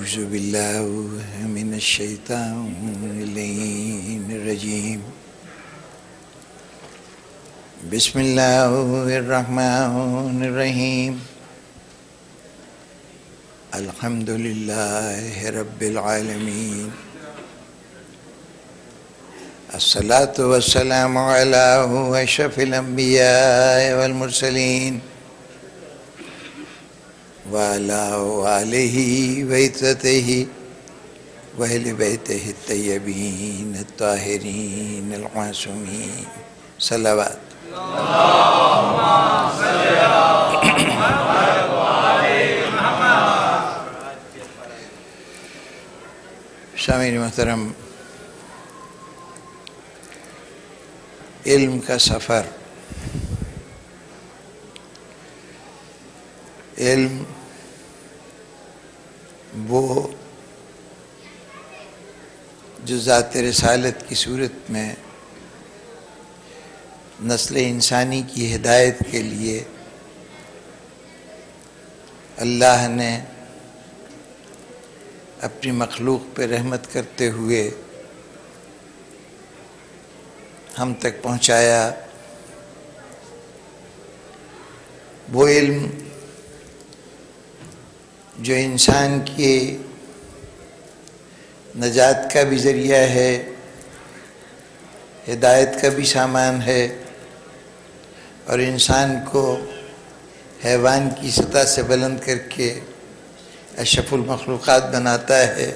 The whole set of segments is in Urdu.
أعوذ بالله من الشيطان الرجيم بسم الله الرحمن الرحيم الحمد لله رب العالمين الصلاة والسلام على أشرف الأنبياء والمرسلين وعلى آله وعترته وأهل بيته الطيبين الطاهرين المعصومين صلوات اللهم صل على محمد وآل محمد. سامعین محترم، علم کا سفر، علم وہ جو ذات رسالت کی صورت میں نسل انسانی کی ہدایت کے لیے اللہ نے اپنی مخلوق پہ رحمت کرتے ہوئے ہم تک پہنچایا، وہ علم جو انسان کی نجات کا بھی ذریعہ ہے، ہدایت کا بھی سامان ہے، اور انسان کو حیوان کی سطح سے بلند کر کے اشرف المخلوقات بناتا ہے،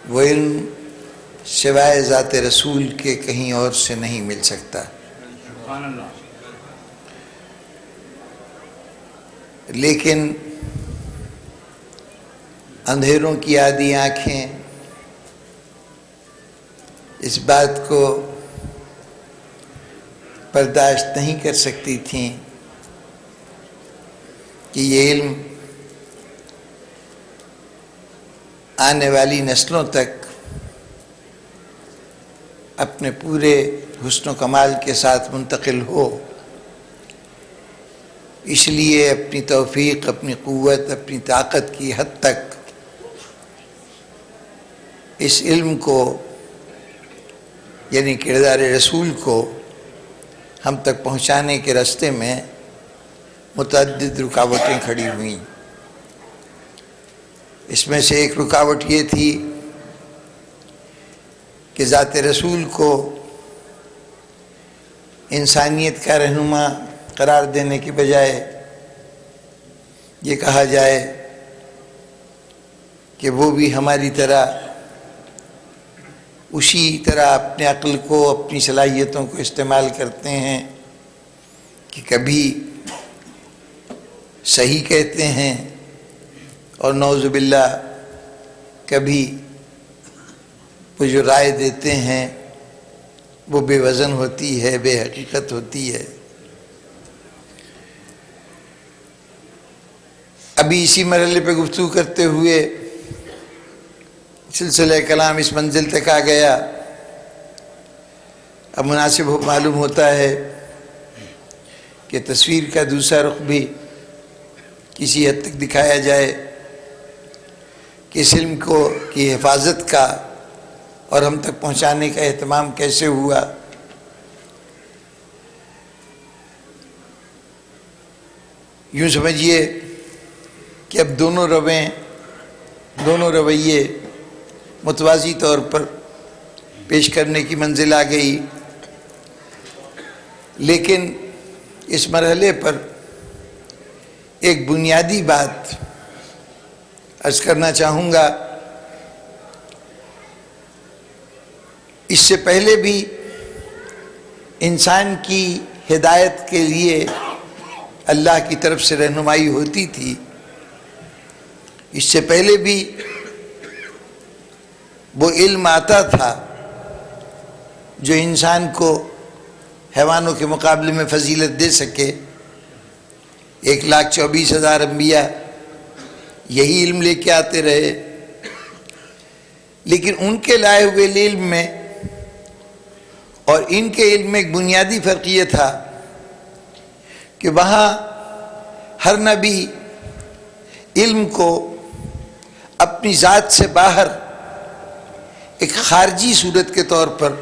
وہ علم سوائے ذات رسول کے کہیں اور سے نہیں مل سکتا۔ سبحان اللہ۔ لیکن اندھیروں کی آدھی آنکھیں اس بات کو برداشت نہیں کر سکتی تھیں کہ یہ علم آنے والی نسلوں تک اپنے پورے حسن و کمال کے ساتھ منتقل ہو، اس لیے اپنی توفیق، اپنی قوت، اپنی طاقت کی حد تک اس علم کو یعنی کردار رسول کو ہم تک پہنچانے کے راستے میں متعدد رکاوٹیں کھڑی ہوئیں۔ اس میں سے ایک رکاوٹ یہ تھی کہ ذات رسول کو انسانیت کا رہنما قرار دینے کی بجائے یہ کہا جائے کہ وہ بھی ہماری طرح اسی طرح اپنے عقل کو، اپنی صلاحیتوں کو استعمال کرتے ہیں کہ کبھی صحیح کہتے ہیں اور نعوذ باللہ کبھی وہ جو رائے دیتے ہیں وہ بے وزن ہوتی ہے، بے حقیقت ہوتی ہے۔ ابھی اسی مرحلے پہ گفتگو کرتے ہوئے سلسلہ کلام اس منزل تک آ گیا۔ اب مناسب معلوم ہوتا ہے کہ تصویر کا دوسرا رخ بھی کسی حد تک دکھایا جائے کہ اس علم کی حفاظت کا اور ہم تک پہنچانے کا اہتمام کیسے ہوا۔ یوں سمجھیے کہ اب دونوں رویے متوازی طور پر پیش کرنے کی منزل آ گئی، لیکن اس مرحلے پر ایک بنیادی بات عرض کرنا چاہوں گا۔ اس سے پہلے بھی انسان کی ہدایت کے لیے اللہ کی طرف سے رہنمائی ہوتی تھی، اس سے پہلے بھی وہ علم آتا تھا جو انسان کو حیوانوں کے مقابلے میں فضیلت دے سکے۔ 1,24,000 انبیاء یہی علم لے کے آتے رہے، لیکن ان کے لائے ہوئے علم میں اور ان کے علم میں ایک بنیادی فرق یہ تھا کہ وہاں ہر نبی علم کو اپنی ذات سے باہر ایک خارجی صورت کے طور پر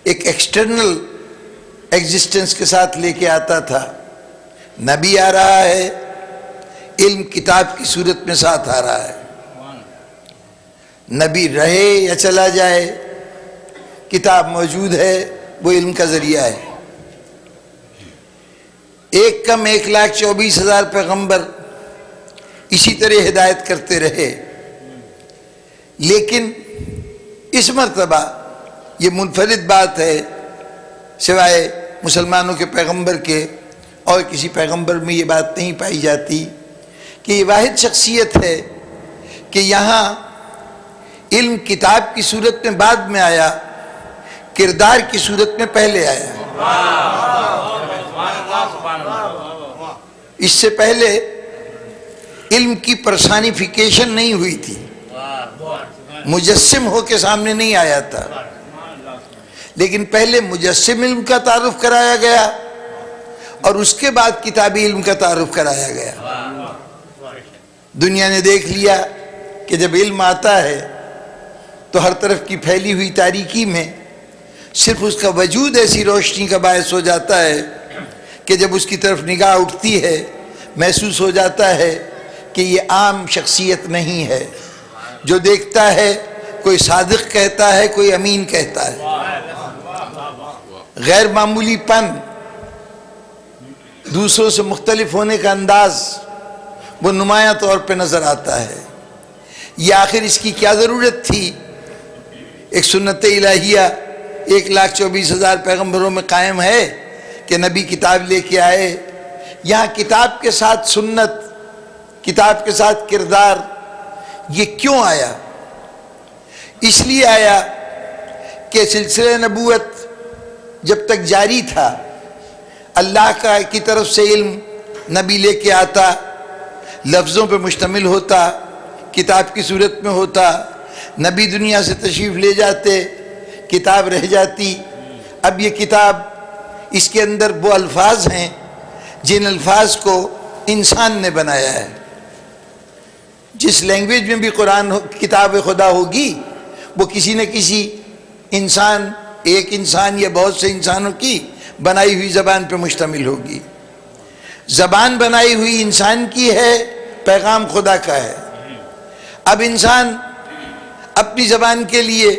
ایک ایکسٹرنل ایگزسٹنس کے ساتھ لے کے آتا تھا. نبی آ رہا ہے، علم کتاب کی صورت میں ساتھ آ رہا ہے. نبی رہے یا چلا جائے، کتاب موجود ہے، وہ علم کا ذریعہ ہے. ایک کم 1,24,000 پیغمبر اسی طرح ہدایت کرتے رہے، لیکن اس مرتبہ یہ منفرد بات ہے سوائے مسلمانوں کے پیغمبر کے، اور کسی پیغمبر میں یہ بات نہیں پائی جاتی کہ یہ واحد شخصیت ہے کہ یہاں علم کتاب کی صورت میں بعد میں آیا، کردار کی صورت میں پہلے آیا. اس سے پہلے علم کی پرسانیفیکیشن نہیں ہوئی تھی، مجسم ہو کے سامنے نہیں آیا تھا، لیکن پہلے مجسم علم کا تعارف کرایا گیا اور اس کے بعد کتابی علم کا تعارف کرایا گیا. دنیا نے دیکھ لیا کہ جب علم آتا ہے تو ہر طرف کی پھیلی ہوئی تاریکی میں صرف اس کا وجود ایسی روشنی کا باعث ہو جاتا ہے کہ جب اس کی طرف نگاہ اٹھتی ہے محسوس ہو جاتا ہے کہ یہ عام شخصیت نہیں ہے. جو دیکھتا ہے کوئی صادق کہتا ہے، کوئی امین کہتا ہے. غیر معمولی پن، دوسروں سے مختلف ہونے کا انداز وہ نمایاں طور پہ نظر آتا ہے. یہ آخر اس کی کیا ضرورت تھی؟ ایک سنت الہیہ 1,24,000 پیغمبروں میں قائم ہے کہ نبی کتاب لے کے آئے. یہاں کتاب کے ساتھ سنت، کتاب کے ساتھ کردار، یہ کیوں آیا؟ اس لیے آیا کہ سلسلہ نبوت جب تک جاری تھا، اللہ کی طرف سے علم نبی لے کے آتا، لفظوں پہ مشتمل ہوتا، کتاب کی صورت میں ہوتا. نبی دنیا سے تشریف لے جاتے، کتاب رہ جاتی. اب یہ کتاب، اس کے اندر وہ الفاظ ہیں جن الفاظ کو انسان نے بنایا ہے. جس لینگویج میں بھی قرآن کتاب خدا ہوگی وہ کسی نہ کسی انسان، ایک انسان یا بہت سے انسانوں کی بنائی ہوئی زبان پہ مشتمل ہوگی. زبان بنائی ہوئی انسان کی ہے، پیغام خدا کا ہے. اب انسان اپنی زبان کے لیے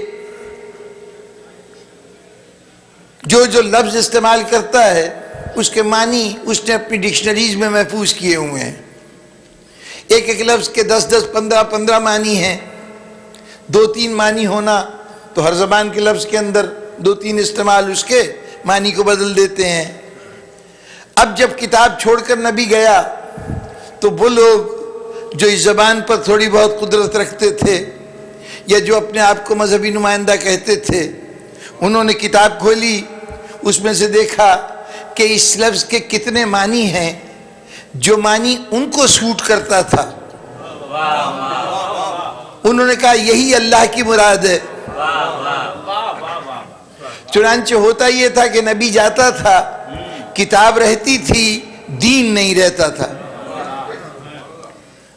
جو لفظ استعمال کرتا ہے اس کے معنی اس نے اپنی ڈکشنریز میں محفوظ کیے ہوئے ہیں. ایک ایک لفظ کے 10 15 معنی ہیں. 2-3 معنی ہونا تو ہر زبان کے لفظ کے اندر 2-3 استعمال اس کے معنی کو بدل دیتے ہیں. اب جب کتاب چھوڑ کر نبی گیا تو وہ لوگ جو اس زبان پر تھوڑی بہت قدرت رکھتے تھے یا جو اپنے آپ کو مذہبی نمائندہ کہتے تھے، انہوں نے کتاب کھولی، اس میں سے دیکھا کہ اس لفظ کے کتنے معنی ہیں جو معنی ان کو سوٹ کرتا تھا. انہوں نے کہا یہی اللہ کی مراد ہے. چنانچہ ہوتا یہ تھا کہ نبی جاتا تھا، کتاب رہتی تھی، دین نہیں رہتا تھا.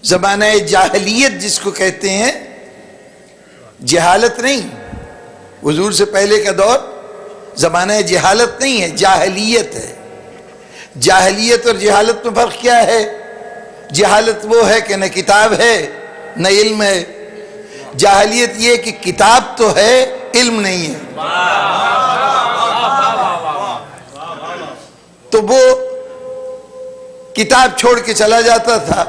زمانہ جاہلیت جس کو کہتے ہیں، جہالت نہیں، حضور سے پہلے کا دور زمانہ جہالت نہیں ہے، جاہلیت ہے. جاہلیت اور جہالت میں فرق کیا ہے؟ جہالت وہ ہے کہ نہ کتاب ہے نہ علم ہے. جاہلیت یہ کہ کتاب تو ہے، علم نہیں ہے. تو وہ کتاب چھوڑ کے چلا جاتا تھا.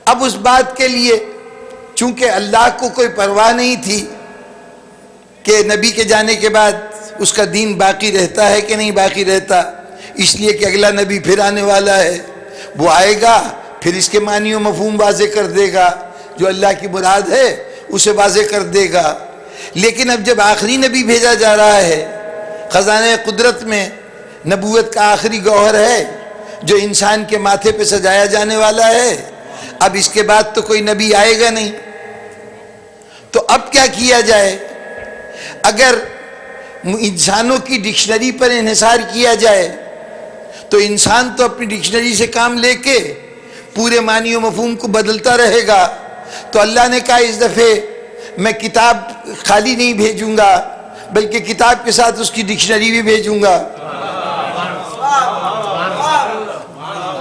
اب اس بات کے لیے چونکہ اللہ کو کوئی پرواہ نہیں تھی کہ نبی کے جانے کے بعد اس کا دین باقی رہتا ہے کہ نہیں باقی رہتا، اس لیے کہ اگلا نبی پھر آنے والا ہے، وہ آئے گا پھر اس کے معنی و مفہوم واضح کر دے گا، جو اللہ کی مراد ہے اسے واضح کر دے گا. لیکن اب جب آخری نبی بھیجا جا رہا ہے، خزانہ قدرت میں نبوت کا آخری گوہر ہے جو انسان کے ماتھے پہ سجایا جانے والا ہے، اب اس کے بعد تو کوئی نبی آئے گا نہیں. تو اب کیا کیا جائے؟ اگر انسانوں کی ڈکشنری پر انحصار کیا جائے تو انسان تو اپنی ڈکشنری سے کام لے کے پورے معنی و مفہوم کو بدلتا رہے گا، تو اللہ نے کہا اس دفعہ میں کتاب خالی نہیں بھیجوں گا بلکہ کتاب کے ساتھ اس کی ڈکشنری بھی بھیجوں گا۔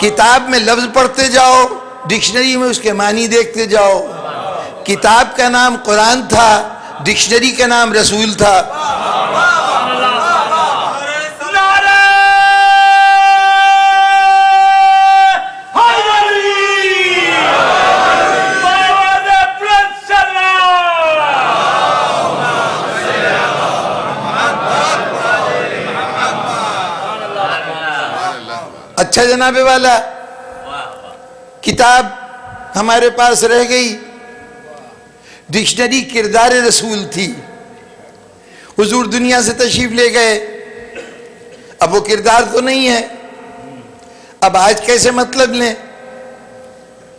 کتاب میں لفظ پڑھتے جاؤ، ڈکشنری میں اس کے معنی دیکھتے جاؤ۔ کتاب کا نام قرآن تھا، ڈکشنری کا نام رسول تھا۔ اچھا جناب والا، کتاب ہمارے پاس رہ گئی، ڈکشنری کردار رسول تھی۔ حضور دنیا سے تشریف لے گئے، اب وہ کردار تو نہیں ہے، اب آج کیسے مطلب لیں؟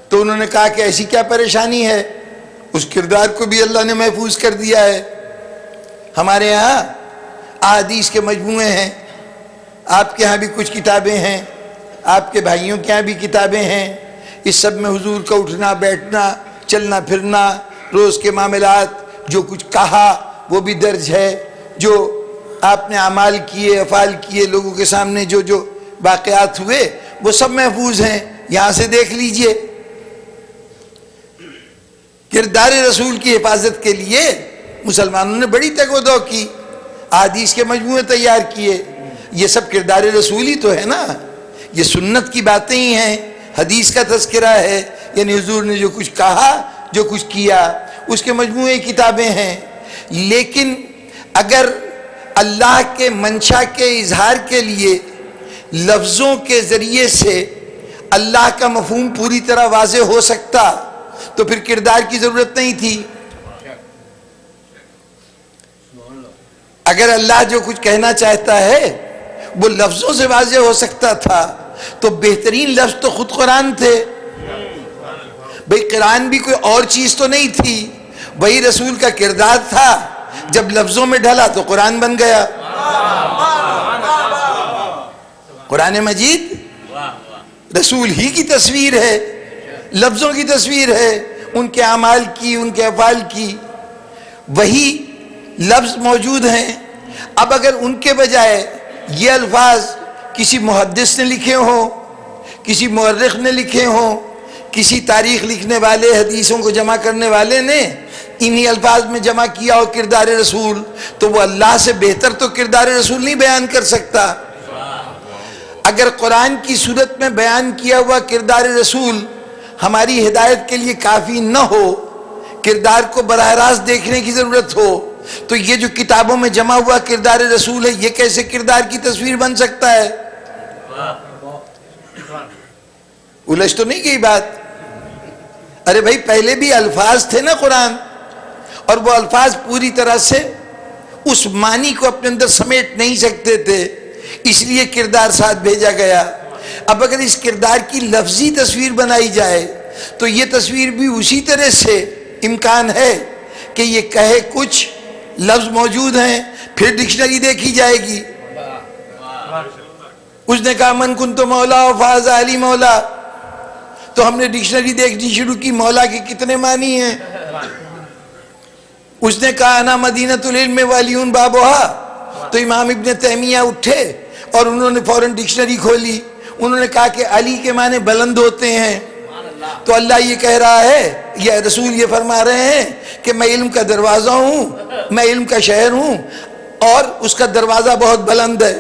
تو انہوں نے کہا کہ ایسی کیا پریشانی ہے، اس کردار کو بھی اللہ نے محفوظ کر دیا ہے۔ ہمارے یہاں احادیث کے مجموعے ہیں، آپ کے ہاں بھی کچھ کتابیں ہیں، آپ کے بھائیوں کے ہاں بھی کتابیں ہیں۔ اس سب میں حضور کا اٹھنا بیٹھنا، چلنا پھرنا، روز کے معاملات، جو کچھ کہا وہ بھی درج ہے، جو آپ نے اعمال کیے، افعال کیے، لوگوں کے سامنے جو جو واقعات ہوئے وہ سب محفوظ ہیں، یہاں سے دیکھ لیجئے۔ کردار رسول کی حفاظت کے لیے مسلمانوں نے بڑی تگ و دو کی، احادیث کے مجموعے تیار کیے۔ یہ سب کردار رسول ہی تو ہے نا، یہ سنت کی باتیں ہی ہیں، حدیث کا تذکرہ ہے، یعنی حضور نے جو کچھ کہا، جو کچھ کیا، اس کے مجموعے کتابیں ہیں۔ لیکن اگر اللہ کے منشا کے اظہار کے لیے لفظوں کے ذریعے سے اللہ کا مفہوم پوری طرح واضح ہو سکتا تو پھر کردار کی ضرورت نہیں تھی۔ اگر اللہ جو کچھ کہنا چاہتا ہے وہ لفظوں سے واضح ہو سکتا تھا تو بہترین لفظ تو خود قرآن تھے۔ بھئی قرآن بھی کوئی اور چیز تو نہیں تھی، وہی رسول کا کردار تھا، جب لفظوں میں ڈھلا تو قرآن بن گیا۔ قرآن مجید رسول ہی کی تصویر ہے، لفظوں کی تصویر ہے، ان کے اعمال کی، ان کے افعال کی، وہی لفظ موجود ہیں۔ اب اگر ان کے بجائے یہ الفاظ کسی محدث نے لکھے ہوں، کسی مورخ نے لکھے ہوں، کسی تاریخ لکھنے والے، حدیثوں کو جمع کرنے والے نے انہی الفاظ میں جمع کیا ہو کردار رسول، تو وہ اللہ سے بہتر تو کردار رسول نہیں بیان کر سکتا۔ اگر قرآن کی صورت میں بیان کیا ہوا کردار رسول ہماری ہدایت کے لیے کافی نہ ہو، کردار کو براہ راست دیکھنے کی ضرورت ہو، تو یہ جو کتابوں میں جمع ہوا کردار رسول ہے، یہ کیسے کردار کی تصویر بن سکتا ہے؟ الجھ تو نہیں گئی بات؟ ارے بھائی پہلے بھی الفاظ تھے نا قرآن، اور وہ الفاظ پوری طرح سے اس معنی کو اپنے اندر سمیٹ نہیں سکتے تھے، اس لیے کردار ساتھ بھیجا گیا۔ اب اگر اس کردار کی لفظی تصویر بنائی جائے تو یہ تصویر بھی اسی طرح سے امکان ہے کہ یہ کہے کچھ، لفظ موجود ہیں، پھر ڈکشنری دیکھی جائے گی۔ اس نے کہا من کنت مولا فاز علی مولا، تو ہم نے ڈکشنری دیکھنی شروع کی، مولا کے کتنے معنی ہیں۔ اس نے کہا انا مدینۃ العلم والیون بابوہا، تو امام ابن تیمیہ اٹھے اور انہوں نے فوراً ڈکشنری کھولی، انہوں نے کہا کہ علی کے معنی بلند ہوتے ہیں، تو اللہ یہ کہہ رہا ہے، یہ رسول یہ فرما رہے ہیں کہ میں علم کا دروازہ ہوں، میں علم کا شہر ہوں، اور اس کا دروازہ بہت بلند ہے۔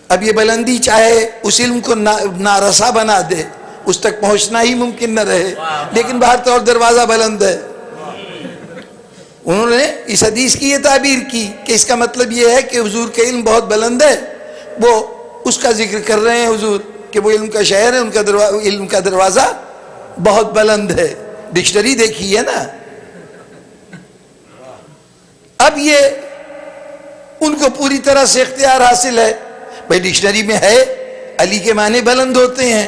اب یہ بلندی چاہے اس علم کو نارسا بنا دے، اس تک پہنچنا ہی ممکن نہ رہے، لیکن باہر طور دروازہ بلند ہے۔ انہوں نے اس حدیث کی یہ تعبیر کی کہ اس کا مطلب یہ ہے کہ حضور کا علم بہت بلند ہے، وہ اس کا ذکر کر رہے ہیں حضور کہ وہ علم کا شہر ہے، ان کا علم کا دروازہ بہت بلند ہے۔ ڈکشنری دیکھی ہے نا۔ اب یہ ان کو پوری طرح سے اختیار حاصل ہے، بھائی ڈکشنری میں ہے علی کے معنی بلند ہوتے ہیں،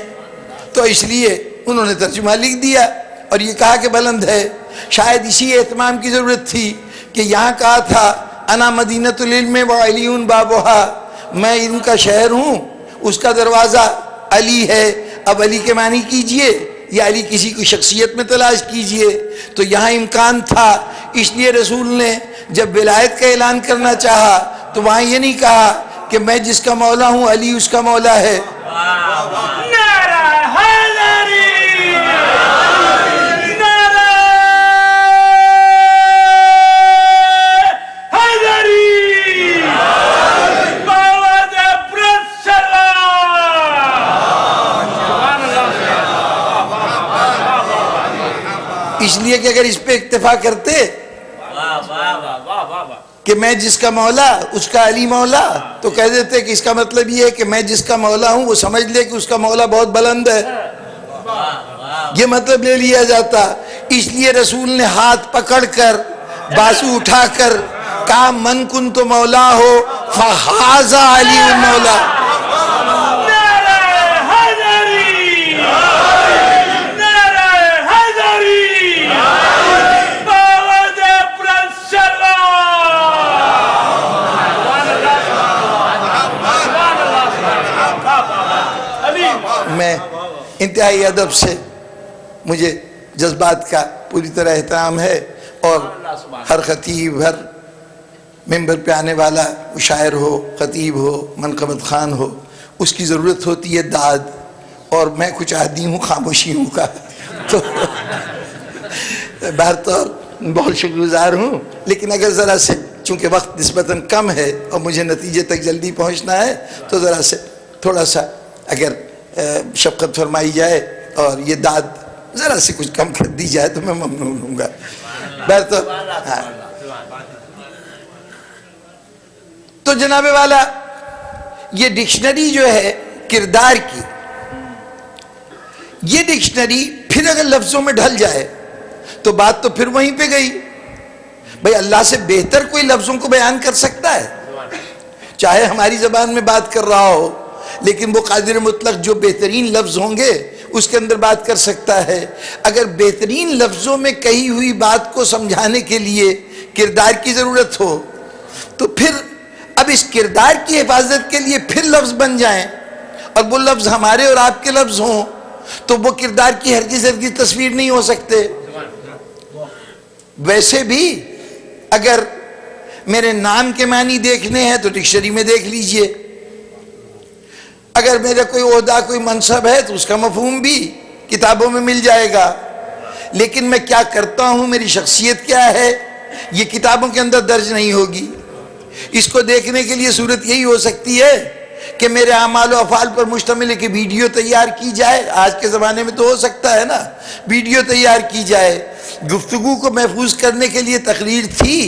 تو اس لیے انہوں نے ترجمہ لکھ دیا اور یہ کہا کہ بلند ہے۔ شاید اسی اہتمام کی ضرورت تھی کہ یہاں کہا تھا انا مدینۃ العلم وعلیون بابوہا، میں علم کا شہر ہوں، اس کا دروازہ علی ہے۔ اب علی کے معنی کیجئے یا علی کسی کو شخصیت میں تلاش کیجئے، تو یہاں امکان تھا، اس لیے رسول نے جب ولایت کا اعلان کرنا چاہا تو وہاں یہ نہیں کہا کہ میں جس کا مولا ہوں علی اس کا مولا ہے۔ نعرہ حیدری، نعرہ حیدری، باواد برسلام۔ اس لیے کہ اگر اس پہ اکتفا کرتے کہ میں جس کا مولا اس کا علی مولا، تو کہہ دیتے کہ اس کا مطلب یہ ہے کہ میں جس کا مولا ہوں وہ سمجھ لے کہ اس کا مولا بہت بلند ہے، یہ مطلب لے لیا جاتا۔ اس لیے رسول نے ہاتھ پکڑ کر بازو اٹھا کر کہا من کن تو مولا ہو فہذا علی المولا۔ نعرہ حیدری، نعرہ حیدری، باواد برسلام۔ میں انتہائی ادب سے، مجھے جذبات کا پوری طرح احترام ہے، اور ہر خطیب، ہر ممبر پہ آنے والا شاعر ہو، خطیب ہو، منقبت خوان ہو، اس کی ضرورت ہوتی ہے داد، اور میں کچھ عادی ہوں خاموشیوں کا، تو بہرطور بہت شکر گزار ہوں، لیکن اگر ذرا سے چونکہ وقت نسبتاً کم ہے اور مجھے نتیجے تک جلدی پہنچنا ہے، تو ذرا سے تھوڑا سا اگر شفقت فرمائی جائے اور یہ داد ذرا سے کچھ کم کر دی جائے تو میں ممنون ہوں گا۔ بہرطور ہاں، تو جناب والا یہ ڈکشنری جو ہے کردار کی، یہ ڈکشنری پھر اگر لفظوں میں ڈھل جائے تو بات تو پھر وہیں پہ گئی۔ بھئی اللہ سے بہتر کوئی لفظوں کو بیان کر سکتا ہے؟ چاہے ہماری زبان میں بات کر رہا ہو، لیکن وہ قادر مطلق جو بہترین لفظ ہوں گے اس کے اندر بات کر سکتا ہے۔ اگر بہترین لفظوں میں کہی ہوئی بات کو سمجھانے کے لیے کردار کی ضرورت ہو، تو پھر اب اس کردار کی حفاظت کے لیے پھر لفظ بن جائیں، اور وہ لفظ ہمارے اور آپ کے لفظ ہوں، تو وہ کردار کی ہرگز تصویر نہیں ہو سکتے۔ ویسے بھی اگر میرے نام کے معنی دیکھنے ہیں تو ڈکشنری میں دیکھ لیجئے، اگر میرا کوئی عہدہ، کوئی منصب ہے تو اس کا مفہوم بھی کتابوں میں مل جائے گا، لیکن میں کیا کرتا ہوں، میری شخصیت کیا ہے، یہ کتابوں کے اندر درج نہیں ہوگی۔ اس کو دیکھنے کے لیے صورت یہی ہو سکتی ہے کہ میرے اعمال و افعال پر مشتمل ایک ویڈیو تیار کی جائے، آج کے زمانے میں تو ہو سکتا ہے نا، ویڈیو تیار کی جائے، گفتگو کو محفوظ کرنے کے لیے تقریر تھی،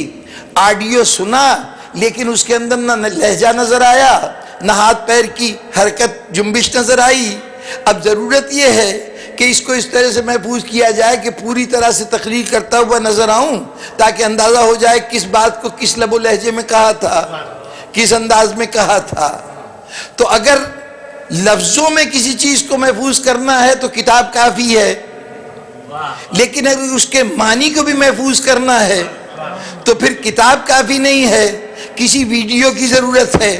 آڈیو سنا، لیکن اس کے اندر نہ لہجہ نظر آیا، نہ ہاتھ پیر کی حرکت جنبش نظر آئی۔ اب ضرورت یہ ہے کہ اس کو اس طرح سے محفوظ کیا جائے کہ پوری طرح سے تقریر کرتا ہوا نظر آؤں، تاکہ اندازہ ہو جائے کس بات کو کس لب و لہجے میں کہا تھا، کس انداز میں کہا تھا۔ تو اگر لفظوں میں کسی چیز کو محفوظ کرنا ہے تو کتاب کافی ہے، لیکن اگر اس کے معنی کو بھی محفوظ کرنا ہے تو پھر کتاب کافی نہیں ہے، کسی ویڈیو کی ضرورت ہے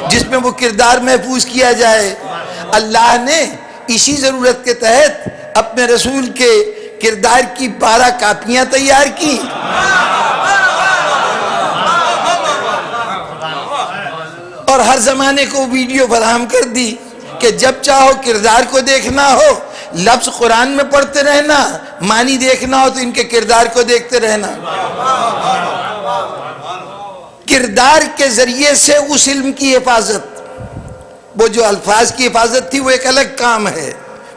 جس میں وہ کردار محفوظ کیا جائے۔ اللہ نے اسی ضرورت کے تحت اپنے رسول کے کردار کی 12 کاپیاں تیار کی، اور ہر زمانے کو ویڈیو فراہم کر دی کہ جب چاہو کردار کو دیکھنا ہو، لفظ قرآن میں پڑھتے رہنا، معنی دیکھنا ہو تو ان کے کردار کو دیکھتے رہنا۔ کردار کے ذریعے سے اس علم کی حفاظت، وہ جو الفاظ کی حفاظت تھی وہ ایک الگ کام ہے،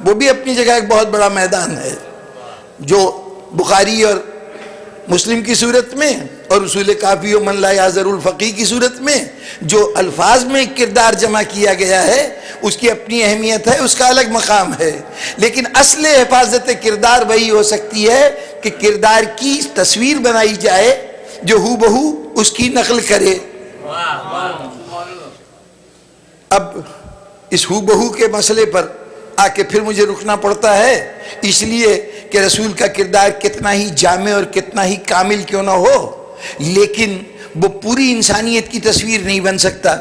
وہ بھی اپنی جگہ ایک بہت بڑا میدان ہے، جو بخاری اور مسلم کی صورت میں اور اصول کافی و من لا یعذر الفقیہ کی صورت میں جو الفاظ میں کردار جمع کیا گیا ہے اس کی اپنی اہمیت ہے، اس کا الگ مقام ہے، لیکن اصل حفاظت کردار وہی ہو سکتی ہے کہ کردار کی تصویر بنائی جائے جو ہو بہو اس کی نقل کرے۔ اب اس ہو بہو کے مسئلے پر آ کے پھر مجھے رکنا پڑتا ہے، اس لیے کہ رسول کا کردار کتنا ہی جامع اور کتنا ہی کامل کیوں نہ ہو، لیکن وہ پوری انسانیت کی تصویر نہیں بن سکتا۔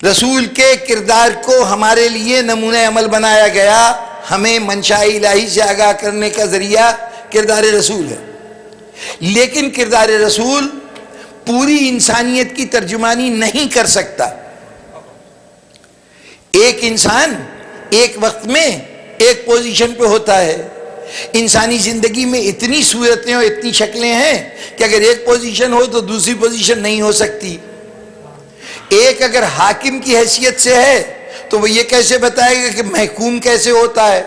رسول کے کردار کو ہمارے لیے نمونہ عمل بنایا گیا. ہمیں منشاء الہی سے آگاہ کرنے کا ذریعہ کردار رسول ہے. لیکن کردار رسول پوری انسانیت کی ترجمانی نہیں کر سکتا. ایک انسان ایک وقت میں ایک پوزیشن پہ ہوتا ہے. انسانی زندگی میں اتنی صورتیں اور اتنی شکلیں ہیں کہ اگر ایک پوزیشن ہو تو دوسری پوزیشن نہیں ہو سکتی. ایک اگر حاکم کی حیثیت سے ہے تو وہ یہ کیسے بتائے گا کہ محکوم کیسے ہوتا ہے.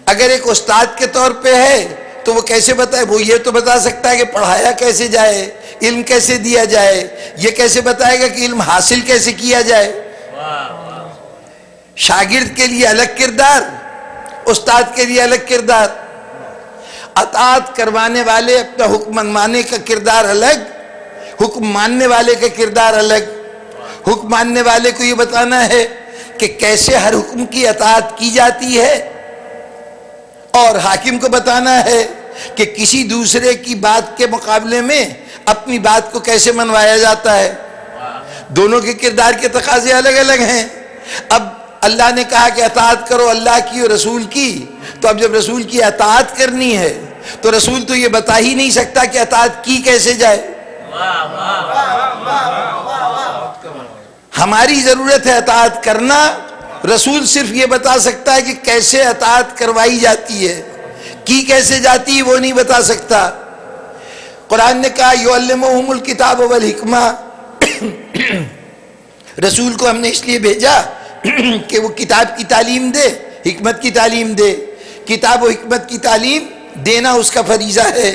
اگر ایک استاد کے طور پہ ہے تو وہ کیسے بتائے؟ وہ یہ تو بتا سکتا ہے کہ پڑھایا کیسے جائے, علم کیسے دیا جائے. یہ کیسے بتائے گا کہ علم حاصل کیسے کیا جائے. شاگرد کے لیے الگ کردار, استاد کے لیے الگ کردار. اطاعت کروانے والے اپنا حکم منوانے کا کردار الگ, حکم ماننے والے کا کردار الگ. حکم ماننے والے کو یہ بتانا ہے کہ کیسے ہر حکم کی اطاعت کی جاتی ہے, اور حاکم کو بتانا ہے کہ کسی دوسرے کی بات کے مقابلے میں اپنی بات کو کیسے منوایا جاتا ہے. دونوں کے کردار کے تقاضے الگ الگ ہیں. اب اللہ نے کہا کہ اطاعت کرو اللہ کی اور رسول کی, تو اب جب رسول کی اطاعت کرنی ہے تو رسول تو یہ بتا ہی نہیں سکتا کہ اطاعت کی کیسے جائے. ہماری ضرورت ہے اطاعت کرنا, رسول صرف یہ بتا سکتا ہے کہ کیسے اطاعت کروائی جاتی ہے, کی کیسے جاتی ہے وہ نہیں بتا سکتا. قرآن نے کہا یعلمہم الکتاب والحکمہ, رسول کو ہم نے اس لیے بھیجا کہ وہ کتاب کی تعلیم دے, حکمت کی تعلیم دے. کتاب و حکمت کی تعلیم دینا اس کا فریضہ ہے.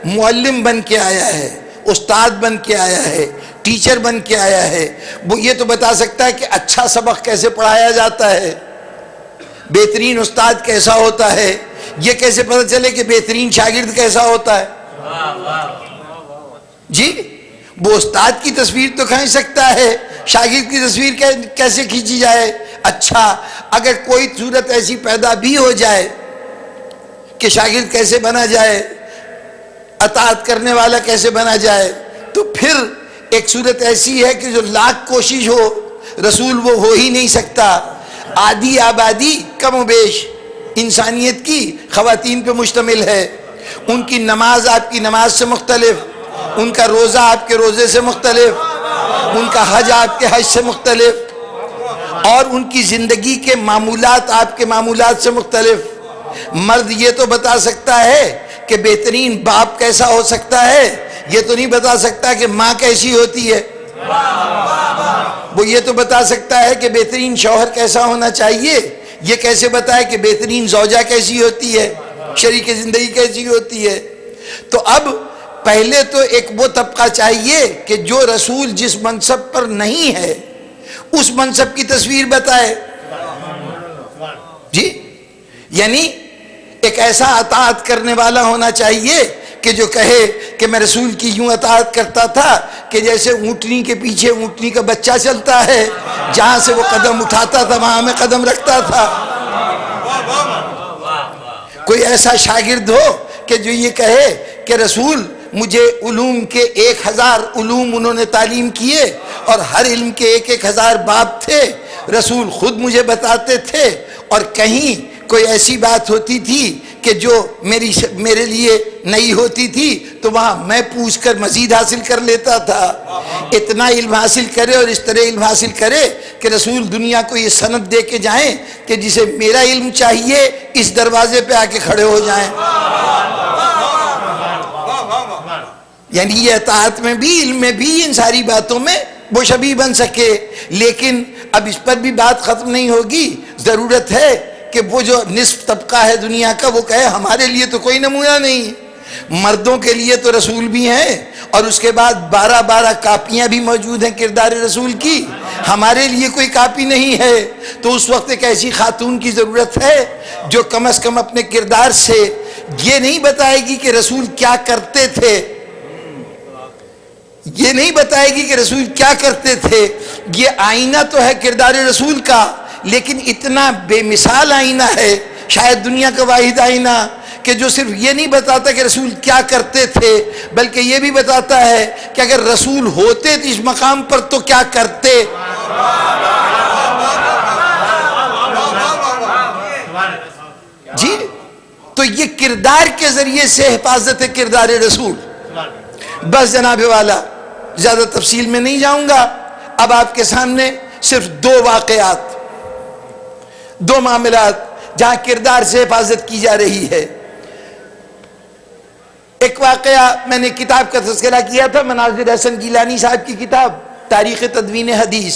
معلم بن کے آیا ہے, استاد بن کے آیا ہے, ٹیچر بن کے آیا ہے. وہ یہ تو بتا سکتا ہے کہ اچھا سبق کیسے پڑھایا جاتا ہے, بہترین استاد کیسا ہوتا ہے. یہ کیسے پتہ چلے کہ بہترین شاگرد کیسا ہوتا ہے؟ جی وہ استاد کی تصویر تو کھینچ سکتا ہے, شاگرد کی تصویر کیسے کھینچی جائے؟ اچھا اگر کوئی صورت ایسی پیدا بھی ہو جائے کہ شاگرد کیسے بنا جائے, اطاعت کرنے والا کیسے بنا جائے, تو پھر ایک صورت ایسی ہے کہ جو لاکھ کوشش ہو رسول وہ ہو ہی نہیں سکتا. آدھی آبادی کم و بیش انسانیت کی خواتین پہ مشتمل ہے. ان کی نماز آپ کی نماز سے مختلف, ان کا روزہ آپ کے روزے سے مختلف, ان کا حج آپ کے حج سے مختلف, اور ان کی زندگی کے معمولات آپ کے معمولات سے مختلف. مرد یہ تو بتا سکتا ہے کہ بہترین باپ کیسا ہو سکتا ہے, یہ تو نہیں بتا سکتا کہ ماں کیسی ہوتی ہے. وہ یہ تو بتا سکتا ہے کہ بہترین شوہر کیسا ہونا چاہیے, یہ کیسے بتائے کہ بہترین زوجہ کیسی ہوتی ہے, شریک زندگی کیسی ہوتی ہے. تو اب پہلے تو ایک وہ طبقہ چاہیے کہ جو رسول جس منصب پر نہیں ہے اس منصب کی تصویر بتائے. جی یعنی ایک ایسا اطاعت کرنے والا ہونا چاہیے کہ جو کہے کہ میں رسول کی یوں اطاعت کرتا تھا کہ جیسے اونٹنی کے پیچھے اونٹنی کا بچہ چلتا ہے, جہاں سے وہ قدم اٹھاتا تھا وہاں میں قدم رکھتا تھا. کوئی ایسا شاگرد ہو کہ جو یہ کہے کہ رسول مجھے علوم کے 1000 علوم انہوں نے تعلیم کیے اور ہر علم کے 1000 باب تھے, رسول خود مجھے بتاتے تھے, اور کہیں کوئی ایسی بات ہوتی تھی کہ جو میرے لیے نئی ہوتی تھی تو وہاں میں پوچھ کر مزید حاصل کر لیتا تھا. اتنا علم حاصل کرے اور اس طرح علم حاصل کرے کہ رسول دنیا کو یہ سند دے کے جائیں کہ جسے میرا علم چاہیے اس دروازے پہ آ کے کھڑے ہو جائیں. یعنی یہ اطاعت میں بھی, علم میں بھی, ان ساری باتوں میں وہ شبیہ بن سکے. لیکن اب اس پر بھی بات ختم نہیں ہوگی. ضرورت ہے کہ وہ جو نصف طبقہ ہے دنیا کا وہ کہے ہمارے لیے تو کوئی نمونہ نہیں. مردوں کے لیے تو رسول بھی ہیں اور اس کے بعد 12 کاپیاں بھی موجود ہیں کردار رسول کی, ہمارے لیے کوئی کاپی نہیں ہے. تو اس وقت ایک ایسی خاتون کی ضرورت ہے جو کم از کم اپنے کردار سے یہ نہیں بتائے گی کہ رسول کیا کرتے تھے, یہ نہیں بتائے گی کہ رسول کیا کرتے تھے. یہ آئینہ تو ہے کردار رسول کا, لیکن اتنا بے مثال آئینہ ہے, شاید دنیا کا واحد آئینہ کہ جو صرف یہ نہیں بتاتا کہ رسول کیا کرتے تھے، بلکہ یہ بھی بتاتا ہے کہ اگر رسول ہوتے تو اس مقام پر تو کیا کرتے۔ جی تو یہ کردار کے ذریعے سے حفاظت ہے کردار رسول۔ بس جناب والا زیادہ تفصیل میں نہیں جاؤں گا، اب آپ کے سامنے صرف دو واقعات، دو معاملات جہاں کردار سے حفاظت کی جا رہی ہے۔ ایک واقعہ میں نے کتاب کا تذکرہ کیا تھا، مناظر حسن گیلانی صاحب کی کتاب تاریخ تدوین حدیث،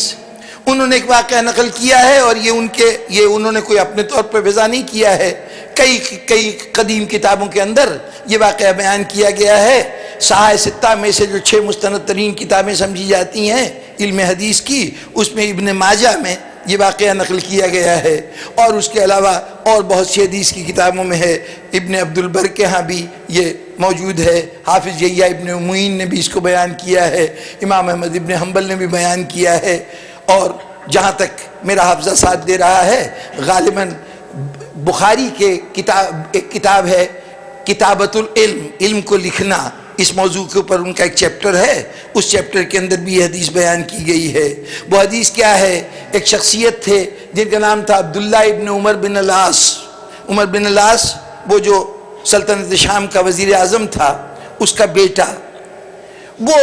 انہوں نے ایک واقعہ نقل کیا ہے، اور یہ انہوں نے کوئی اپنے طور پر وضع نہیں کیا ہے، کئی قدیم کتابوں کے اندر یہ واقعہ بیان کیا گیا ہے۔ صحاح ستہ میں سے جو 6 مستند ترین کتابیں سمجھی جاتی ہیں علم حدیث کی، اس میں ابن ماجہ میں یہ واقعہ نقل کیا گیا ہے، اور اس کے علاوہ اور بہت سی حدیث کی کتابوں میں ہے۔ ابن عبد البر کے ہاں بھی یہ موجود ہے، حافظ یحییٰ ابن معین نے بھی اس کو بیان کیا ہے، امام احمد ابن حنبل نے بھی بیان کیا ہے، اور جہاں تک میرا حافظہ ساتھ دے رہا ہے غالباً بخاری کے ایک کتاب ہے کتابۃ العلم، علم کو لکھنا، اس موضوع کے اوپر ان کا ایک چیپٹر ہے، اس چیپٹر کے اندر بھی یہ حدیث بیان کی گئی ہے۔ وہ حدیث کیا ہے؟ ایک شخصیت تھے جن کا نام تھا عبداللہ ابن عمر بن العاص۔ عمر بن العاص وہ جو سلطنت شام کا وزیر اعظم تھا، اس کا بیٹا۔ وہ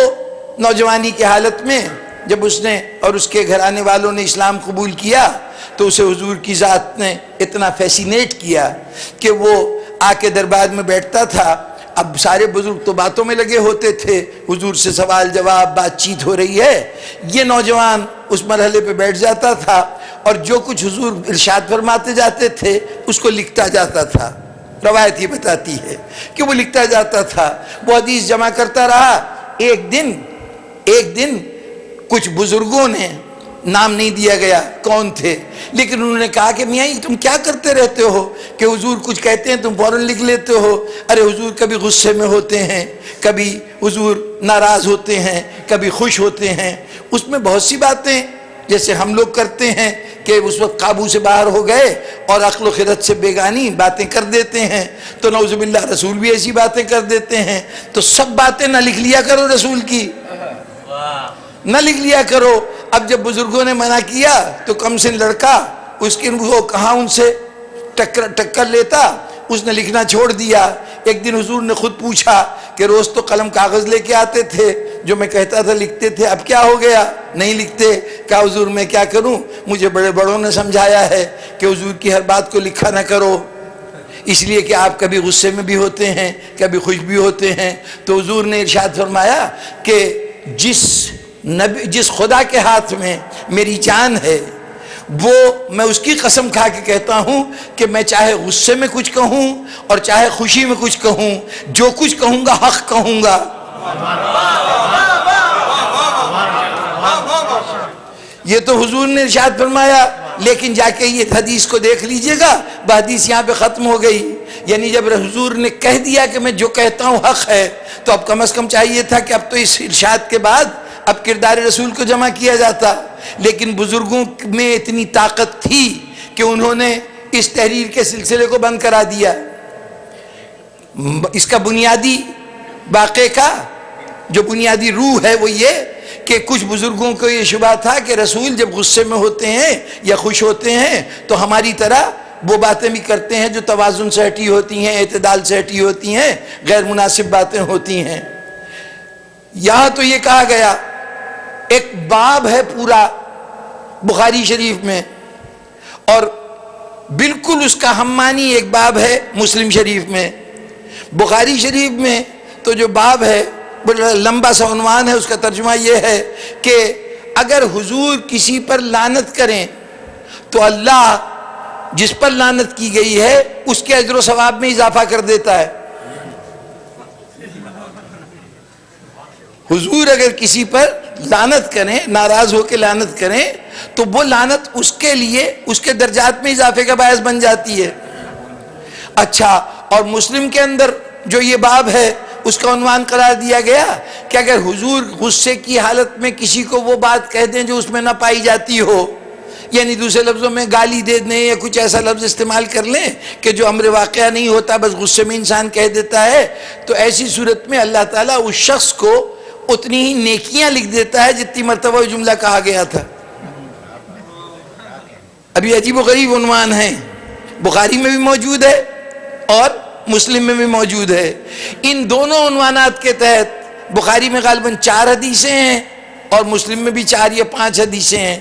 نوجوانی کی حالت میں جب اس نے اور اس کے گھرانے والوں نے اسلام قبول کیا تو اسے حضور کی ذات نے اتنا فیسینیٹ کیا کہ وہ آ کے دربار میں بیٹھتا تھا۔ اب سارے بزرگ تو باتوں میں لگے ہوتے تھے، حضور سے سوال جواب بات چیت ہو رہی ہے، یہ نوجوان اس مرحلے پہ بیٹھ جاتا تھا اور جو کچھ حضور ارشاد فرماتے جاتے تھے اس کو لکھتا جاتا تھا۔ روایت یہ بتاتی ہے کہ وہ لکھتا جاتا تھا، وہ حدیث جمع کرتا رہا۔ ایک دن کچھ بزرگوں نے، نام نہیں دیا گیا کون تھے، لیکن انہوں نے کہا کہ میاں یہ تم کیا کرتے رہتے ہو کہ حضور کچھ کہتے ہیں تم فوراً لکھ لیتے ہو؟ ارے حضور کبھی غصے میں ہوتے ہیں، کبھی حضور ناراض ہوتے ہیں، کبھی خوش ہوتے ہیں، اس میں بہت سی باتیں جیسے ہم لوگ کرتے ہیں کہ اس وقت قابو سے باہر ہو گئے اور عقل و خرد سے بیگانی باتیں کر دیتے ہیں، تو نعوذ باللہ رسول بھی ایسی باتیں کر دیتے ہیں۔ تو سب باتیں نہ لکھ لیا کرو رسول کی، نہ لکھ لیا کرو۔ اب جب بزرگوں نے منع کیا تو کم سن لڑکا اس کے وہ کہاں ان سے ٹکر لیتا، اس نے لکھنا چھوڑ دیا۔ ایک دن حضور نے خود پوچھا کہ روز تو قلم کاغذ لے کے آتے تھے، جو میں کہتا تھا لکھتے تھے، اب کیا ہو گیا نہیں لکھتے؟ کہا حضور میں کیا کروں، مجھے بڑے بڑوں نے سمجھایا ہے کہ حضور کی ہر بات کو لکھا نہ کرو، اس لیے کہ آپ کبھی غصے میں بھی ہوتے ہیں کبھی خوش بھی ہوتے ہیں۔ تو حضور نے ارشاد فرمایا کہ جس خدا کے ہاتھ میں میری جان ہے، وہ میں اس کی قسم کھا کے کہتا ہوں کہ میں چاہے غصے میں کچھ کہوں اور چاہے خوشی میں کچھ کہوں، جو کچھ کہوں گا حق کہوں گا۔ یہ تو حضور نے ارشاد فرمایا، لیکن جا کے یہ حدیث کو دیکھ لیجئے گا، وہ حدیث یہاں پہ ختم ہو گئی۔ یعنی جب حضور نے کہہ دیا کہ میں جو کہتا ہوں حق ہے، تو اب کم از کم چاہیے تھا کہ اب تو اس ارشاد کے بعد اب کردار رسول کو جمع کیا جاتا، لیکن بزرگوں میں اتنی طاقت تھی کہ انہوں نے اس تحریر کے سلسلے کو بند کرا دیا۔ اس کا بنیادی واقعے کا جو بنیادی روح ہے وہ یہ کہ کچھ بزرگوں کو یہ شبہ تھا کہ رسول جب غصے میں ہوتے ہیں یا خوش ہوتے ہیں تو ہماری طرح وہ باتیں بھی کرتے ہیں جو توازن سے ہٹی ہوتی ہیں، اعتدال سے ہٹی ہوتی ہیں، غیر مناسب باتیں ہوتی ہیں۔ یہاں تو یہ کہا گیا، ایک باب ہے پورا بخاری شریف میں، اور بالکل اس کا ہم معنی ایک باب ہے مسلم شریف میں۔ بخاری شریف میں تو جو باب ہے بڑا لمبا سا عنوان ہے، اس کا ترجمہ یہ ہے کہ اگر حضور کسی پر لعنت کریں تو اللہ جس پر لعنت کی گئی ہے اس کے اجر و ثواب میں اضافہ کر دیتا ہے۔ حضور اگر کسی پر لعنت کریں، ناراض ہو کے لعنت کریں، تو وہ لعنت اس کے لیے اس کے درجات میں اضافے کا باعث بن جاتی ہے۔ اچھا، اور مسلم کے اندر جو یہ باب ہے اس کا عنوان قرار دیا گیا کہ اگر حضور غصے کی حالت میں کسی کو وہ بات کہہ دیں جو اس میں نہ پائی جاتی ہو، یعنی دوسرے لفظوں میں گالی دے دیں یا کچھ ایسا لفظ استعمال کر لیں کہ جو امر واقعہ نہیں ہوتا، بس غصے میں انسان کہہ دیتا ہے، تو ایسی صورت میں اللہ تعالیٰ اس شخص کو اتنی ہی نیکیاں لکھ دیتا ہے جتنی مرتبہ وہ جملہ کہا گیا تھا۔ ابھی عجیب و غریب عنوان ہیں، بخاری میں بھی موجود ہے اور مسلم میں بھی موجود ہے۔ ان دونوں عنوانات کے تحت بخاری میں غالباً 4 حدیثیں ہیں اور مسلم میں بھی 4 یا 5 حدیثیں ہیں۔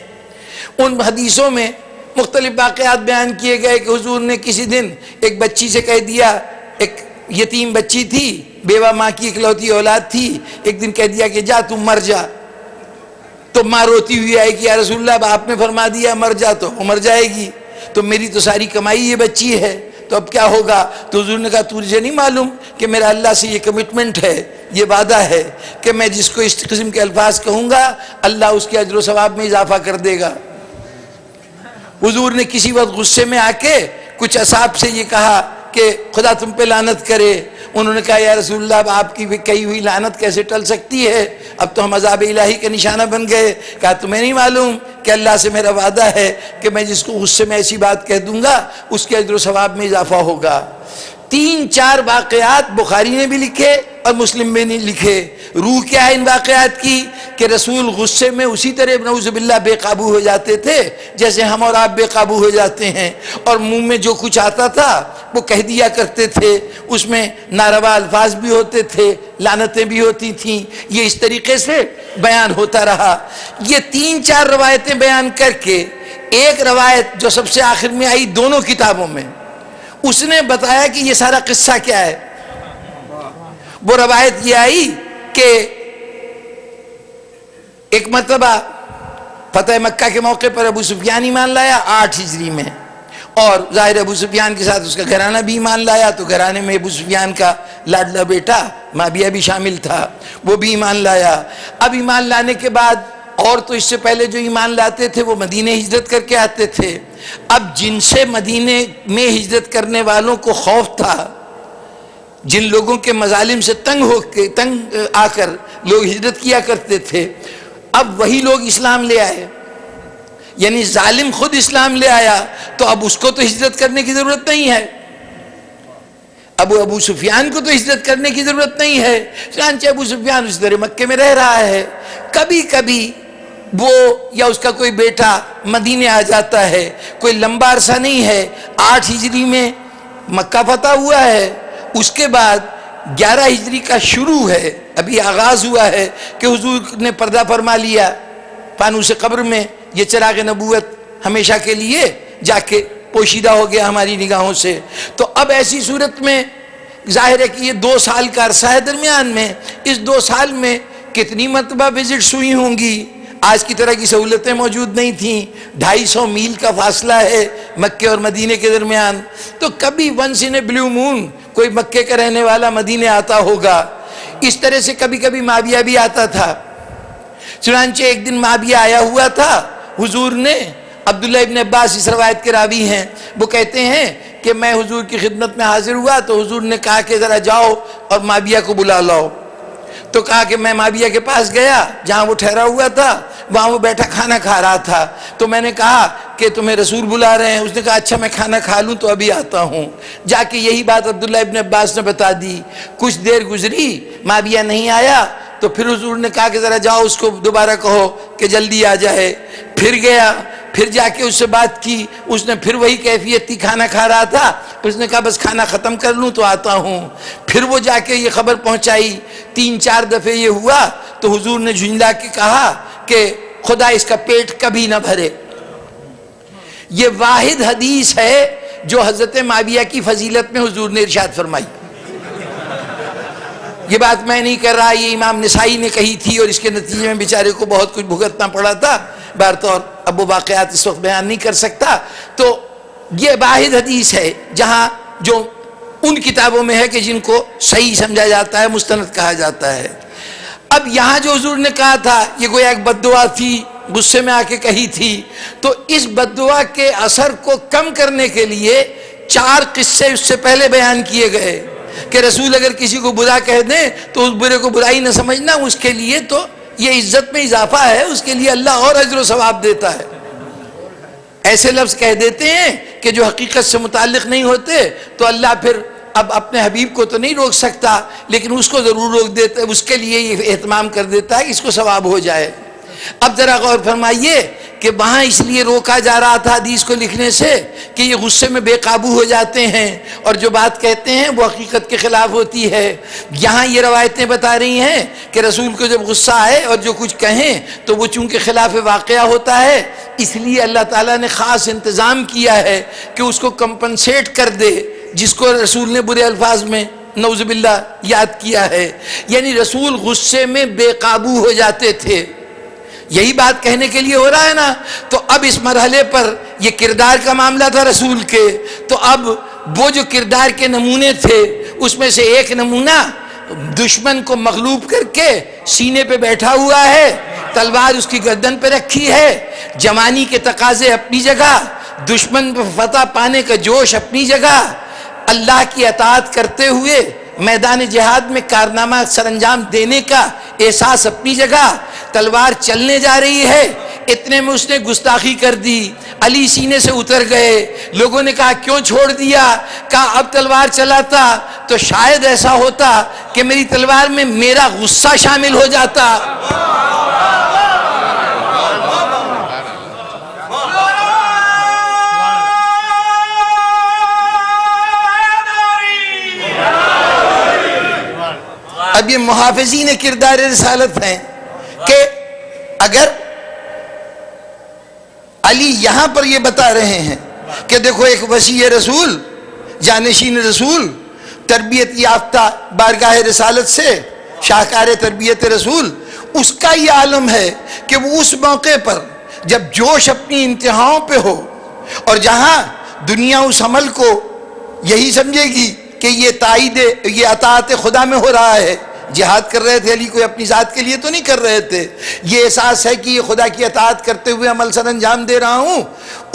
ان حدیثوں میں مختلف واقعات بیان کیے گئے کہ حضور نے کسی دن ایک بچی سے کہہ دیا، ایک یتیم بچی تھی، بیوہ ماں کی اکلوتی اولاد تھی، ایک دن کہہ دیا کہ جا تم مر جا، تو ماں روتی ہوئی آئے کہ یا رسول اللہ اب آپ نے فرما دیا مر جا تو وہ مر جائے گی، تو میری تو ساری کمائی یہ بچی ہے، تو اب کیا ہوگا؟ تو حضور نے کہا تجھے نہیں معلوم کہ میرا اللہ سے یہ کمٹمنٹ ہے، یہ وعدہ ہے کہ میں جس کو اس قسم کے الفاظ کہوں گا اللہ اس کے اجر و ثواب میں اضافہ کر دے گا۔ حضور نے کسی وقت غصے میں آ کے کچھ اصحاب سے یہ کہا کہ خدا تم پہ لعنت کرے، انہوں نے کہا یا رسول اللہ اب آپ کی کہی ہوئی لعنت کیسے ٹل سکتی ہے، اب تو ہم عذاب الہی کا نشانہ بن گئے۔ کہا تمہیں نہیں معلوم کہ اللہ سے میرا وعدہ ہے کہ میں جس کو غصے میں ایسی بات کہہ دوں گا اس کے اجر و ثواب میں اضافہ ہوگا۔ 3-4 واقعات بخاری نے بھی لکھے اور مسلم میں نہیں لکھے۔ روح کیا ہے ان واقعات کی کہ رسول غصے میں اسی طرح نعوذ باللہ بے قابو ہو جاتے تھے جیسے ہم اور آپ بے قابو ہو جاتے ہیں، اور منہ میں جو کچھ آتا تھا وہ کہہ دیا کرتے تھے، اس میں ناروا الفاظ بھی ہوتے تھے، لعنتیں بھی ہوتی تھیں، یہ اس طریقے سے بیان ہوتا رہا۔ یہ 3-4 روایتیں بیان کر کے ایک روایت جو سب سے آخر میں آئی دونوں کتابوں میں، اس نے بتایا کہ یہ سارا قصہ کیا ہے۔ وہ روایت یہ آئی کہ ایک مرتبہ فتح مکہ کے موقع پر ابو سفیان ایمان لایا 8 ہجری میں، اور ظاہر ابو سفیان کے ساتھ اس کا گھرانہ بھی ایمان لایا، تو گھرانے میں ابو سفیان کا لاڈلا بیٹا معاویہ بھی شامل تھا، وہ بھی ایمان لایا۔ اب ایمان لانے کے بعد، اور تو اس سے پہلے جو ایمان لاتے تھے وہ مدینہ ہجرت کر کے آتے تھے، اب جن سے مدینہ میں ہجرت کرنے والوں کو خوف تھا، جن لوگوں کے مظالم سے تنگ آ کر لوگ ہجرت کیا کرتے تھے، اب وہی لوگ اسلام لے آئے، یعنی ظالم خود اسلام لے آیا، تو اب اس کو تو ہجرت کرنے کی ضرورت نہیں ہے، ابو سفیان کو تو ہجرت کرنے کی ضرورت نہیں ہے، چنانچہ ابو سفیان اس طرح مکے میں رہ رہا ہے۔ کبھی کبھی وہ یا اس کا کوئی بیٹا مدینے آ جاتا ہے، کوئی لمبا عرصہ نہیں ہے، 8 ہجری میں مکہ فتح ہوا ہے، اس کے بعد 11 ہجری کا شروع ہے، ابھی آغاز ہوا ہے کہ حضور نے پردہ فرما لیا فانوس قبر میں، یہ چراغ نبوت ہمیشہ کے لیے جا کے پوشیدہ ہو گیا ہماری نگاہوں سے۔ تو اب ایسی صورت میں ظاہر ہے کہ یہ 2 سال کا عرصہ ہے درمیان میں، اس 2 سال میں کتنی مرتبہ وزٹس ہوئی ہوں گی، آج کی طرح کی سہولتیں موجود نہیں تھیں، 250 میل کا فاصلہ ہے مکے اور مدینے کے درمیان، تو کبھی ونس ان اے بلیو مون کوئی مکے کا رہنے والا مدینے آتا ہوگا۔ اس طرح سے کبھی کبھی معاویہ بھی آتا تھا، چنانچہ ایک دن معاویہ آیا ہوا تھا، حضور نے، عبداللہ ابن عباس اس روایت کے راوی ہیں، وہ کہتے ہیں کہ میں حضور کی خدمت میں حاضر ہوا تو حضور نے کہا کہ ذرا جاؤ اور معاویہ کو بلا لاؤ، تو کہا کہ میں معاویہ کے پاس گیا جہاں وہ ٹھہرا ہوا تھا، وہاں وہ بیٹھا کھانا کھا رہا تھا، تو میں نے کہا کہ تمہیں رسول بلا رہے ہیں، اس نے کہا اچھا میں کھانا کھا لوں تو ابھی آتا ہوں، جا کے یہی بات عبداللہ ابن عباس نے بتا دی۔ کچھ دیر گزری، معاویہ نہیں آیا، تو پھر حضور نے کہا کہ ذرا جاؤ اس کو دوبارہ کہو کہ جلدی آ جائے، پھر گیا، پھر جا کے اس سے بات کی، اس نے پھر وہی کیفیت تھی، کھانا کھا رہا تھا، اس نے کہا بس کھانا ختم کر لوں تو آتا ہوں، پھر وہ جا کے یہ خبر پہنچائی، 3-4 دفعے یہ ہوا، تو حضور نے جھنجلا کے کہا کہ خدا اس کا پیٹ کبھی نہ بھرے۔ یہ واحد حدیث ہے جو حضرت معاویہ کی فضیلت میں حضور نے ارشاد فرمائی۔ یہ بات میں نہیں کر رہا، یہ امام نسائی نے کہی تھی، اور اس کے نتیجے میں بیچارے کو بہت کچھ بھگتنا پڑا تھا، بہرطور اب وہ واقعات اس وقت بیان نہیں کر سکتا۔ تو یہ واحد حدیث ہے جہاں جو ان کتابوں میں ہے کہ جن کو صحیح سمجھا جاتا ہے، مستند کہا جاتا ہے۔ اب یہاں جو حضور نے کہا تھا یہ کوئی ایک بد دعا تھی، غصے میں آ کے کہی تھی، تو اس بد دعا کے اثر کو کم کرنے کے لیے 4 قصے اس سے پہلے بیان کیے گئے کہ رسول اگر کسی کو برا کہہ دیں تو اس برے کو برائی نہ سمجھنا، اس کے لیے تو یہ عزت میں اضافہ ہے، اس کے لیے اللہ اور اجر و ثواب دیتا ہے۔ ایسے لفظ کہہ دیتے ہیں کہ جو حقیقت سے متعلق نہیں ہوتے، تو اللہ پھر اب اپنے حبیب کو تو نہیں روک سکتا، لیکن اس کو ضرور روک دیتا ہے، اس کے لیے یہ اہتمام کر دیتا ہے کہ اس کو ثواب ہو جائے۔ اب ذرا غور فرمائیے کہ وہاں اس لیے روکا جا رہا تھا حدیث کو لکھنے سے کہ یہ غصے میں بے قابو ہو جاتے ہیں اور جو بات کہتے ہیں وہ حقیقت کے خلاف ہوتی ہے۔ یہاں یہ روایتیں بتا رہی ہیں کہ رسول کو جب غصہ آئے اور جو کچھ کہیں تو وہ چونکہ خلاف واقعہ ہوتا ہے، اس لیے اللہ تعالیٰ نے خاص انتظام کیا ہے کہ اس کو کمپنسیٹ کر دے، جس کو رسول نے برے الفاظ میں نعوذ باللہ یاد کیا ہے۔ یعنی رسول غصے میں بے قابو ہو جاتے تھے، یہی بات کہنے کے لیے ہو رہا ہے نا۔ تو اب اس مرحلے پر یہ کردار کا معاملہ تھا رسول کے، تو اب وہ جو کردار کے نمونے تھے اس میں سے ایک نمونہ دشمن کو مغلوب کر کے سینے پہ بیٹھا ہوا ہے، تلوار اس کی گردن پہ رکھی ہے، جوانی کے تقاضے اپنی جگہ، دشمن پہ فتح پانے کا جوش اپنی جگہ، اللہ کی اطاعت کرتے ہوئے میدان جہاد میں کارنامہ سر انجام دینے کا احساس اپنی جگہ، تلوار چلنے جا رہی ہے، اتنے میں اس نے گستاخی کر دی، علی سینے سے اتر گئے، لوگوں نے کہا کیوں چھوڑ دیا؟ کہا اب تلوار چلاتا تو شاید ایسا ہوتا کہ میری تلوار میں میرا غصہ شامل ہو جاتا۔ اب یہ محافظین کردار رسالت ہیں کہ اگر علی یہاں پر یہ بتا رہے ہیں کہ دیکھو ایک وسیع رسول، جانشین رسول، تربیت یافتہ بارگاہ رسالت سے، شاہکار تربیت رسول، اس کا یہ عالم ہے کہ وہ اس موقع پر جب جوش اپنی انتہاؤں پہ ہو اور جہاں دنیا اس عمل کو یہی سمجھے گی کہ یہ تائید، یہ اطاعت خدا میں ہو رہا ہے، جہاد کر رہے تھے علی کوئی اپنی ذات کے لیے تو نہیں کر رہے تھے، یہ احساس ہے کہ یہ خدا کی اطاعت کرتے ہوئے عمل سر انجام دے رہا ہوں،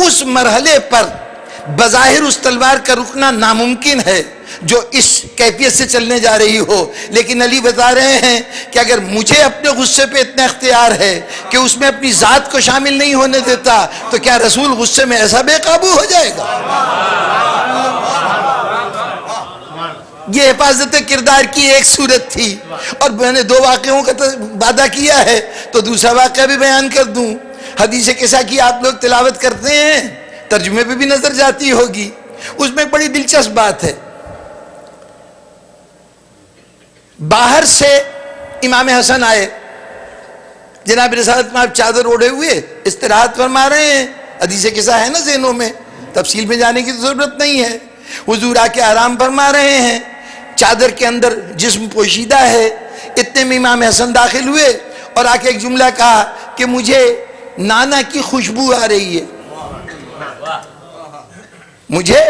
اس مرحلے پر بظاہر اس تلوار کا رکنا ناممکن ہے جو اس کیفیت سے چلنے جا رہی ہو، لیکن علی بتا رہے ہیں کہ اگر مجھے اپنے غصے پہ اتنا اختیار ہے کہ اس میں اپنی ذات کو شامل نہیں ہونے دیتا، تو کیا رسول غصے میں ایسا بے قابو ہو جائے گا؟ یہ حفاظت کردار کی ایک صورت تھی، اور میں نے 2 واقعوں کا وعدہ کیا ہے تو دوسرا واقعہ بھی بیان کر دوں۔ حدیث قصہ کی آپ لوگ تلاوت کرتے ہیں، ترجمے پہ بھی نظر جاتی ہوگی، اس میں بڑی دلچسپ بات ہے۔ باہر سے امام حسن آئے، جناب رسالت میں آپ چادر اوڑھے ہوئے استراحت فرما رہے ہیں، حدیث قصہ ہے نا ذہنوں میں، تفصیل میں جانے کی ضرورت نہیں ہے، حضور آ کے آرام فرما رہے ہیں، چادر کے اندر جسم پوشیدہ ہے، اتنے میں امام حسن داخل ہوئے اور آ کے ایک جملہ کہا کہ مجھے نانا کی خوشبو آ رہی ہے، مجھے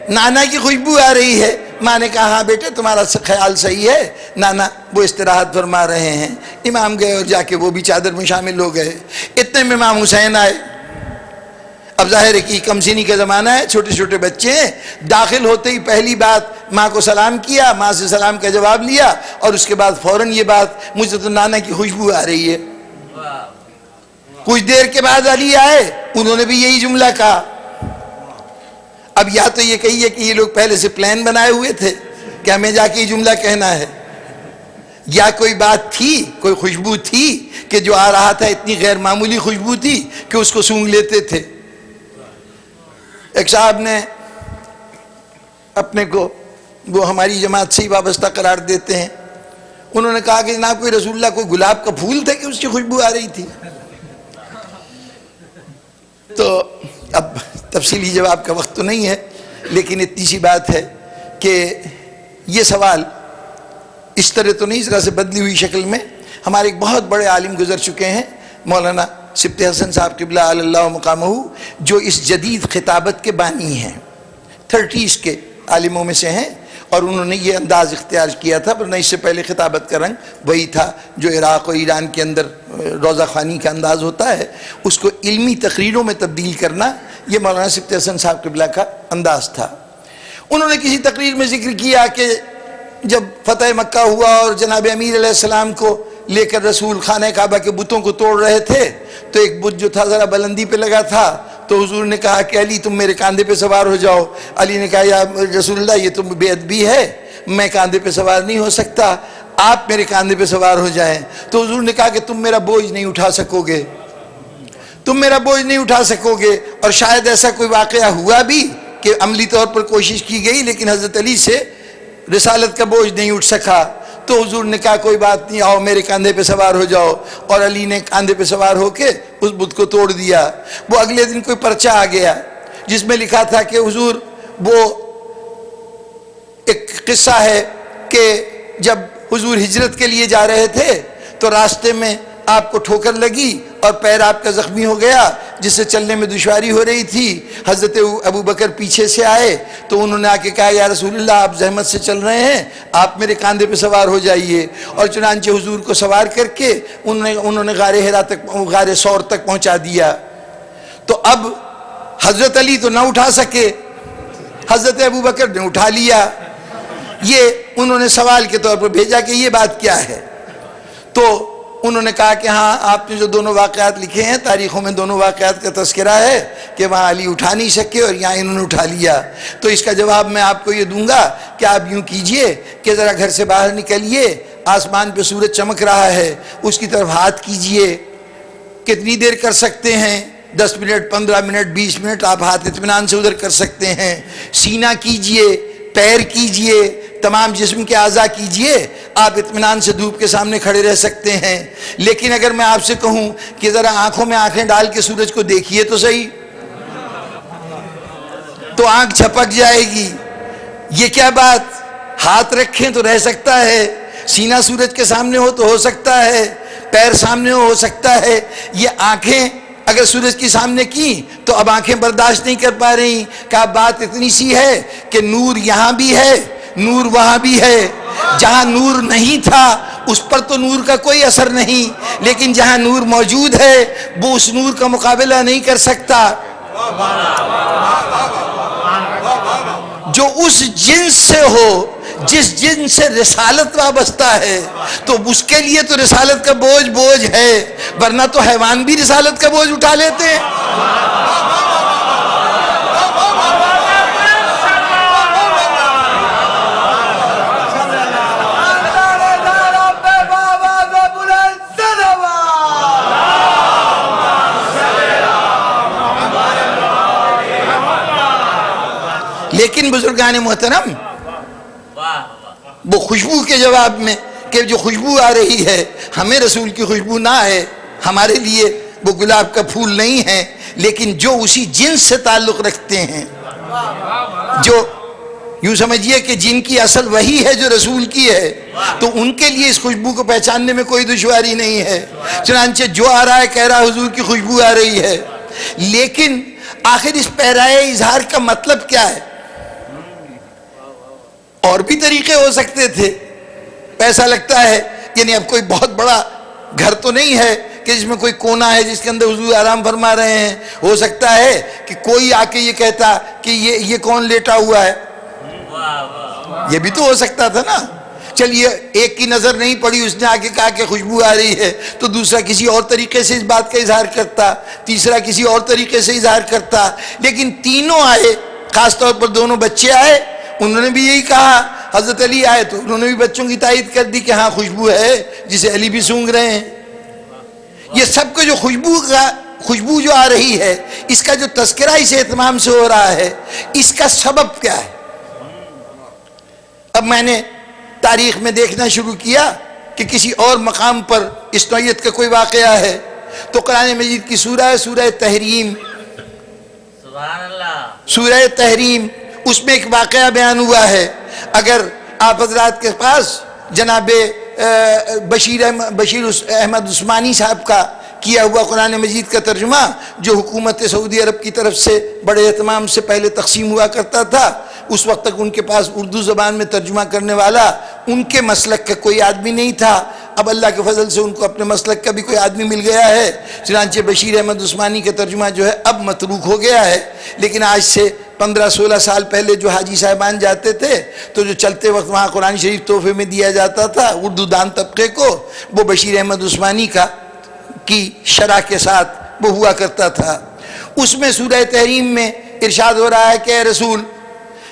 نانا کی خوشبو آ رہی ہے۔ ماں نے کہا ہاں بیٹے تمہارا خیال صحیح ہے، نانا وہ استراحت فرما رہے ہیں۔ امام گئے اور جا کے وہ بھی چادر میں شامل ہو گئے، اتنے میں امام حسین آئے۔ اب ظاہر ہے کہ کم سنی کا زمانہ ہے، چھوٹے چھوٹے بچے ہیں، داخل ہوتے ہی پہلی بات ماں کو سلام کیا، ماں سے سلام کا جواب لیا، اور اس کے بعد فوراً یہ بات مجھے تو نانا کی خوشبو آ رہی ہے۔ کچھ دیر کے بعد علی آئے، انہوں نے بھی یہی جملہ کہا۔ اب یا تو یہ کہیے کہ یہ لوگ پہلے سے پلان بنائے ہوئے تھے کہ ہمیں جا کے یہ جملہ کہنا ہے، یا کوئی بات تھی، کوئی خوشبو تھی کہ جو آ رہا تھا اتنی غیر معمولی خوشبو تھی کہ اس کو سونگھ لیتے تھے۔ ایک صاحب نے اپنے کو وہ ہماری جماعت سے ہی وابستہ قرار دیتے ہیں، انہوں نے کہا کہ جناب کوئی رسول اللہ کوئی گلاب کا پھول تھا کہ اس کی خوشبو آ رہی تھی؟ تو اب تفصیلی جواب کا وقت تو نہیں ہے، لیکن اتنی سی بات ہے کہ یہ سوال اس طرح تو نہیں، اس طرح سے بدلی ہوئی شکل میں ہمارے ایک بہت بڑے عالم گزر چکے ہیں، مولانا سبط حسن صاحب قبلہ علی اللہ مقامہ، جو اس جدید خطابت کے بانی ہیں، 30s کے عالموں میں سے ہیں، اور انہوں نے یہ انداز اختیار کیا تھا، ورنہ اس سے پہلے خطابت کا رنگ وہی تھا جو عراق اور ایران کے اندر روضہ خوانی کا انداز ہوتا ہے، اس کو علمی تقریروں میں تبدیل کرنا یہ مولانا سبط حسن صاحب قبلہ کا انداز تھا۔ انہوں نے کسی تقریر میں ذکر کیا کہ جب فتح مکہ ہوا اور جناب امیر علیہ السلام کو لے کر رسول خانہ کعبہ کے بتوں کو توڑ رہے تھے، تو ایک بت جو تھا ذرا بلندی پہ لگا تھا، تو حضور نے کہا کہ علی تم میرے کاندھے پہ سوار ہو جاؤ. علی نے کہا یا رسول اللہ یہ تو بے ادبی ہے, میں کاندھے پہ سوار نہیں ہو سکتا, آپ میرے کاندھے پہ سوار ہو جائیں. تو حضور نے کہا کہ تم میرا بوجھ نہیں اٹھا سکو گے, تم میرا بوجھ نہیں اٹھا سکو گے. اور شاید ایسا کوئی واقعہ ہوا بھی کہ عملی طور پر کوشش کی گئی لیکن حضرت علی سے رسالت کا بوجھ نہیں اٹھ سکا. تو حضور نے کہا کوئی بات نہیں, آؤ میرے کاندھے پہ سوار ہو جاؤ. اور علی نے کاندھے پہ سوار ہو کے اس بت کو توڑ دیا. وہ اگلے دن کوئی پرچہ آ گیا جس میں لکھا تھا کہ حضور, وہ ایک قصہ ہے کہ جب حضور ہجرت کے لیے جا رہے تھے تو راستے میں آپ کو ٹھوکر لگی اور پیر آپ کا زخمی ہو گیا جس سے چلنے میں دشواری ہو رہی تھی. حضرت ابو بکر پیچھے سے آئے تو انہوں نے آ کے کہا یا رسول اللہ آپ زحمت سے چل رہے ہیں, آپ میرے کاندھے پہ سوار ہو جائیے. اور چنانچہ حضور کو سوار کر کے انہوں نے غار حرا تک, غار ثور تک پہنچا دیا. تو اب حضرت علی تو نہ اٹھا سکے, حضرت ابو بکر نے اٹھا لیا. یہ انہوں نے سوال کے طور پر بھیجا کہ یہ بات کیا ہے. تو انہوں نے کہا کہ ہاں آپ نے جو دونوں واقعات لکھے ہیں تاریخوں میں دونوں واقعات کا تذکرہ ہے کہ وہاں علی اٹھا نہیں سکے اور یہاں انہوں نے اٹھا لیا. تو اس کا جواب میں آپ کو یہ دوں گا کہ آپ یوں کیجئے کہ ذرا گھر سے باہر نکلیے, آسمان پہ سورج چمک رہا ہے, اس کی طرف ہاتھ کیجئے. کتنی دیر کر سکتے ہیں؟ 10 منٹ, 15 منٹ, 20 منٹ آپ ہاتھ اطمینان سے ادھر کر سکتے ہیں. سینہ کیجئے, پیر کیجئے, تمام جسم کے اعضاء کیجئے. آپ اطمینان سے دھوپ کے سامنے کھڑے رہ سکتے ہیں. لیکن اگر میں آپ سے کہوں کہ ذرا آنکھوں میں آنکھیں ڈال کے سورج کو دیکھیے تو صحیح, تو آنکھ جھپک جائے گی. یہ کیا بات, ہاتھ رکھیں تو رہ سکتا ہے, سینہ سورج کے سامنے ہو تو ہو سکتا ہے, پیر سامنے ہو سکتا ہے. یہ آنکھیں اگر سورج کے سامنے کی تو اب آنکھیں برداشت نہیں کر پا رہی. کہ بات اتنی سی ہے کہ نور یہاں بھی ہے, نور وہاں بھی ہے. جہاں نور نہیں تھا اس پر تو نور کا کوئی اثر نہیں, لیکن جہاں نور موجود ہے وہ اس نور کا مقابلہ نہیں کر سکتا. جو اس جنس سے ہو جس جنس سے رسالت وابستہ ہے تو اس کے لیے تو رسالت کا بوجھ ہے, ورنہ تو حیوان بھی رسالت کا بوجھ اٹھا لیتے ہیں. لیکن بزرگان محترم وہ خوشبو کے جواب میں کہ جو خوشبو آ رہی ہے ہمیں رسول کی خوشبو نہ ہے, ہمارے لیے وہ گلاب کا پھول نہیں ہے, لیکن جو اسی جنس سے تعلق رکھتے ہیں, جو یوں سمجھیے کہ جن کی اصل وہی ہے جو رسول کی ہے, تو ان کے لیے اس خوشبو کو پہچاننے میں کوئی دشواری نہیں ہے. چنانچہ جو آ رہا ہے کہہ رہا حضور کی خوشبو آ رہی ہے. لیکن آخر اس پیرائے اظہار کا مطلب کیا ہے؟ اور بھی طریقے ہو سکتے تھے. ایسا لگتا ہے یعنی اب کوئی بہت بڑا گھر تو نہیں ہے کہ جس میں کوئی کونا ہے جس کے اندر حضور آرام فرما رہے ہیں. ہو سکتا ہے کہ کوئی آ کے یہ کہتا کہ یہ کون لیٹا ہوا ہے, یہ بھی تو ہو سکتا تھا نا. چلیے ایک کی نظر نہیں پڑی, اس نے آ کے کہا کہ خوشبو آ رہی ہے, تو دوسرا کسی اور طریقے سے اس بات کا اظہار کرتا, تیسرا کسی اور طریقے سے اظہار کرتا. لیکن تینوں آئے, خاص طور پر دونوں بچے آئے, انہوں نے بھی یہی کہا. حضرت علی آئے تو انہوں نے بھی بچوں کی تائید کر دی کہ ہاں خوشبو ہے, جسے علی بھی سونگ رہے ہیں. یہ سب کو جو خوشبو جو آ رہی ہے, اس کا جو تذکرہ اس اہتمام سے ہو رہا ہے, اس کا سبب کیا ہے؟ اب میں نے تاریخ میں دیکھنا شروع کیا کہ کسی اور مقام پر اس نوعیت کا کوئی واقعہ ہے, تو قرآن مجید کی سورہ ہے سورہ تحریم. سبحان اللہ. سورہ تحریم, اس میں ایک واقعہ بیان ہوا ہے. اگر آپ حضرات کے پاس جناب بشیر احمد عثمانی صاحب کا کیا ہوا قرآن مجید کا ترجمہ, جو حکومت سعودی عرب کی طرف سے بڑے اہتمام سے پہلے تقسیم ہوا کرتا تھا, اس وقت تک ان کے پاس اردو زبان میں ترجمہ کرنے والا ان کے مسلک کا کوئی آدمی نہیں تھا. اب اللہ کے فضل سے ان کو اپنے مسلک کا بھی کوئی آدمی مل گیا ہے. چنانچہ بشیر احمد عثمانی کا ترجمہ جو ہے اب متروک ہو گیا ہے. لیکن آج سے 15-16 سال پہلے جو حاجی صاحبان جاتے تھے تو جو چلتے وقت وہاں قرآن شریف تحفے میں دیا جاتا تھا اردو دان طبقے کو, وہ بشیر احمد عثمانی کی شرح کے ساتھ وہ ہوا کرتا تھا. اس میں سورہ تحریم میں ارشاد ہو رہا ہے کہ اے رسول،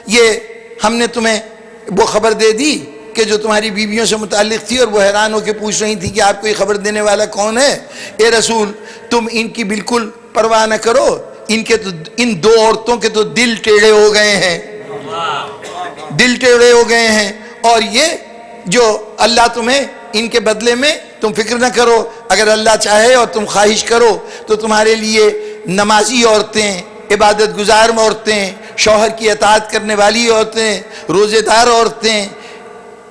یہ ہم نے تمہیں وہ خبر دے دی کہ جو تمہاری بیویوں سے متعلق تھی، اور وہ حیران ہو کے پوچھ رہی تھی کہ آپ کو یہ خبر دینے والا کون ہے۔ اے رسول، تم ان کی بالکل پرواہ نہ کرو، ان دو عورتوں کے تو دل ٹیڑھے ہو گئے ہیں، دل ٹیڑھے ہو گئے ہیں، اور یہ جو اللہ تمہیں ان کے بدلے میں، تم فکر نہ کرو، اگر اللہ چاہے اور تم خواہش کرو تو تمہارے لیے نمازی عورتیں، عبادت گزار عورتیں، شوہر کی اطاعت کرنے والی عورتیں، روزے دار عورتیں،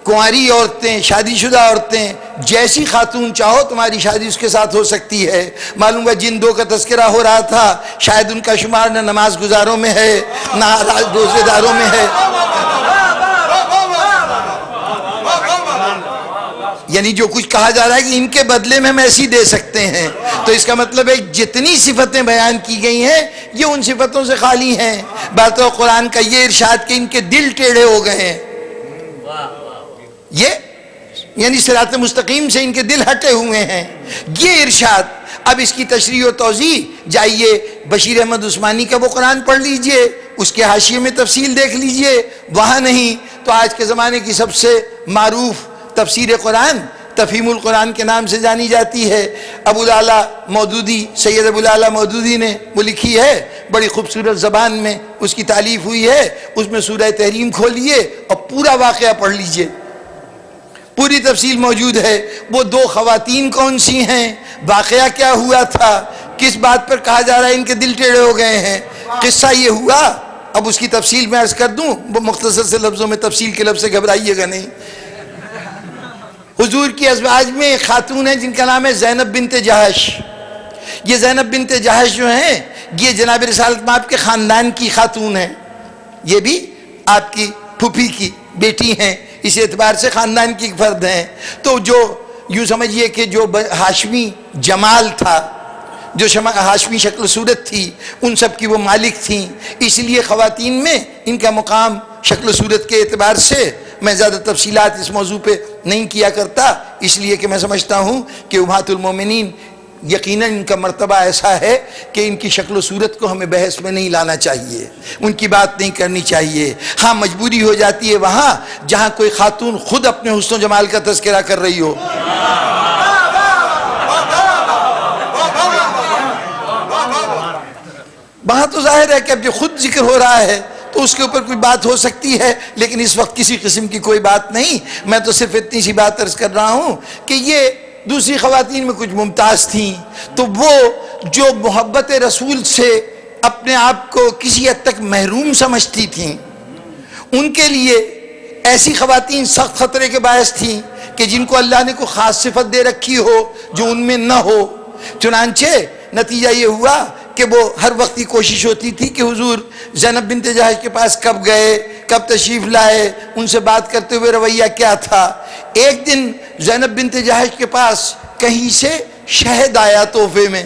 کنواری عورتیں، شادی شدہ عورتیں، جیسی خاتون چاہو تمہاری شادی اس کے ساتھ ہو سکتی ہے۔ معلوم ہے جن دو کا تذکرہ ہو رہا تھا شاید ان کا شمار نہ نماز گزاروں میں ہے نہ روزے داروں میں ہے، یعنی جو کچھ کہا جا رہا ہے کہ ان کے بدلے میں ہم ایسی دے سکتے ہیں، تو اس کا مطلب ہے جتنی صفتیں بیان کی گئی ہیں یہ ان صفتوں سے خالی ہیں۔ بات قرآن کا یہ ارشاد کہ ان کے دل ٹیڑھے ہو گئے ہیں، یہ یعنی صراط مستقیم سے ان کے دل ہٹے ہوئے ہیں، یہ ارشاد۔ اب اس کی تشریح و توضیح جائیے بشیر احمد عثمانی کا وہ قرآن پڑھ لیجئے، اس کے حاشیے میں تفصیل دیکھ لیجئے، وہاں نہیں تو آج کے زمانے کی سب سے معروف تفسیر قرآن تفہیم القرآن کے نام سے جانی جاتی ہے، ابو الاعلیٰ مودودی، سید ابو الاعلیٰ مودودی نے وہ لکھی ہے، بڑی خوبصورت زبان میں اس کی تالیف ہوئی ہے، اس میں سورہ تحریم کھولیے اور پورا واقعہ پڑھ لیجئے، پوری تفصیل موجود ہے۔ وہ دو خواتین کون سی ہیں، واقعہ کیا ہوا تھا، کس بات پر کہا جا رہا ہے ان کے دل ٹیڑھے ہو گئے ہیں، قصہ یہ ہوا۔ اب اس کی تفصیل میں عرض کر دوں، وہ مختصر سے لفظوں میں، تفصیل کے لفظ سے گھبرائیے گا نہیں۔ حضور کی ازواج میں ایک خاتون ہے جن کا نام ہے زینب بنت جہش۔ یہ زینب بنت جہش جو ہیں یہ جناب رسالت مآب کے خاندان کی خاتون ہیں، یہ بھی آپ کی پھوپھی کی بیٹی ہیں، اس اعتبار سے خاندان کی فرد ہیں۔ تو جو یوں سمجھیے کہ جو ہاشمی جمال تھا، جو ہاشمی شکل و صورت تھی، ان سب کی وہ مالک تھیں، اس لیے خواتین میں ان کا مقام شکل و صورت کے اعتبار سے میں زیادہ تفصیلات اس موضوع پہ نہیں کیا کرتا، اس لیے کہ میں سمجھتا ہوں کہ امہات المومنین یقیناً ان کا مرتبہ ایسا ہے کہ ان کی شکل و صورت کو ہمیں بحث میں نہیں لانا چاہیے، ان کی بات نہیں کرنی چاہیے۔ ہاں مجبوری ہو جاتی ہے وہاں جہاں کوئی خاتون خود اپنے حسن و جمال کا تذکرہ کر رہی ہو، وہاں تو ظاہر ہے کہ اب جو خود ذکر ہو رہا ہے تو اس کے اوپر کوئی بات ہو سکتی ہے، لیکن اس وقت کسی قسم کی کوئی بات نہیں۔ میں تو صرف اتنی سی بات عرض کر رہا ہوں کہ یہ دوسری خواتین میں کچھ ممتاز تھیں، تو وہ جو محبت رسول سے اپنے آپ کو کسی حد تک محروم سمجھتی تھیں، ان کے لیے ایسی خواتین سخت خطرے کے باعث تھیں کہ جن کو اللہ نے کوئی خاص صفت دے رکھی ہو جو ان میں نہ ہو۔ چنانچہ نتیجہ یہ ہوا کہ وہ ہر وقت کی کوشش ہوتی تھی کہ حضور زینب بنت جہش کے پاس کب گئے، کب تشریف لائے، ان سے بات کرتے ہوئے رویہ کیا تھا۔ ایک دن زینب بنت جہش کے پاس کہیں سے شہد آیا تحفے میں،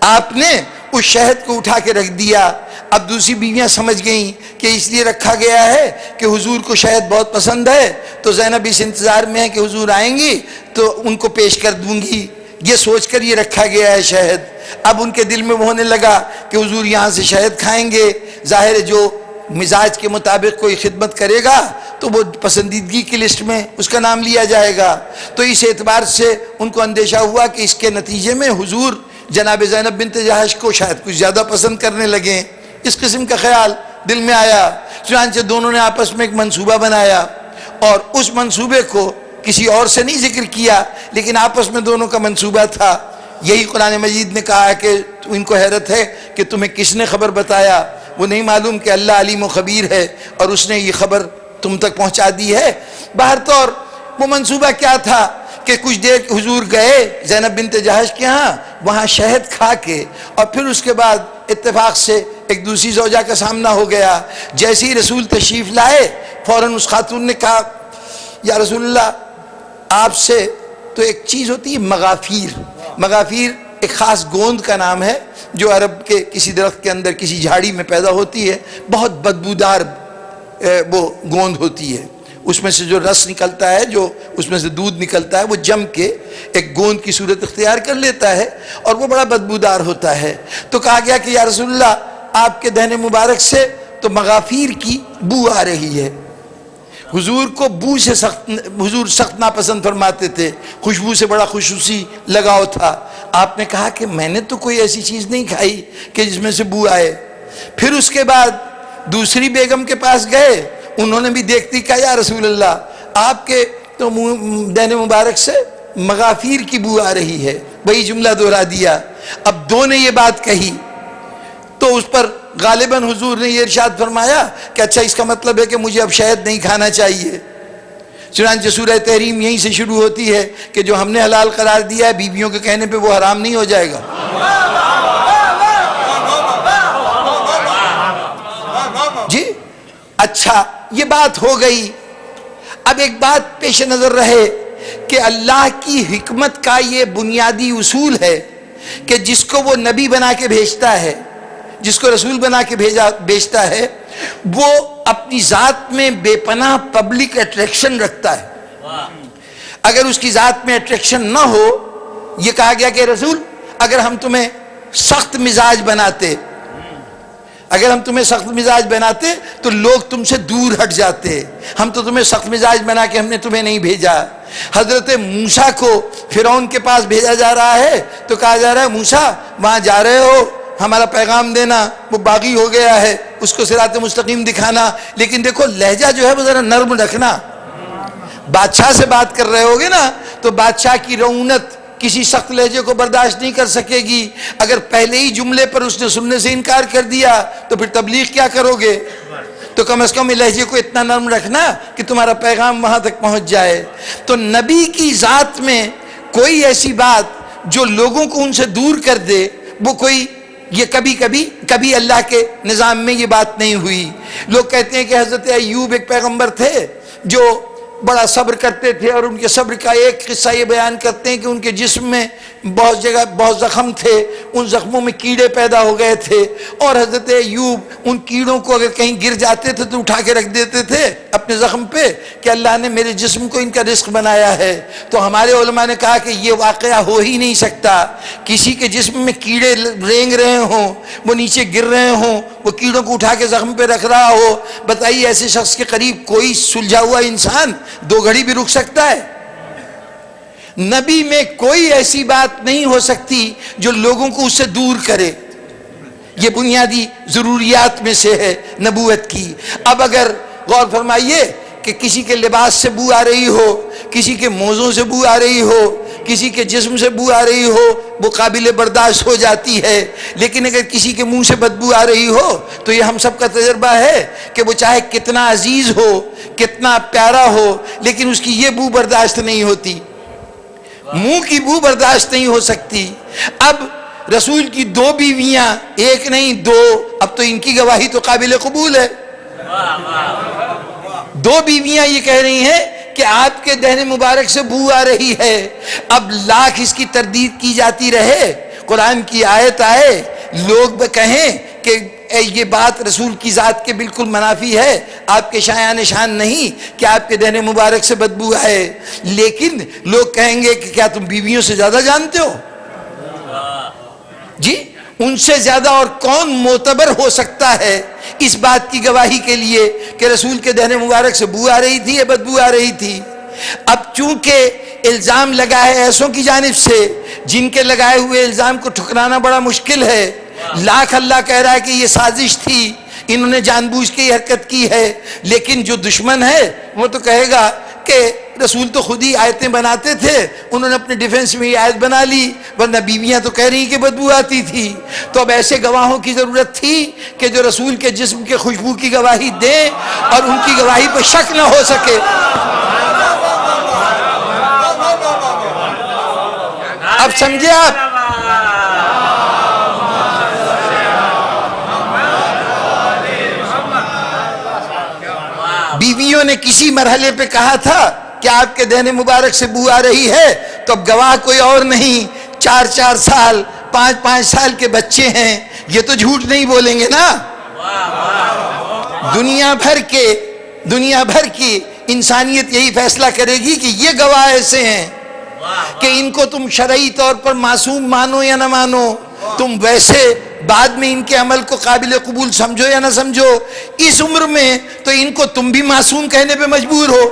آپ نے اس شہد کو اٹھا کے رکھ دیا۔ اب دوسری بیویاں سمجھ گئیں کہ اس لیے رکھا گیا ہے کہ حضور کو شہد بہت پسند ہے، تو زینب اس انتظار میں ہے کہ حضور آئیں گی تو ان کو پیش کر دوں گی، یہ سوچ کر یہ رکھا گیا ہے شہد۔ اب ان کے دل میں وہ ہونے لگا کہ حضور یہاں سے شہد کھائیں گے، ظاہر ہے جو مزاج کے مطابق کوئی خدمت کرے گا تو وہ پسندیدگی کی لسٹ میں اس کا نام لیا جائے گا، تو اس اعتبار سے ان کو اندیشہ ہوا کہ اس کے نتیجے میں حضور جناب زینب بنت جہش کو شاید کچھ زیادہ پسند کرنے لگیں، اس قسم کا خیال دل میں آیا۔ چنانچہ دونوں نے آپس میں ایک منصوبہ بنایا، اور اس منصوبے کو کسی اور سے نہیں ذکر کیا، لیکن آپس میں دونوں کا منصوبہ تھا۔ یہی قرآن مجید نے کہا ہے کہ ان کو حیرت ہے کہ تمہیں کس نے خبر بتایا، وہ نہیں معلوم کہ اللہ علیم و خبیر ہے اور اس نے یہ خبر تم تک پہنچا دی ہے۔ بہر طور وہ منصوبہ کیا تھا کہ کچھ دیر حضور گئے زینب بنت جہش کے ہاں، وہاں شہد کھا کے، اور پھر اس کے بعد اتفاق سے ایک دوسری زوجہ کا سامنا ہو گیا۔ جیسے ہی رسول تشریف لائے فوراً اس خاتون نے کہا یا رسول اللہ آپ سے تو ایک چیز ہوتی ہے مغافیر، مغافیر ایک خاص گوند کا نام ہے جو عرب کے کسی درخت کے اندر کسی جھاڑی میں پیدا ہوتی ہے، بہت بدبودار وہ گوند ہوتی ہے، اس میں سے جو رس نکلتا ہے، جو اس میں سے دودھ نکلتا ہے، وہ جم کے ایک گوند کی صورت اختیار کر لیتا ہے اور وہ بڑا بدبودار ہوتا ہے۔ تو کہا گیا کہ یا رسول اللہ آپ کے دہن مبارک سے تو مغافیر کی بو آ رہی ہے۔ حضور کو بو سے حضور سخت ناپسند فرماتے تھے، خوشبو سے بڑا خصوصی لگاؤ تھا۔ آپ نے کہا کہ میں نے تو کوئی ایسی چیز نہیں کھائی کہ جس میں سے بو آئے۔ پھر اس کے بعد دوسری بیگم کے پاس گئے، انہوں نے بھی دیکھتی کہا یا رسول اللہ آپ کے تو دہن مبارک سے مغافیر کی بو آ رہی ہے، وہی جملہ دہرا دیا۔ اب دو نے یہ بات کہی تو اس پر غالباً حضور نے یہ ارشاد فرمایا کہ اچھا اس کا مطلب ہے کہ مجھے اب شہد نہیں کھانا چاہیے۔ چنانچہ سورہ تحریم یہیں سے شروع ہوتی ہے کہ جو ہم نے حلال قرار دیا ہے بیویوں کے کہنے پہ وہ حرام نہیں ہو جائے گا۔ جی اچھا یہ بات ہو گئی۔ اب ایک بات پیش نظر رہے کہ اللہ کی حکمت کا یہ بنیادی اصول ہے کہ جس کو وہ نبی بنا کے بھیجتا ہے، جس کو رسول بنا کے بھیجتا ہے، وہ اپنی ذات میں بے پناہ پبلک اٹریکشن رکھتا ہے۔ اگر اس کی ذات میں اٹریکشن نہ ہو، یہ کہا گیا کہ رسول اگر ہم تمہیں سخت مزاج بناتے، اگر ہم تمہیں سخت مزاج بناتے تو لوگ تم سے دور ہٹ جاتے، ہم تو تمہیں سخت مزاج بنا کے ہم نے تمہیں نہیں بھیجا۔ حضرت موسیٰ کو فرعون کے پاس بھیجا جا رہا ہے تو کہا جا رہا ہے موسیٰ وہاں جا رہے ہو ہمارا پیغام دینا، وہ باغی ہو گیا ہے، اس کو صراط مستقیم دکھانا، لیکن دیکھو لہجہ جو ہے وہ ذرا نرم رکھنا۔ بادشاہ سے بات کر رہے ہوگے نا تو بادشاہ کی رعونت کسی سخت لہجے کو برداشت نہیں کر سکے گی۔ اگر پہلے ہی جملے پر اس نے سننے سے انکار کر دیا تو پھر تبلیغ کیا کرو گے؟ تو کم از کم لہجے کو اتنا نرم رکھنا کہ تمہارا پیغام وہاں تک پہنچ جائے۔ تو نبی کی ذات میں کوئی ایسی بات جو لوگوں کو ان سے دور کر دے، وہ کوئی یہ کبھی اللہ کے نظام میں یہ بات نہیں ہوئی۔ لوگ کہتے ہیں کہ حضرت ایوب ایک پیغمبر تھے جو بڑا صبر کرتے تھے، اور ان کے صبر کا ایک قصہ یہ بیان کرتے ہیں کہ ان کے جسم میں بہت جگہ بہت زخم تھے، ان زخموں میں کیڑے پیدا ہو گئے تھے، اور حضرت ایوب ان کیڑوں کو اگر کہیں گر جاتے تھے تو اٹھا کے رکھ دیتے تھے اپنے زخم پہ کہ اللہ نے میرے جسم کو ان کا رزق بنایا ہے۔ تو ہمارے علماء نے کہا کہ یہ واقعہ ہو ہی نہیں سکتا، کسی کے جسم میں کیڑے رینگ رہے ہوں، وہ نیچے گر رہے ہوں، وہ کیڑوں کو اٹھا کے زخم پہ رکھ رہا ہو۔ بتائیے ایسے شخص کے قریب کوئی سلجھا ہوا انسان 2 گھڑی بھی رک سکتا ہے؟ نبی میں کوئی ایسی بات نہیں ہو سکتی جو لوگوں کو اس سے دور کرے۔ یہ بنیادی ضروریات میں سے ہے نبوت کی۔ اب اگر غور فرمائیے کہ کسی کے لباس سے بو آ رہی ہو، کسی کے موزوں سے بو آ رہی ہو، کسی کے جسم سے بو آ رہی ہو، وہ قابل برداشت ہو جاتی ہے، لیکن اگر کسی کے منہ سے بدبو آ رہی ہو تو یہ ہم سب کا تجربہ ہے کہ وہ چاہے کتنا عزیز ہو، کتنا پیارا ہو، لیکن اس کی یہ بو برداشت نہیں ہوتی، منہ کی بو برداشت نہیں ہو سکتی۔ اب رسول کی 2 بیویاں، ایک نہیں 2، اب تو ان کی گواہی تو قابل قبول ہے۔ 2 بیویاں یہ کہہ رہی ہیں کہ آپ کے دہن مبارک سے بو آ رہی ہے۔ اب لاکھ اس کی تردید کی جاتی رہے، قرآن کی آیت آئے، لوگ کہیں کہ یہ بات رسول کی ذات کے بالکل منافی ہے، آپ کے شایان شان نہیں کہ آپ کے دہن مبارک سے بدبو آئے، لیکن لوگ کہیں گے کہ کیا تم بیویوں سے زیادہ جانتے ہو؟ جی ان سے زیادہ اور کون معتبر ہو سکتا ہے اس بات کی گواہی کے لیے کہ رسول کے دہن مبارک سے بو آ رہی تھی یا بدبو آ رہی تھی؟ اب چونکہ الزام لگا ہے ایسوں کی جانب سے جن کے لگائے ہوئے الزام کو ٹھکرانا بڑا مشکل ہے، لاکھ اللہ کہہ رہا ہے کہ یہ سازش تھی، انہوں نے جان بوجھ کے یہ حرکت کی ہے، لیکن جو دشمن ہے وہ تو کہے گا کہ رسول تو خود ہی آیتیں بناتے تھے، انہوں نے اپنے ڈیفنس میں یہ آیت بنا لی، ورنہ بیویاں تو کہہ رہی کہ بدبو آتی تھی۔ تو اب ایسے گواہوں کی ضرورت تھی کہ جو رسول کے جسم کے خوشبو کی گواہی دیں اور ان کی گواہی پہ شک نہ ہو سکے۔ اب سمجھے آپ؟ بیویوں نے کسی مرحلے پہ کہا تھا کہ آپ کے دہن مبارک سے بو آ رہی ہے، تو اب گواہ کوئی اور نہیں، 4 سال 5 سال کے بچے ہیں، یہ تو جھوٹ نہیں بولیں گے نا۔ دنیا بھر کی انسانیت یہی فیصلہ کرے گی کہ یہ گواہ ایسے ہیں کہ ان کو تم شرعی طور پر معصوم مانو یا نہ مانو، تم ویسے بعد میں ان کے عمل کو قابل قبول سمجھو یا نہ سمجھو، اس عمر میں تو ان کو تم بھی معصوم کہنے پہ مجبور ہو۔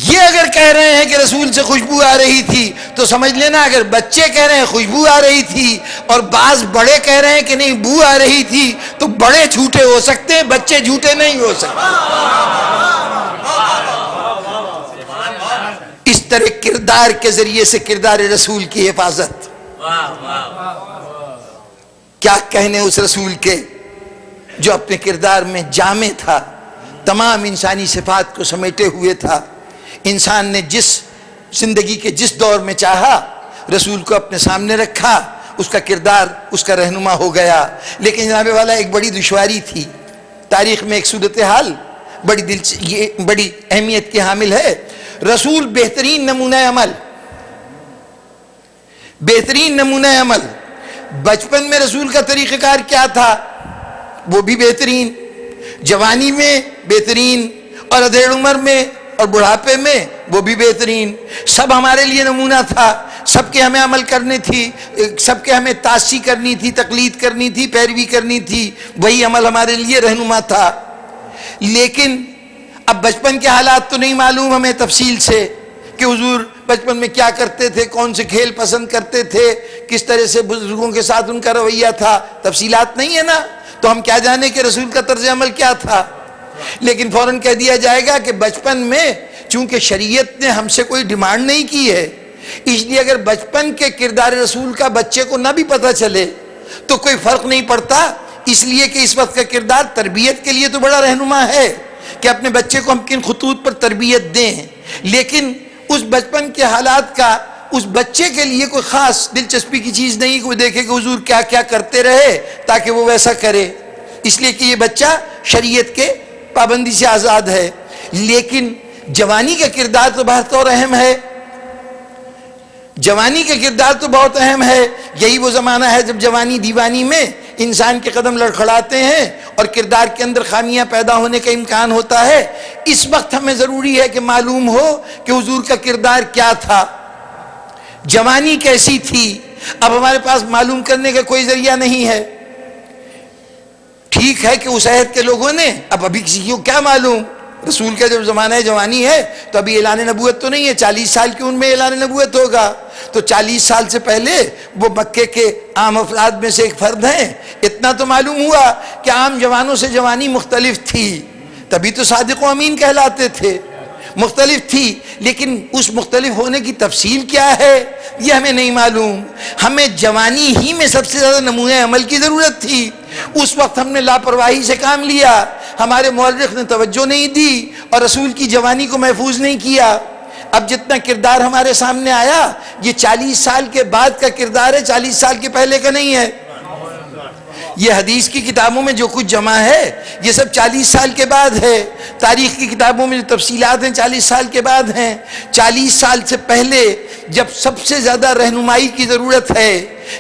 یہ اگر کہہ رہے ہیں کہ رسول سے خوشبو آ رہی تھی تو سمجھ لینا اگر بچے کہہ رہے ہیں خوشبو آ رہی تھی اور بعض بڑے کہہ رہے ہیں کہ نہیں بو آ رہی تھی تو بڑے جھوٹے ہو سکتے ہیں، بچے جھوٹے نہیں ہو سکتے۔ اس طرح کردار کے ذریعے سے کردار رسول کی حفاظت۔ کیا کہنے اس رسول کے جو اپنے کردار میں جامع تھا، تمام انسانی صفات کو سمیٹے ہوئے تھا۔ انسان نے جس زندگی کے جس دور میں چاہا رسول کو اپنے سامنے رکھا، اس کا کردار اس کا رہنما ہو گیا۔ لیکن جناب والا ایک بڑی دشواری تھی، تاریخ میں ایک صورتحال بڑی اہمیت کی حامل ہے۔ رسول بہترین نمونہ عمل، بہترین نمونہ عمل۔ بچپن میں رسول کا طریقہ کار کیا تھا وہ بھی بہترین، جوانی میں بہترین، اور ادھیڑ عمر میں اور بڑھاپے میں وہ بھی بہترین۔ سب ہمارے لیے نمونہ تھا، سب کے ہمیں عمل کرنی تھی، سب کے ہمیں تاسی کرنی تھی، تقلید کرنی تھی، پیروی کرنی تھی، وہی عمل ہمارے لیے رہنما تھا۔ لیکن اب بچپن کے حالات تو نہیں معلوم ہمیں تفصیل سے کہ حضور بچپن میں کیا کرتے تھے، کون سے کھیل پسند کرتے تھے، کس طرح سے بزرگوں کے ساتھ ان کا رویہ تھا، تفصیلات نہیں ہے نا، تو ہم کیا جانے کہ رسول کا طرز عمل کیا تھا۔ لیکن فوراً کہہ دیا جائے گا کہ بچپن میں چونکہ شریعت نے ہم سے کوئی ڈیمانڈ نہیں کی ہے، اس لیے اگر بچپن کے کردار رسول کا بچے کو نہ بھی پتہ چلے تو کوئی فرق نہیں پڑتا، اس لیے کہ اس وقت کا کردار تربیت کے لیے تو بڑا رہنما ہے کہ اپنے بچے کو ہم کن خطوط پر تربیت دیں، لیکن اس بچپن کے حالات کا اس بچے کے لیے کوئی خاص دلچسپی کی چیز نہیں کہ وہ دیکھے کہ حضور کیا کیا کرتے رہے تاکہ وہ ویسا کرے، اس لیے کہ یہ بچہ شریعت کے پابندی سے آزاد ہے۔ لیکن جوانی کا کردار تو بہت اور اہم ہے، جوانی کا کردار تو بہت اہم ہے۔ یہی وہ زمانہ ہے جب جوانی دیوانی میں انسان کے قدم لڑکھڑاتے ہیں اور کردار کے اندر خامیاں پیدا ہونے کا امکان ہوتا ہے۔ اس وقت ہمیں ضروری ہے کہ معلوم ہو کہ حضور کا کردار کیا تھا، جوانی کیسی تھی۔ اب ہمارے پاس معلوم کرنے کا کوئی ذریعہ نہیں ہے۔ ٹھیک ہے کہ اس عہد کے لوگوں نے، اب ابھی کسی کو کیا معلوم، رسول کا جب زمانہ جوانی ہے تو ابھی اعلان نبوت تو نہیں ہے، 40 سال کی عمر میں اعلان نبوت ہوگا، تو 40 سال سے پہلے وہ مکے کے عام افراد میں سے ایک فرد ہیں۔ اتنا تو معلوم ہوا کہ عام جوانوں سے جوانی مختلف تھی، تبھی تو صادق و امین کہلاتے تھے، مختلف تھی۔ لیکن اس مختلف ہونے کی تفصیل کیا ہے یہ ہمیں نہیں معلوم۔ ہمیں جوانی ہی میں سب سے زیادہ نمونہ عمل کی ضرورت تھی، اس وقت ہم نے لاپرواہی سے کام لیا، ہمارے مورخ نے توجہ نہیں دی اور رسول کی جوانی کو محفوظ نہیں کیا۔ اب جتنا کردار ہمارے سامنے آیا یہ 40 سال کے بعد کا کردار ہے، 40 سال کے پہلے کا نہیں ہے۔ یہ حدیث کی کتابوں میں جو کچھ جمع ہے یہ سب 40 سال کے بعد ہے، تاریخ کی کتابوں میں جو تفصیلات ہیں 40 سال کے بعد ہیں۔ 40 سال سے پہلے جب سب سے زیادہ رہنمائی کی ضرورت ہے،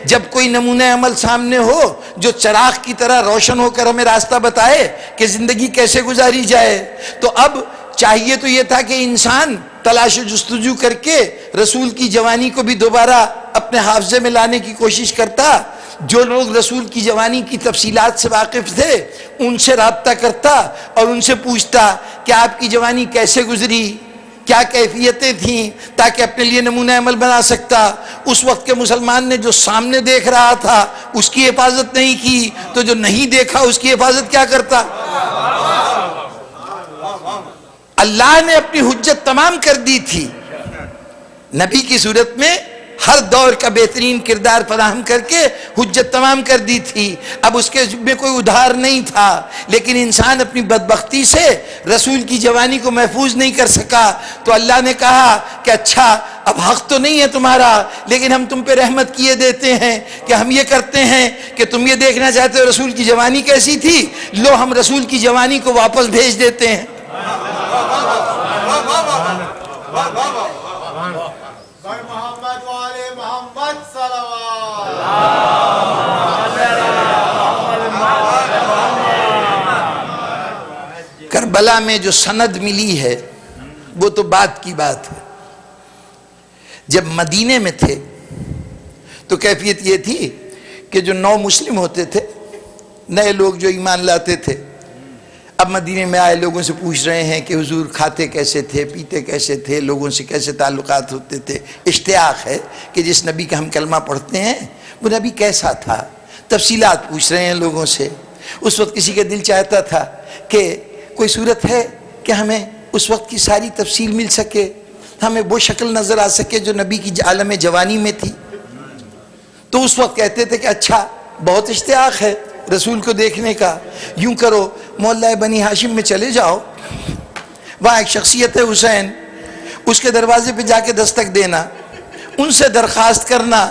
جب کوئی نمونہ عمل سامنے ہو جو چراغ کی طرح روشن ہو کر ہمیں راستہ بتائے کہ زندگی کیسے گزاری جائے، تو اب چاہیے تو یہ تھا کہ انسان تلاش و جستجو کر کے رسول کی جوانی کو بھی دوبارہ اپنے حافظے میں لانے کی کوشش کرتا۔ جو لوگ رسول کی جوانی کی تفصیلات سے واقف تھے ان سے رابطہ کرتا اور ان سے پوچھتا کہ آپ کی جوانی کیسے گزری، کیا کیفیتیں تھیں، تاکہ اپنے لیے نمونہ عمل بنا سکتا۔ اس وقت کے مسلمان نے جو سامنے دیکھ رہا تھا اس کی حفاظت نہیں کی تو جو نہیں دیکھا اس کی حفاظت کیا کرتا۔ اللہ نے اپنی حجت تمام کر دی تھی، نبی کی صورت میں ہر دور کا بہترین کردار فراہم کر کے حجت تمام کر دی تھی، اب اس کے میں کوئی ادھار نہیں تھا۔ لیکن انسان اپنی بدبختی سے رسول کی جوانی کو محفوظ نہیں کر سکا، تو اللہ نے کہا کہ اچھا اب حق تو نہیں ہے تمہارا، لیکن ہم تم پہ رحمت کیے دیتے ہیں کہ ہم یہ کرتے ہیں کہ تم یہ دیکھنا چاہتے ہو رسول کی جوانی کیسی تھی، لو ہم رسول کی جوانی کو واپس بھیج دیتے ہیں۔ کربلا میں جو سند ملی ہے وہ تو بات کی بات ہے. جب مدینے میں تھے تو کیفیت یہ تھی کہ جو نو مسلم ہوتے تھے، نئے لوگ جو ایمان لاتے تھے، اب مدینے میں آئے لوگوں سے پوچھ رہے ہیں کہ حضور کھاتے کیسے تھے، پیتے کیسے تھے، لوگوں سے کیسے تعلقات ہوتے تھے. اشتیاق ہے کہ جس نبی کا ہم کلمہ پڑھتے ہیں وہ نبی کیسا تھا. تفصیلات پوچھ رہے ہیں لوگوں سے. اس وقت کسی کا دل چاہتا تھا کہ کوئی صورت ہے کہ ہمیں اس وقت کی ساری تفصیل مل سکے، ہمیں وہ شکل نظر آ سکے جو نبی کی عالم جوانی میں تھی. تو اس وقت کہتے تھے کہ اچھا بہت اشتیاق ہے رسول کو دیکھنے کا. یوں کرو محلہ بنی ہاشم میں چلے جاؤ، وہاں ایک شخصیت ہے حسین، اس کے دروازے پہ جا کے دستک دینا، ان سے درخواست کرنا،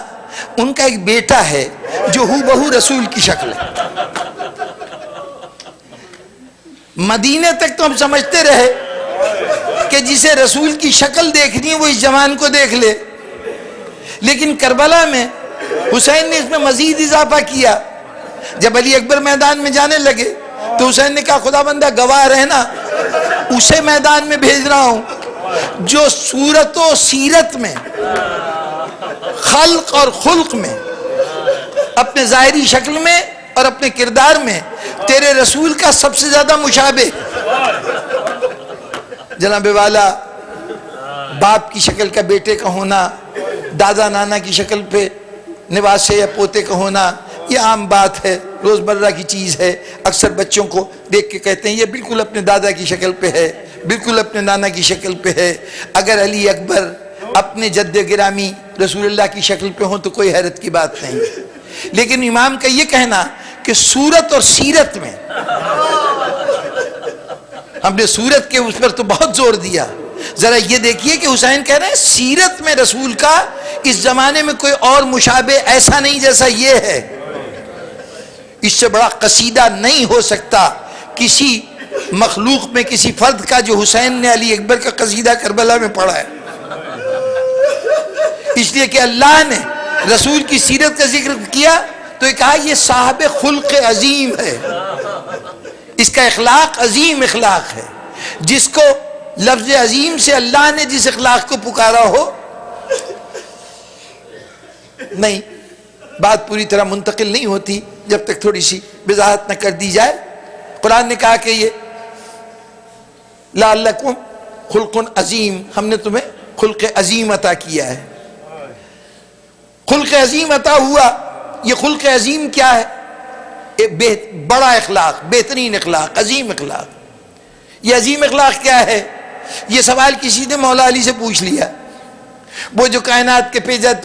ان کا ایک بیٹا ہے جو ہو بہو رسول کی شکل ہے. مدینے تک تو ہم سمجھتے رہے کہ جسے رسول کی شکل دیکھنی ہے وہ اس جوان کو دیکھ لے، لیکن کربلا میں حسین نے اس میں مزید اضافہ کیا. جب علی اکبر میدان میں جانے لگے تو حسین نے کہا خدا بندہ گواہ رہنا، اسے میدان میں بھیج رہا ہوں جو صورت و سیرت میں، خلق اور خلق میں، اپنے ظاہری شکل میں اور اپنے کردار میں تیرے رسول کا سب سے زیادہ مشابہ. جناب والا باپ کی شکل کا بیٹے کا ہونا، دادا نانا کی شکل پہ نواسے یا پوتے کا ہونا، یہ عام بات ہے، روزمرہ کی چیز ہے. اکثر بچوں کو دیکھ کے کہتے ہیں یہ بالکل اپنے دادا کی شکل پہ ہے، بالکل اپنے نانا کی شکل پہ ہے. اگر علی اکبر اپنے جد گرامی رسول اللہ کی شکل پہ ہوں تو کوئی حیرت کی بات نہیں. لیکن امام کا یہ کہنا کہ صورت اور سیرت میں، ہم نے صورت کے اس پر تو بہت زور دیا. ذرا یہ دیکھیے کہ حسین کہہ رہے ہیں سیرت میں رسول کا اس زمانے میں کوئی اور مشابہ ایسا نہیں جیسا یہ ہے. اس سے بڑا قصیدہ نہیں ہو سکتا کسی مخلوق میں کسی فرد کا جو حسین نے علی اکبر کا قصیدہ کربلا میں پڑھا ہے. اس لیے کہ اللہ نے رسول کی سیرت کا ذکر کیا تو یہ کہا یہ صاحب خلق عظیم ہے، اس کا اخلاق عظیم اخلاق ہے. جس کو لفظ عظیم سے اللہ نے جس اخلاق کو پکارا ہو، نہیں بات پوری طرح منتقل نہیں ہوتی جب تک تھوڑی سی وضاحت نہ کر دی جائے. قرآن نے کہا کہ یہ لعلکم خلق عظیم، ہم نے تمہیں خلق عظیم عطا کیا ہے. خلق عظیم عطا ہوا. یہ خلق عظیم کیا ہے؟ بڑا اخلاق، بہترین اخلاق، عظیم اخلاق. یہ عظیم اخلاق کیا ہے؟ یہ سوال کسی نے مولا علی سے پوچھ لیا. وہ جو کائنات کے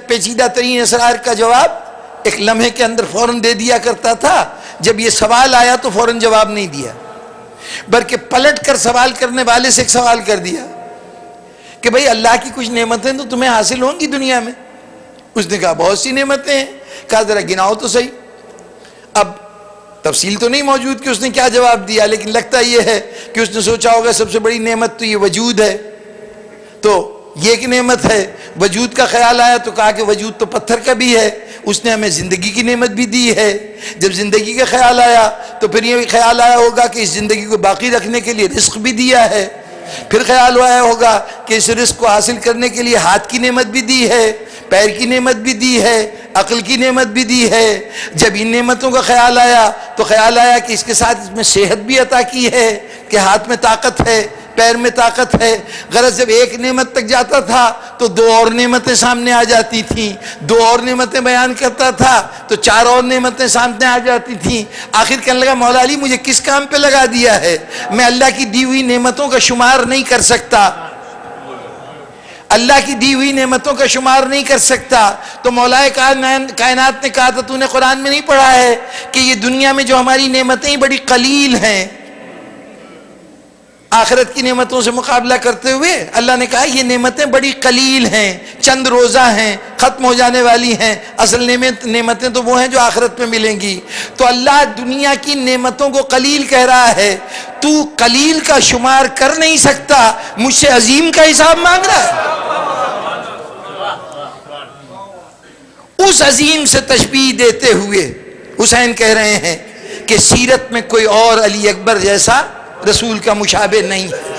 پیچیدہ ترین اسرار کا جواب ایک لمحے کے اندر فوراً دے دیا کرتا تھا، جب یہ سوال آیا تو فوراً جواب نہیں دیا، بلکہ پلٹ کر سوال کرنے والے سے ایک سوال کر دیا کہ بھئی اللہ کی کچھ نعمتیں تو تمہیں حاصل ہوں گی دنیا میں. اس نے کہا بہت سی نعمتیں ہیں. کہا ذرا گناؤ تو صحیح. اب تفصیل تو نہیں موجود کہ اس نے کیا جواب دیا، لیکن لگتا یہ ہے کہ اس نے سوچا ہوگا سب سے بڑی نعمت تو یہ وجود ہے، تو یہ ایک نعمت ہے. وجود کا خیال آیا تو کہا کہ وجود تو پتھر کا بھی ہے. اس نے ہمیں زندگی کی نعمت بھی دی ہے. جب زندگی کا خیال آیا تو پھر یہ بھی خیال آیا ہوگا کہ اس زندگی کو باقی رکھنے کے لیے رزق بھی دیا ہے. پھر خیال آیا ہوگا کہ اس رزق کو حاصل کرنے کے لیے ہاتھ کی نعمت بھی دی ہے، پیر کی نعمت بھی دی ہے، عقل کی نعمت بھی دی ہے. جب ان نعمتوں کا خیال آیا تو خیال آیا کہ اس کے ساتھ اس میں صحت بھی عطا کی ہے، کہ ہاتھ میں طاقت ہے، پیر میں طاقت ہے. غرض جب ایک نعمت تک جاتا تھا تو دو اور نعمتیں سامنے آ جاتی تھیں، دو اور نعمتیں بیان کرتا تھا تو چار اور نعمتیں سامنے آ جاتی تھیں. آخر کہنے لگا مولا علی مجھے کس کام پہ لگا دیا ہے؟ میں اللہ کی دی ہوئی نعمتوں کا شمار نہیں کر سکتا، اللہ کی دی ہوئی نعمتوں کا شمار نہیں کر سکتا. تو مولا کائنات نے کہا تھا تو نے قرآن میں نہیں پڑھا ہے کہ یہ دنیا میں جو ہماری نعمتیں بڑی قلیل ہیں، آخرت کی نعمتوں سے مقابلہ کرتے ہوئے اللہ نے کہا یہ نعمتیں بڑی قلیل ہیں، چند روزہ ہیں، ختم ہو جانے والی ہیں. اصل نعمتیں تو وہ ہیں جو آخرت میں ملیں گی. تو اللہ دنیا کی نعمتوں کو قلیل کہہ رہا ہے، تو قلیل کا شمار کر نہیں سکتا، مجھ سے عظیم کا حساب مانگ رہا ہے. اس عظیم سے تشبیہ دیتے ہوئے حسین کہہ رہے ہیں کہ سیرت میں کوئی اور علی اکبر جیسا رسول کا مشابہ نہیں ہے۔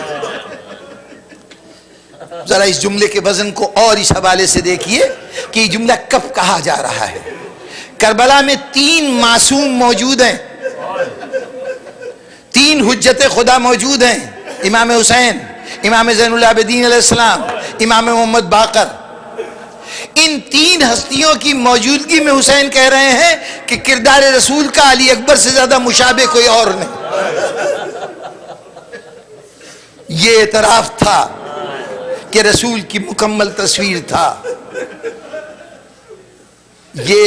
ذرا اس جملے کے وزن کو اور اس حوالے سے دیکھیے کہ یہ جملہ کب کہا جا رہا ہے۔ کربلا میں 3 معصوم موجود ہیں، 3 حجت خدا موجود ہیں، امام حسین، امام زین العابدین علیہ السلام، امام محمد باقر۔ ان 3 ہستیوں کی موجودگی میں حسین کہہ رہے ہیں کہ کردار رسول کا علی اکبر سے زیادہ مشابہ کوئی اور نہیں۔ یہ اعتراف تھا کہ رسول کی مکمل تصویر تھا۔ یہ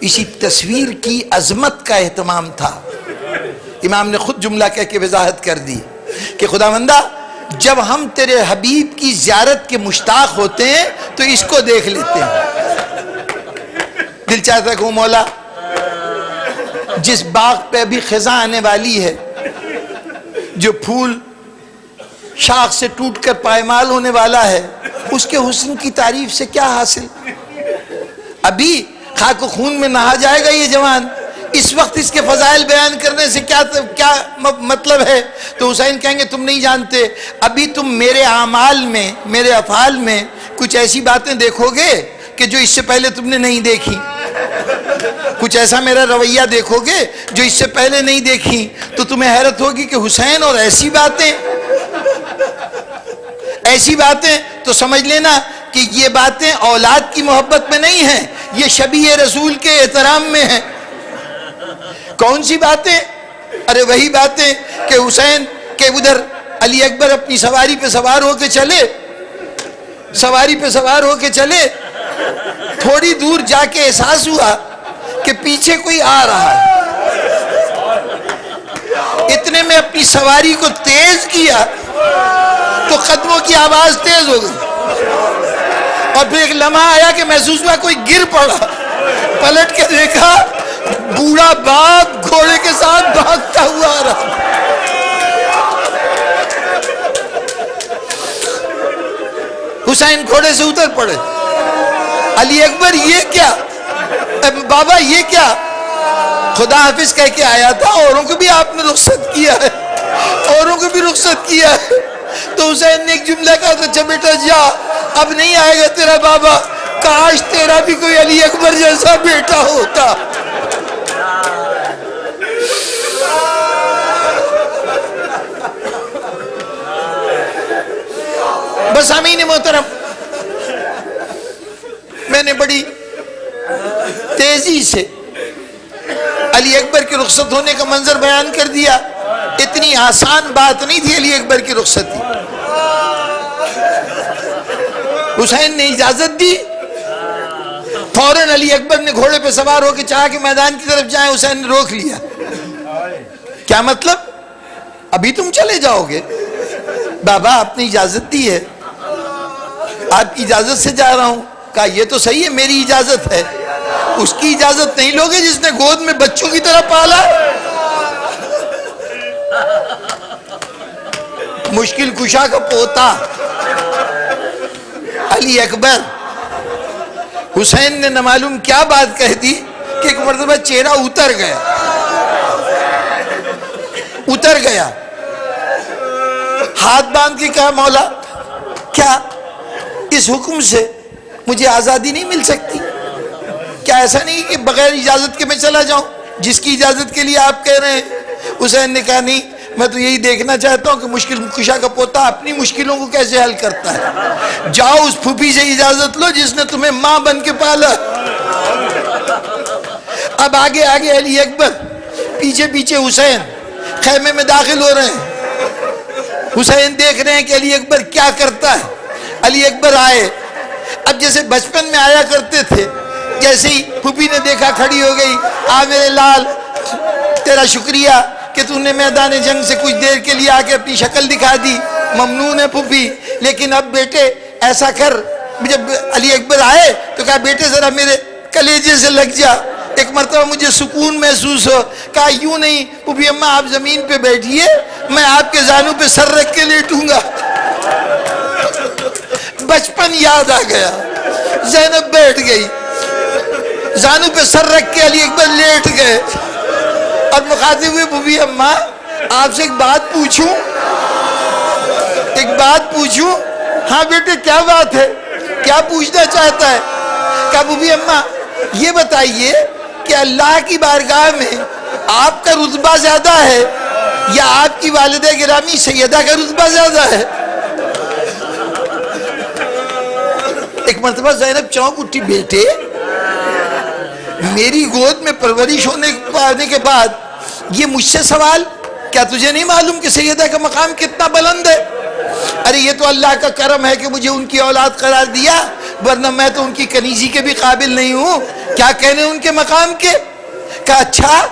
اسی تصویر کی عظمت کا اہتمام تھا۔ امام نے خود جملہ کہہ کے وضاحت کر دی کہ خداوندہ جب ہم تیرے حبیب کی زیارت کے مشتاق ہوتے ہیں تو اس کو دیکھ لیتے ہیں۔ دل چاہتا ہے کہ مولا جس باغ پہ ابھی خزاں آنے والی ہے، جو پھول شاخ سے ٹوٹ کر پائمال ہونے والا ہے، اس کے حسن کی تعریف سے کیا حاصل؟ ابھی خاک و خون میں نہا جائے گا یہ جوان، اس وقت اس کے فضائل بیان کرنے سے کیا مطلب ہے؟ تو حسین کہیں گے تم نہیں جانتے، ابھی تم میرے اعمال میں، میرے افعال میں کچھ ایسی باتیں دیکھو گے کہ جو اس سے پہلے تم نے نہیں دیکھی، کچھ ایسا میرا رویہ دیکھو گے جو اس سے پہلے نہیں دیکھی، تو تمہیں حیرت ہوگی کہ حسین اور ایسی باتیں تو سمجھ لینا کہ یہ باتیں اولاد کی محبت میں نہیں ہیں، یہ شبیہ رسول کے احترام میں ہیں۔ کون سی باتیں؟ ارے وہی باتیں کہ حسین کہ ادھر علی اکبر اپنی سواری پہ سوار ہو کے چلے، تھوڑی دور جا کے احساس ہوا کہ پیچھے کوئی آ رہا ہے، اتنے میں اپنی سواری کو تیز کیا تو قدموں کی آواز تیز ہو گئی، اور پھر ایک لمحہ آیا کہ محسوس ہوا کوئی گر پڑا، پلٹ کے دیکھا بوڑھا باپ گھوڑے کے ساتھ بھاگتا ہوا آ رہا۔ حسین گھوڑے سے اتر پڑے، علی اکبر یہ کیا؟ بابا یہ کیا؟ خدا حافظ کہہ کے آیا تھا، اوروں کو بھی آپ نے رخصت کیا ہے، اوروں کو بھی رخصت کیا ہے۔ تو حسین نے ایک جملہ کہا تھا، اچھا بیٹا جا، اب نہیں آئے گا تیرا بابا، کاش تیرا بھی کوئی علی اکبر جیسا بیٹا ہوتا۔ بس امین محترم، میں نے بڑی تیزی سے علی اکبر کے رخصت ہونے کا منظر بیان کر دیا۔ اتنی آسان بات نہیں تھی علی اکبر کی رخصتی۔ حسین نے اجازت دی، فوراً علی اکبر نے گھوڑے پہ سوار ہو کے چاہا کہ میدان کی طرف جائیں، حسین نے روک لیا۔ کیا مطلب؟ ابھی تم چلے جاؤ گے؟ بابا آپ نے اجازت دی ہے، آپ کی اجازت سے جا رہا ہوں۔ کہا یہ تو صحیح ہے، میری اجازت ہے، اس کی اجازت نہیں لوگے جس نے گود میں بچوں کی طرح پالا؟ مشکل کشا کا پوتا علی اکبر۔ حسین نے نہ معلوم کیا بات کہہ دی کہ ایک مرتبہ چہرہ اتر گیا، ہاتھ باندھ کے کہا مولا کیا اس حکم سے مجھے آزادی نہیں مل سکتی؟ کیا ایسا نہیں کہ بغیر اجازت کے میں چلا جاؤں جس کی اجازت کے لیے آپ کہہ رہے ہیں؟ حسین نے کہا نہیں، میں تو یہی دیکھنا چاہتا ہوں کہ مشکل کشا کا پوتا اپنی مشکلوں کو کیسے حل کرتا ہے۔ جاؤ اس پھوپھی سے اجازت لو جس نے تمہیں ماں بن کے پالا۔ اب آگے علی اکبر، پیچھے حسین خیمے میں داخل ہو رہے ہیں۔ حسین دیکھ رہے ہیں کہ علی اکبر کیا کرتا ہے۔ علی اکبر آئے، اب جیسے بچپن میں آیا کرتے تھے، جیسے ہی پھوپھی نے دیکھا کھڑی ہو گئی، آ میرے لال، تیرا شکریہ کہ تو نے میدان جنگ سے کچھ دیر کے لیے آ کے اپنی شکل دکھا دی، ممنون ہے پھوپھی، لیکن اب بیٹے ایسا کر۔ جب علی اکبر آئے تو کہا بیٹے ذرا میرے کلیجے سے لگ جا، ایک مرتبہ مجھے سکون محسوس ہو۔ کہا یوں نہیں پھوپھی اماں، آپ زمین پہ بیٹھیے، میں آپ کے زانوں پہ سر رکھ کے لیٹوں گا۔ بچپن یاد آ گیا، زینب بیٹھ گئی، زانوں پہ سر رکھ کے علی اکبر لیٹ گئے اور مخاطب ہوئے پھوپھی اماں آپ سے ایک بات پوچھوں؟ ہاں بیٹے کیا بات ہے؟ کیا پوچھنا چاہتا ہے؟ کہا بوبی اماں یہ بتائیے کہ اللہ کی بارگاہ میں آپ کا رتبہ زیادہ ہے یا آپ کی والدہ گرامی سیدہ کا رتبہ زیادہ ہے؟ ایک مرتبہ زینب چونک اٹھی، بیٹے میری گود میں پرورش ہونے کے بعد یہ مجھ سے سوال؟ کیا تجھے نہیں معلوم کہ سیدہ کا مقام کتنا بلند ہے؟ ارے یہ تو اللہ کا کرم ہے کہ مجھے ان کی اولاد قرار دیا، ورنہ میں تو ان کی کنیزی کے بھی قابل نہیں ہوں، کیا کہنے ان کے مقام کے۔ کہا اچھا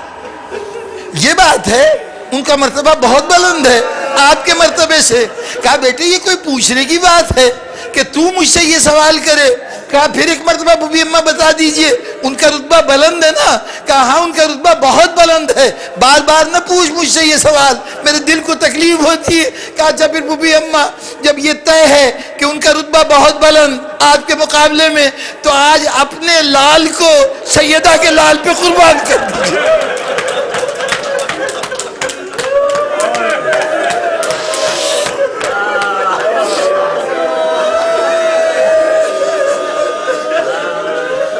یہ بات ہے، ان کا مرتبہ بہت بلند ہے آپ کے مرتبے سے۔ کہا بیٹے یہ کوئی پوچھنے کی بات ہے کہ تو مجھ سے یہ سوال کرے؟ کہا پھر ایک مرتبہ بوبی اماں بتا دیجئے ان کا رتبہ بلند ہے نا؟ کہا ہاں ان کا رتبہ بہت بلند ہے، بار بار نہ پوچھ مجھ سے یہ سوال، میرے دل کو تکلیف ہوتی ہے۔ کہا اچھا پھر بوبی اماں جب یہ طے ہے کہ ان کا رتبہ بہت بلند آپ کے مقابلے میں، تو آج اپنے لال کو سیدہ کے لال پہ قربان کر دیجئے۔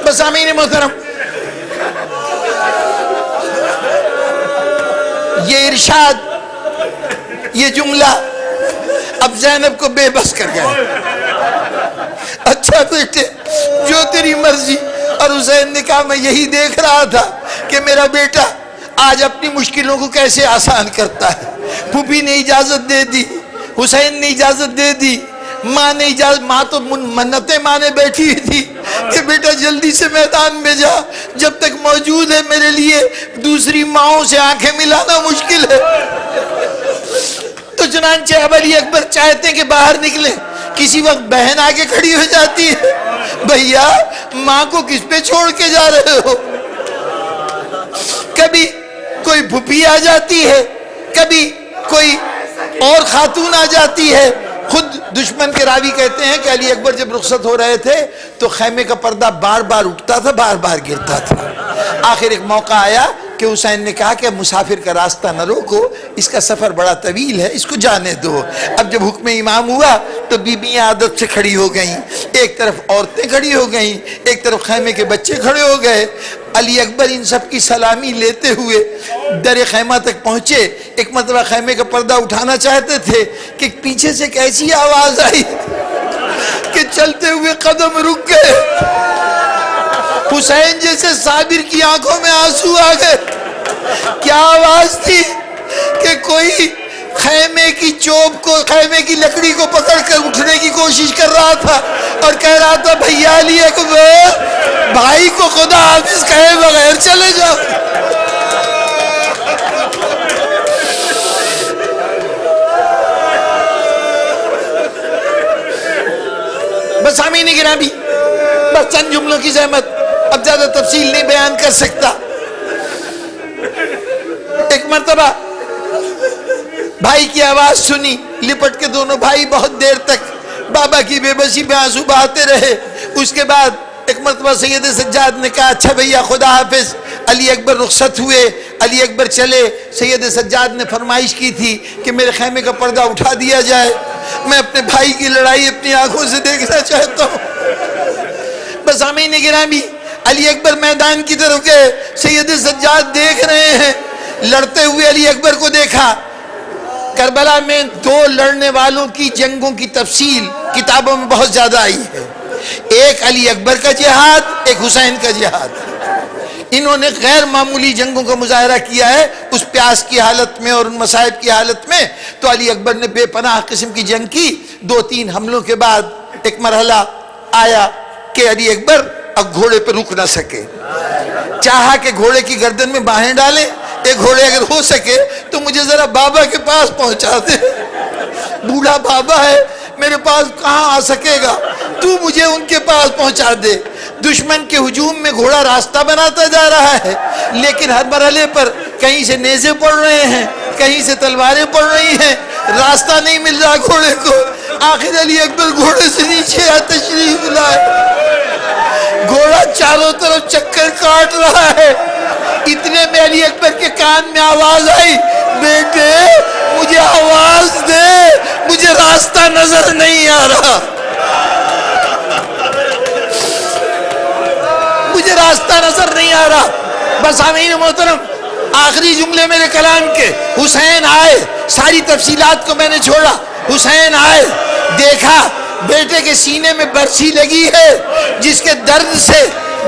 بس آمین محترم، یہ ارشاد، یہ جملہ اب زینب کو بے بس کر گیا۔ اچھا بیٹے جو تیری مرضی۔ اور حسین نے کہا میں یہی دیکھ رہا تھا کہ میرا بیٹا آج اپنی مشکلوں کو کیسے آسان کرتا ہے۔ پھوپھی نے اجازت دے دی، حسین نے اجازت دے دی، ماں نے اجازت، ماں تو منتیں مانے بیٹھی ہوئی تھی کہ بیٹا جلدی سے میدان میں جا، جب تک موجود ہے میرے لیے دوسری ماؤں سے آنکھیں ملانا مشکل ہے۔ تو چنانچہ اب علی اکبر چاہتے ہیں کہ باہر نکلیں، کسی وقت بہن آگے کھڑی ہو جاتی ہے، بھیا ماں کو کس پہ چھوڑ کے جا رہے ہو؟ کبھی کوئی پھوپھی آ جاتی ہے، کبھی کوئی اور خاتون آ جاتی ہے۔ خود دشمن کے راوی کہتے ہیں کہ علی اکبر جب رخصت ہو رہے تھے تو خیمے کا پردہ بار بار اٹھتا تھا، بار بار گرتا تھا۔ آخر ایک موقع آیا کہ حسین نے کہا کہ مسافر کا راستہ نہ روکو، اس کا سفر بڑا طویل ہے، اس کو جانے دو۔ اب جب حکم امام ہوا تو بیویاں عادت سے کھڑی ہو گئیں، ایک طرف عورتیں کھڑی ہو گئیں، ایک طرف خیمے کے بچے کھڑے ہو گئے۔ علی اکبر ان سب کی سلامی لیتے ہوئے در خیمہ تک پہنچے، ایک مرتبہ خیمے کا پردہ اٹھانا چاہتے تھے کہ پیچھے سے ایک ایسی آواز آئی کہ چلتے ہوئے قدم رک گئے۔ حسین جیسے صابر کی آنکھوں میں آنسو آ گئے۔ کیا آواز تھی کہ کوئی خیمے کی چوب کو، خیمے کی لکڑی کو پکڑ کر اٹھنے کی کوشش کر رہا تھا اور کہہ رہا تھا بھیا علی اکبر بھائی کو خدا حافظ کہے بغیر چلے جاؤ۔ بس آمین گرامی، بس چند جملوں کی زحمت، اب زیادہ تفصیل نہیں بیان کر سکتا۔ ایک مرتبہ بھائی کی آواز سنی، لپٹ کے دونوں بھائی بہت دیر تک بابا کی بے بسی میں آنسو بہاتے رہے۔ اس کے بعد ایک مرتبہ سید سجاد نے کہا اچھا بھیا خدا حافظ۔ علی اکبر رخصت ہوئے، علی اکبر چلے۔ سید سجاد نے فرمائش کی تھی کہ میرے خیمے کا پردہ اٹھا دیا جائے، میں اپنے بھائی کی لڑائی اپنی آنکھوں سے دیکھنا چاہتا ہوں۔ بس آمین گرامی، علی اکبر میدان کی طرف گئے، سید سجاد دیکھ رہے ہیں۔ لڑتے ہوئے علی اکبر کو دیکھا۔ کربلا میں دو لڑنے والوں کی جنگوں کی تفصیل کتابوں میں بہت زیادہ آئی ہے، ایک علی اکبر کا جہاد، ایک حسین کا جہاد۔ انہوں نے غیر معمولی جنگوں کا مظاہرہ کیا ہے اس پیاس کی حالت میں اور ان مصائب کی حالت میں۔ تو علی اکبر نے بے پناہ قسم کی جنگ کی۔ 2-3 حملوں کے بعد ایک مرحلہ آیا کہ علی اکبر اب گھوڑے پہ رک نہ سکے، چاہا کہ گھوڑے کی گردن میں باہیں ڈالیں، ایک گھوڑے اگر ہو سکے تو مجھے ذرا بابا کے پاس پہنچا دے، بوڑھا بابا ہے میرے پاس کہاں آ سکے گا، تو مجھے ان کے پاس پہنچا دے۔ دشمن کے ہجوم میں گھوڑا راستہ بناتا جا رہا ہے، لیکن ہر مرحلے پر کہیں سے نیزے پڑ رہے ہیں، کہیں سے تلواریں پڑ رہی ہیں، راستہ نہیں مل رہا گھوڑے کو۔ آخر علی اکبر گھوڑے سے نیچے آ تشریف لائے، گھوڑا چاروں طرف چکر کاٹ رہا ہے۔ اتنے میں علی اکبر کے کان میں آواز آئی، بیٹے مجھے آواز دے، مجھے راستہ نظر نہیں آ رہا، مجھے راستہ نظر نہیں آ رہا۔ بس آمین محترم، آخری جملے میرے کلام کے، حسین آئے، ساری تفصیلات کو میں نے چھوڑا، حسین آئے، دیکھا بیٹے کے سینے میں برچھی لگی ہے جس کے درد سے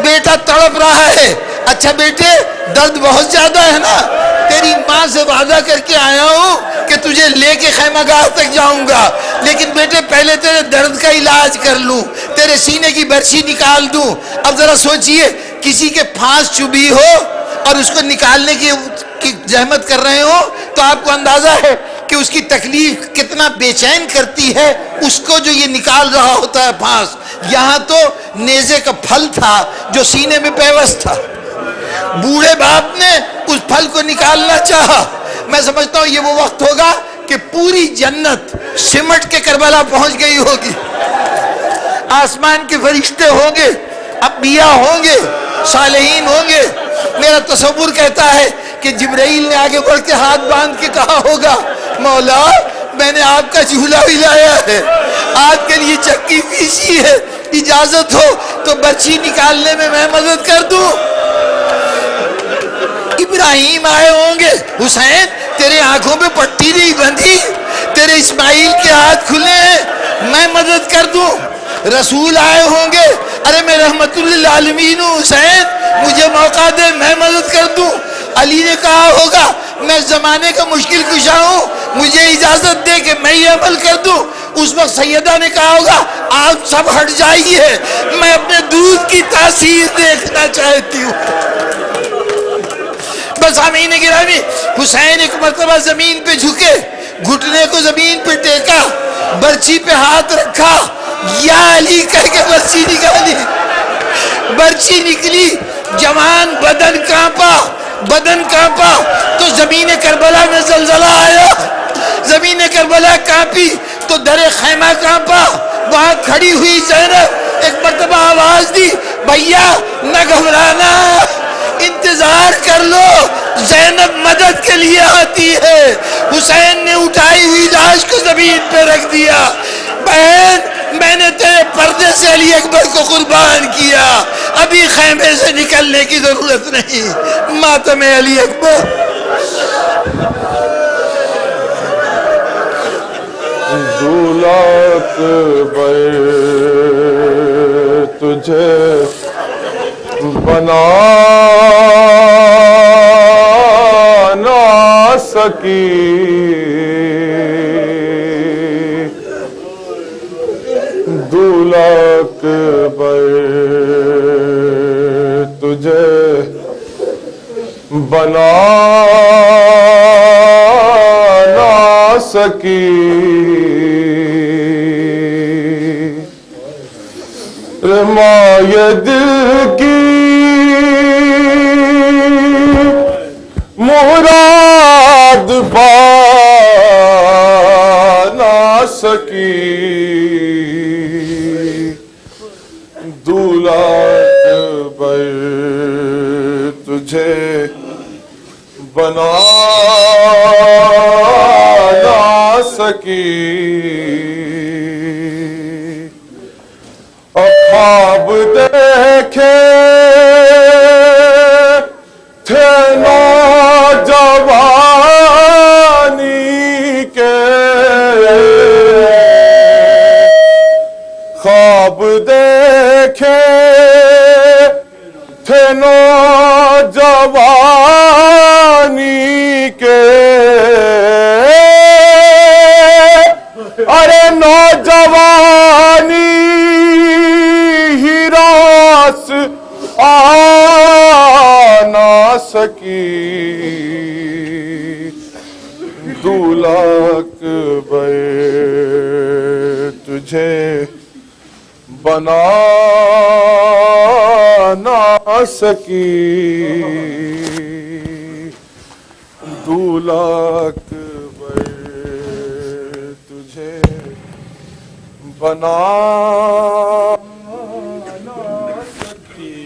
بیٹا تڑپ رہا ہے۔ اچھا بیٹے درد بہت زیادہ ہے نا؟ تیری ماں سے وعدہ کر کے آیا ہوں کہ تجھے لے کے خیمہ گاہ تک جاؤں گا، لیکن بیٹے پہلے تیرے درد کا علاج کر لوں، تیرے سینے کی برچھی نکال دوں۔ اب ذرا سوچئے، کسی کے پھانس چبھی ہو اور اس کو نکالنے کی زحمت کر رہے ہو تو آپ کو اندازہ ہے کہ اس کی تکلیف کتنا بے چین کرتی ہے اس کو جو یہ نکال رہا ہوتا ہے پھانس۔ یہاں تو نیزے کا پھل تھا جو سینے میں پیوست تھا، بوڑھے باپ نے اس پھل کو نکالنا چاہا۔ میں سمجھتا ہوں یہ وہ وقت ہوگا کہ پوری جنت سمٹ کے کربلا پہنچ گئی ہوگی، آسمان کے فرشتے ہوں گے، انبیاء ہوں گے، صالحین ہوں گے۔ میرا تصور کہتا ہے کہ جبرائیل نے آگے بڑھ کے ہاتھ باندھ کے کہا ہوگا، مولا میں نے آپ کا جھولا بھی لایا ہے، آپ کے لیے چکی پیسی ہے، اجازت ہو تو برچھی نکالنے میں میں مدد کر دوں۔ ابراہیم آئے ہوں گے، حسین تیرے آنکھوں پہ پٹی نہیں بندھی، تیرے اسماعیل کے ہاتھ کھلے ہیں، میں مدد کر دوں۔ رسول آئے ہوں گے، ارے میں رحمت للعالمین ہوں حسین، مجھے موقع دے میں مدد کر دوں۔ علی نے کہا ہوگا میں زمانے کا مشکل کشا ہوں، مجھے اجازت دے کہ میں یہ عمل کر دوں۔ اس وقت سیدہ نے کہا ہوگا آپ سب ہٹ جائیے، میں اپنے دودھ کی تاثیر دیکھنا چاہتی ہوں۔ بس آمین گرامی، حسین ایک مرتبہ زمین پہ جھکے، گھٹنے کو زمین پہ ٹیکا، برچھی پہ ہاتھ رکھا، یا علی کہہ کے برچھی نکالی، برچھی نکلی، جوان بدن کانپا تو زمین کربلا میں زلزلہ آیا، زمین کربلا کانپی تو در خیمہ کانپا۔ وہاں کھڑی ہوئی زینب ایک مرتبہ آواز دی، بھیا نہ گھبرانا، انتظار کر لو، زینب مدد کے لیے آتی ہے۔ حسین نے اٹھائی ہوئی لاش کو زمین پہ رکھ دیا، بہن میں نے تیرے پردے سے علی اکبر کو قربان کیا، ابھی خیمے سے نکلنے کی ضرورت نہیں، ماتم علی اکبر۔ دولہ اکبر تجھے بنا نہ سکی، دولہ اکبر تجھے بنا نہ سکی، رمائے دل کی مراد پا نہ سکی، دولہ اکبر تجھے بنا نہ سکی، خواب دیکھے تھے نوجوانی کے، خواب دیکھے تھے نوجوانی کے، ارے نوجوانی ہی راس آ نہ سکی، دولہ اکبر تجھے بنا نہ سکی، دولہ اکبر تجھے بنا نہ سکی۔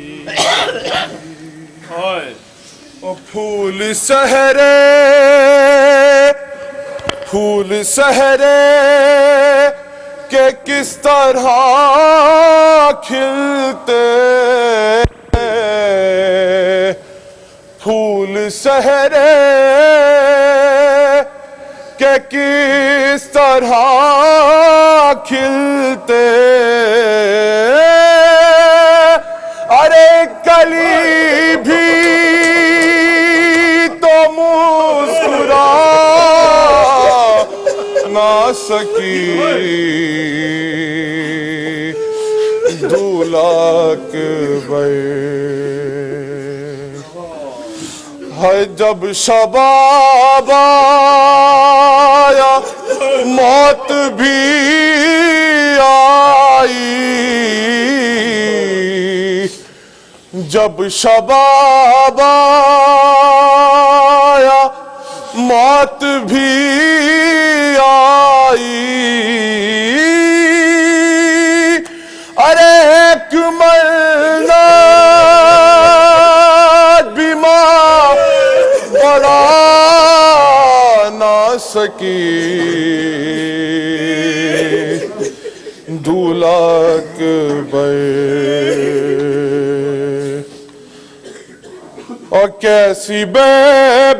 پھول سہرے کہ کس طرح کھلتے، پھول سہرے کہ کس طرح کھلتے، ارے کلی بھی تو مسکرا نہ سکی، دولک بے ہے جب شباب آیا موت بھی آئی، جب شباب آیا موت بھی آئی، ارے ایک مرنا بیمار بڑا نہ سکی، دولک بے اور کیسی بے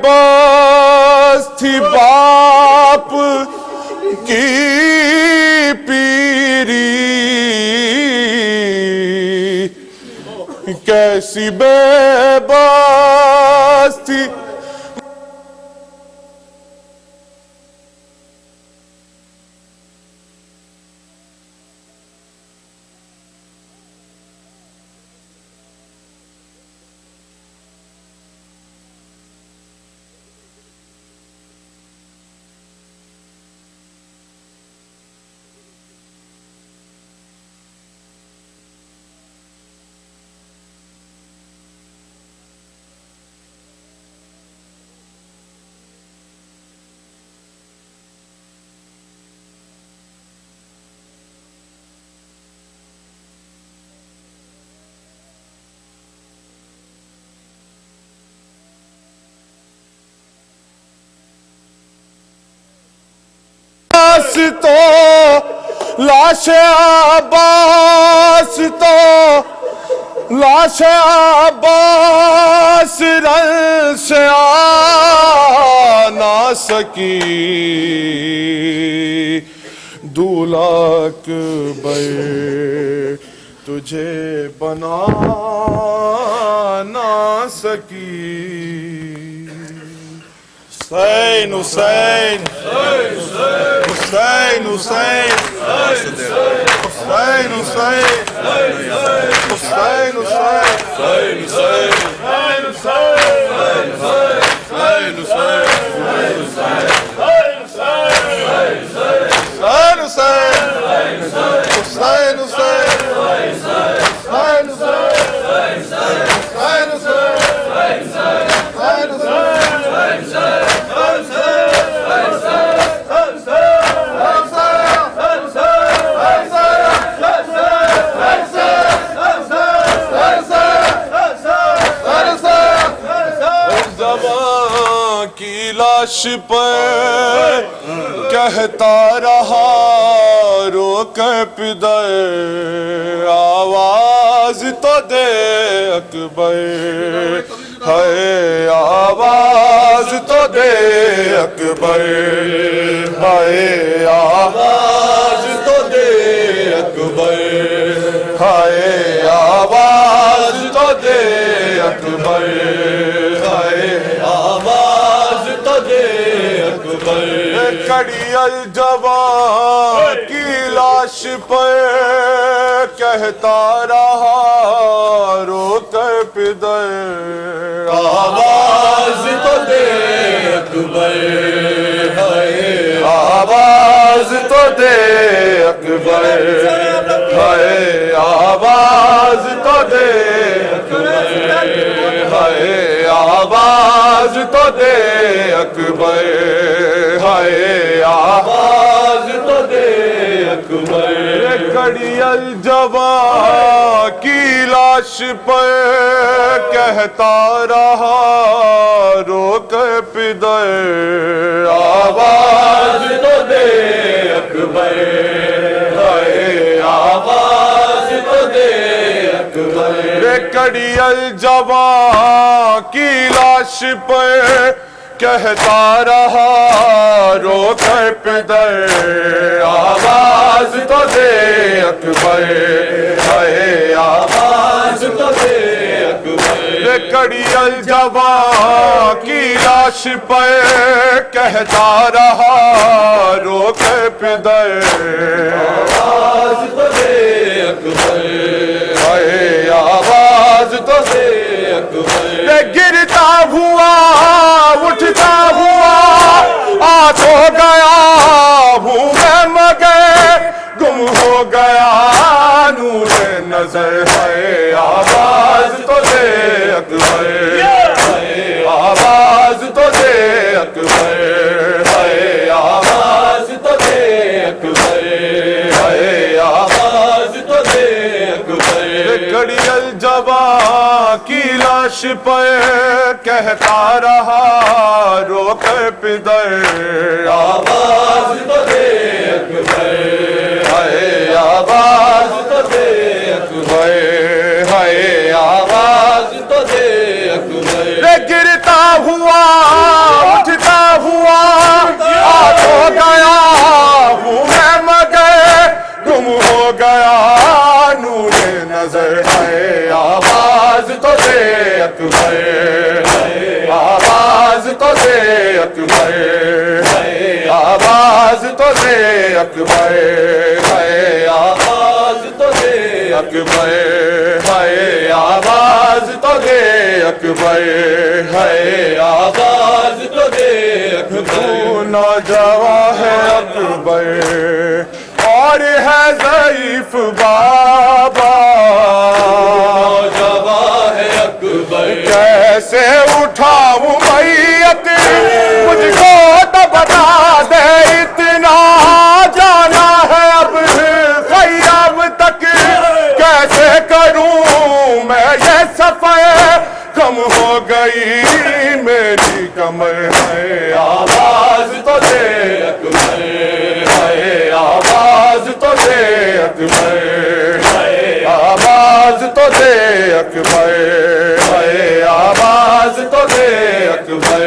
بس تھی باپ کی پیری، کیسی بے بس تھی تو لاش عباس، تو لاش عباس رن سے آ نہ سکی، دولک بے تجھے بنا نہ سکی، حسین حسین حسین حسین حسین حسین حسین لاش پر کہتا رہا رو کر پدر، آواز تو دے اکبر، ہے آواز تو دے اکبر، ہے آواز تو دے اکبر، ہے آواز تو دے اکبر، ہے آواز تو دے اکبر، کڑی الجوان کی لاش پر کہتا رہا رو کر پدر، آواز تو دے اکبر، ہے آواز تو دے اکبر، ہے آواز تو دے اکبر، ہے آواز تو دے اکبر، ہے آواز تو دے اکبر، کڑی الجوان کی لاش لاش پر کہتا رہا رو کر پدر آواز تو دے اکبر ہائے آواز تو دے اکبر کڑی الجواں کی لاش پر کہتا رہا رو کر پدر آواز تو دے اکبر ہائے آواز تو دے اکبر کڑی الجواں کی لاش پر کہتا رہا رو کر پدر آواز تو دے اکبر ہائے آواز تو دے اکبر گرتا ہوا اٹھتا ہوا آ تو گیا ہوں میں مگر گم ہو گیا نور نظر ہے آواز تو دے اکبر آواز تو دے اکبر ہے آواز تو دے اکبر ہے آواز تو دے اکبر کڑی الجواں کی لاش پر کہتا رہا رو کر پدر آواز تو دے اکبر ہائے آواز تو دے اکبر ہائے آواز تو دے اکبر گرتا ہوا اٹھتا ہوا آ تو گیا ہوں میں مگر گم ہو گیا نور نظر ہے آواز تو دے اکبر آواز تو دے اکبر آواز تو دے اکبر ہے آواز تو دے اکبر ہے آواز تو دے اکبر ہے آواز تو دے اکبر نوجوان ہے اکبر اور ہے ضعیف بابا نوجوان ہے اکبر کیسے اٹھاؤں میت مجھ کو تو بتا دے اتنا جانا ہے اب خیام تک کیسے کروں میں یہ سفر کم ہو گئی میری کمر ہے آواز تو دے اکبر ہے آواز تو دے اکبر آواز تو دے اکبر ہے آواز تو دے اکبر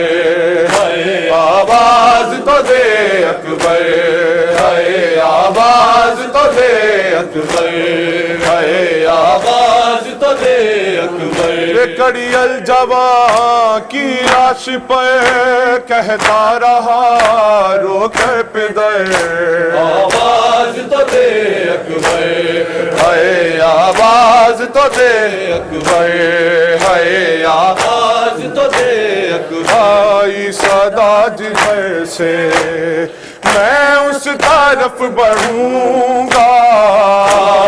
آواز تو دے اکبر ہے آواز تو دے اکبر ہے آواز تو دے اکبر کڑی الجواں کی لاش پر کہتا رہا رو کر پدر آواز تو دے اکبر ہائے آواز تو دے اکبر ہائے آواز تو دے اکبر آئی صدا جدھر سے میں اس طرف بڑھوں گا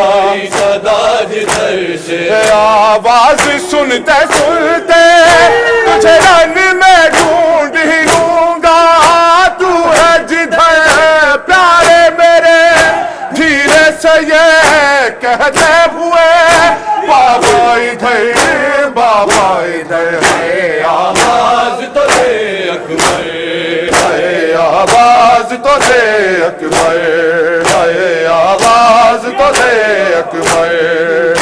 آئی صدا جدھر سے آواز سنتے سنتے تجھے رن میں ڈھونڈ ہی لوں گا تو ہے جدھر پیارے میرے دھیرے سے یہ کہتے ہوئے بابا ادھر ہے آواز تو دے اکبر ہے آواز تو دے اکبر ہے آواز تو دے اکبر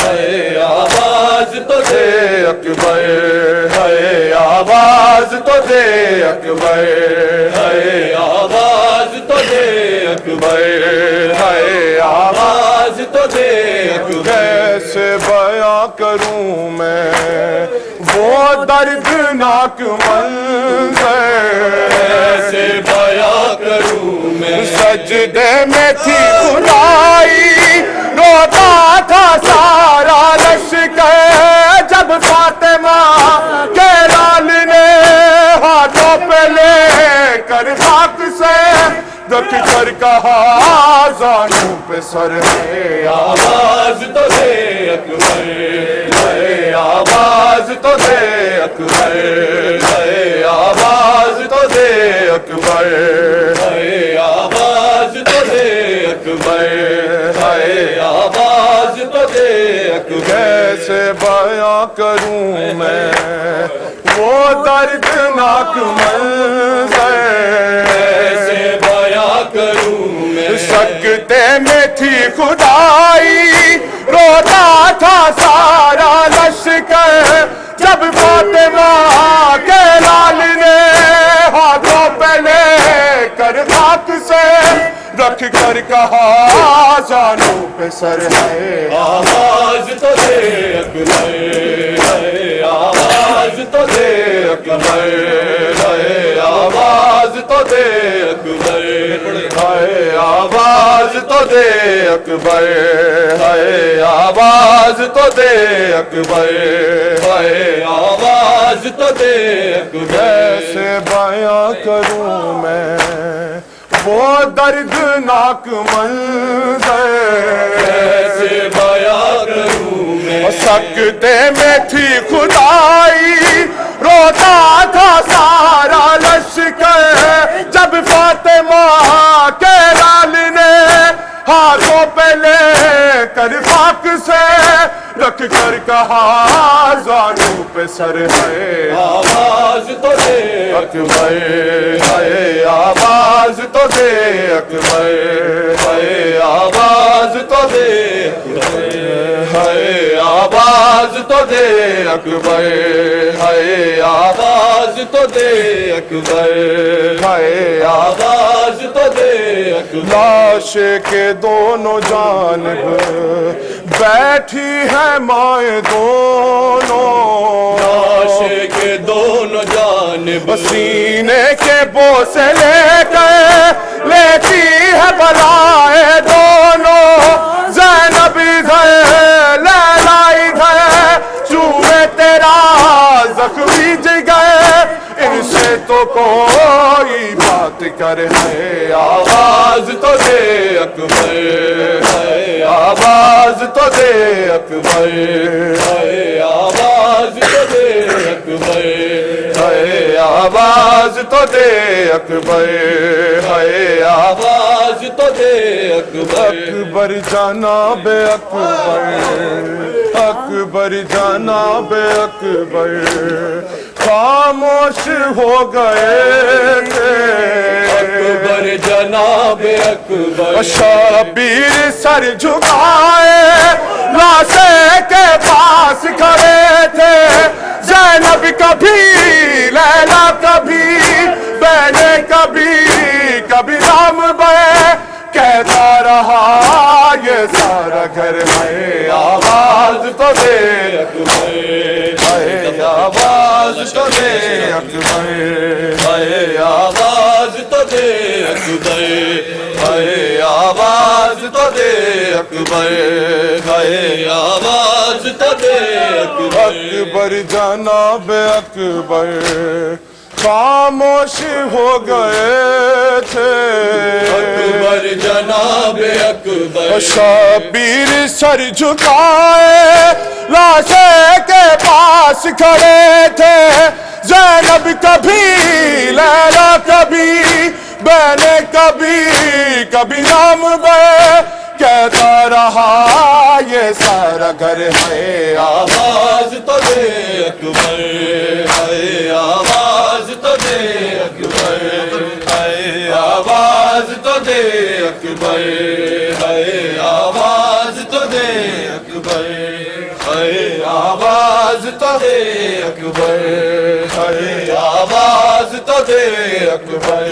ہے آواز تو دے اکبر ہے آواز تو دے اکبر ہے آواز تو دے اکبر ہے آواز تو دے اکبر کیسے بیاں کروں میں وہ دردناک منظر کیسے بیاں کروں میں سجدے میں تھی خدائی روتا تھا سارا لشکر جب فاطمہ کے لال نے ہاتھوں پہ لے کر خاک سے رکھ کر کہا زانوں پہ سر ہے آواز تو دے اکبر ہے آواز تو دے اکبر ہے آواز تو دے اکبر ہے آواز تو دے اکبر ہے آواز تو دے کیسے بیاں کروں میں وہ دردناک منظر، کیسے بیاں کروں میں سکتے میں تھی خدائی، روتا تھا سارا لشکر، جب فاطمہ کے لال نے ہاتھوں پہ لے کر خاک سے رکھ کر کہا زانوں پہ سر ہے، آواز تو دے اکبر، آواز تو دے اکبر، آواز تو دے اکبر، آواز تو دے اکبر، آواز تو دے اکبر، آواز تو دے اکبر، کیسے بیاں کروں میں وہ دردناک منظر، کیسے بیاں کروں میں سکتے میں تھی خدائی، روتا تھا سارا لشکر، جب فاطمہ کے لال نے ہاتھوں پہ لے کر خاک سے رکھ کر کہا زانوں پہ سر ہے، آواز تو دے اکبر، آواز تو دے اکبر، آواز تو دے آواز تو دے اکبر، آواز تو دے اکبر، آواز تو دے اکبر، لاش کے دونوں جانب بیٹھی ہے مائیں دونوں، لاش کے دونوں جانب سینے کے بوسے لے کر لیتی ہے بلائے دونوں، زینب ادھر لیلا ادھر، چومے تیرا زخمی جگر، ان سے تو کوئی بات کر ہے، آواز تو دے اکبر، آواز تو دے اکبر، آواز تو دے اکبر، آواز تو دے اکبر، آواز تو دے اکبر، اکبر جناب اکبر، اکبر جناب اکبر خاموش ہو گئے تھے، اکبر جناب اکبر، شبیر سر جھکائے لاشے کے پاس کھڑے تھے، زینب کبھی لیلا کبھی بہنے کبھی رام بے، کہتا رہا یہ سارا گھر ہے، آواز تو دے اکبر، آواز تو دے اکبر، آواز تو دے اکبر، آواز تو دے اکبر، آواز تو دے اکبر، اکبر جناب اکبر خاموش ہو گئے تھے، اکبر جناب اکبر، شبیر سر جھکائے لاشے کے پاس کھڑے تھے، زینب کبھی لیلا کبھی بہنے کبھی نام بے، کہتا رہا یہ سارا گھر ہے، آواز تو دے اکبر، آواز تو دے اکبر، آواز تو دے اکبر، آواز تو دے اکبر، آواز تو دے اکبر، آواز تو دے اکبر،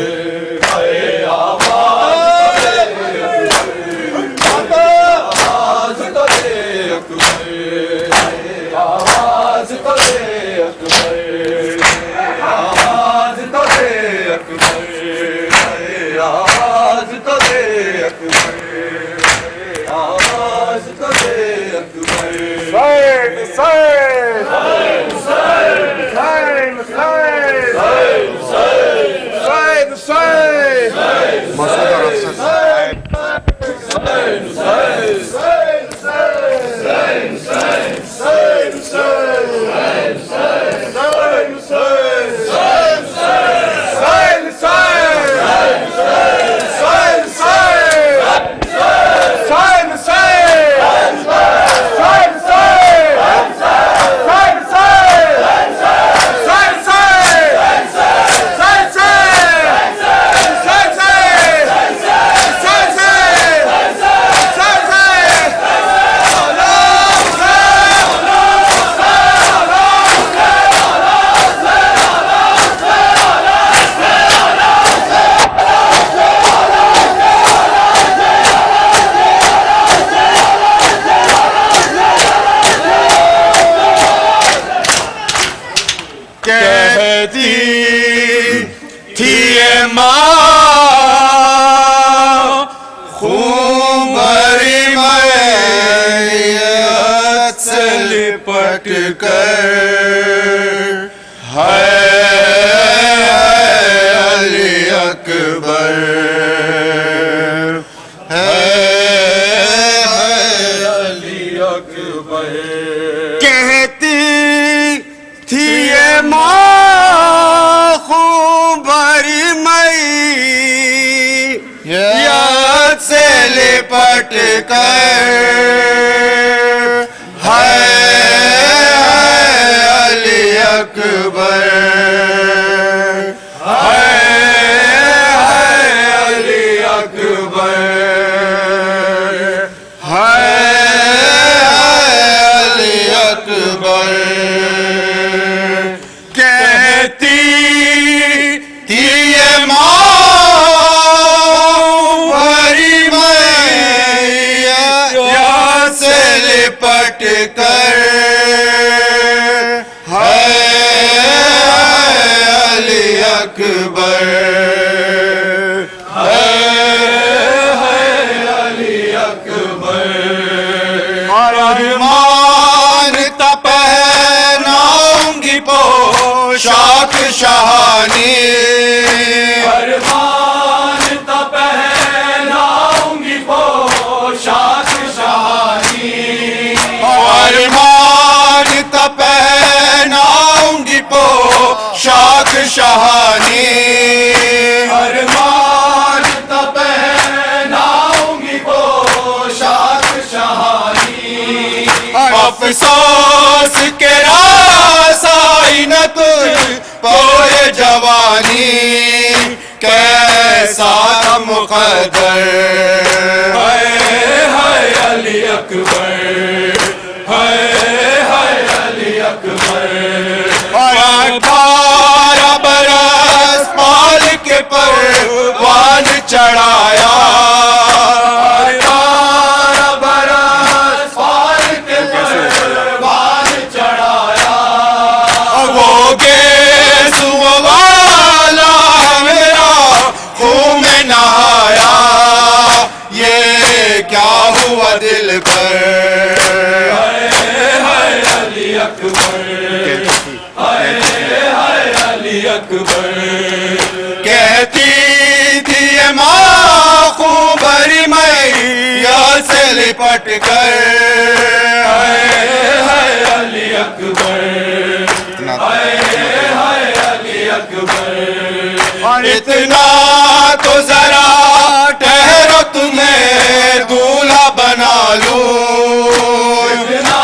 لپٹ کر ہے علی اکبر علی اکبر علی اکبر کہتی تھی یہ ماں بھری میں سے لپٹ کر ہے علی اکبر علی اکبر ارمان تا پہناؤں گی پوشاک شاہانی ارمان تا پہناؤں گی پوشاک شاہانی ارمان تا پہناؤں گی پوشاک شاہانی ارمان تا پہناؤں گی پوشاک شاہانی افسوس کے راس آئی نہ تجھ پوئے جوانی کیسا تھا مقدر علی اکبر علی اکبر اور 18 برس پال کے پروان چڑھایا 18 برس پال کے پروان چڑھایا وہ گیس والا میرا خون میں نہایا یہ کیا ہوا دل پر علی اکبر علی اکبر کہتی تھی یہ ماں خون بھری میاں سے لپٹ کر علی اکبر علی اکبر اتنا تو ذرا ٹھہرو تمہیں دولہا بنا لوں اتنا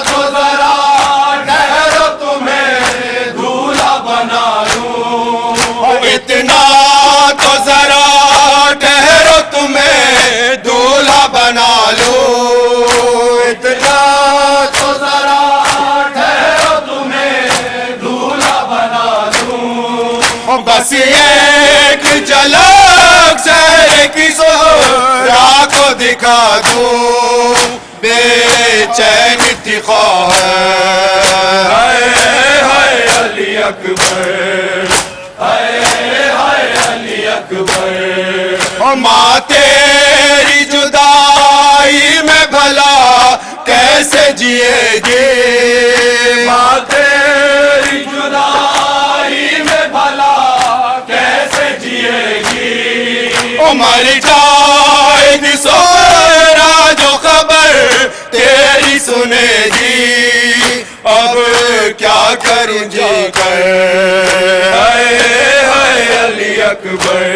تو ذرا ٹھہرو تمہیں دولہا بنا لوں اتنا تو ذرا ٹھہرو تمہیں دولہا بنا لوں اتنا تو ذرا ٹھہرو تمہیں دولہا بنا لوں بس ایک جھلک چہرے کی زہرا کو دکھا دوں بے چین تھی خواہر علی اکبر علی اکبر ماں تیری جدائی میں بھلا کیسے جیے گی ماں تیری جدائی میں بھلا کیسے جیے گی مر جائے گی سورا جو خبر تیری سنے گی اب کیا کروں جی کر علی اکبر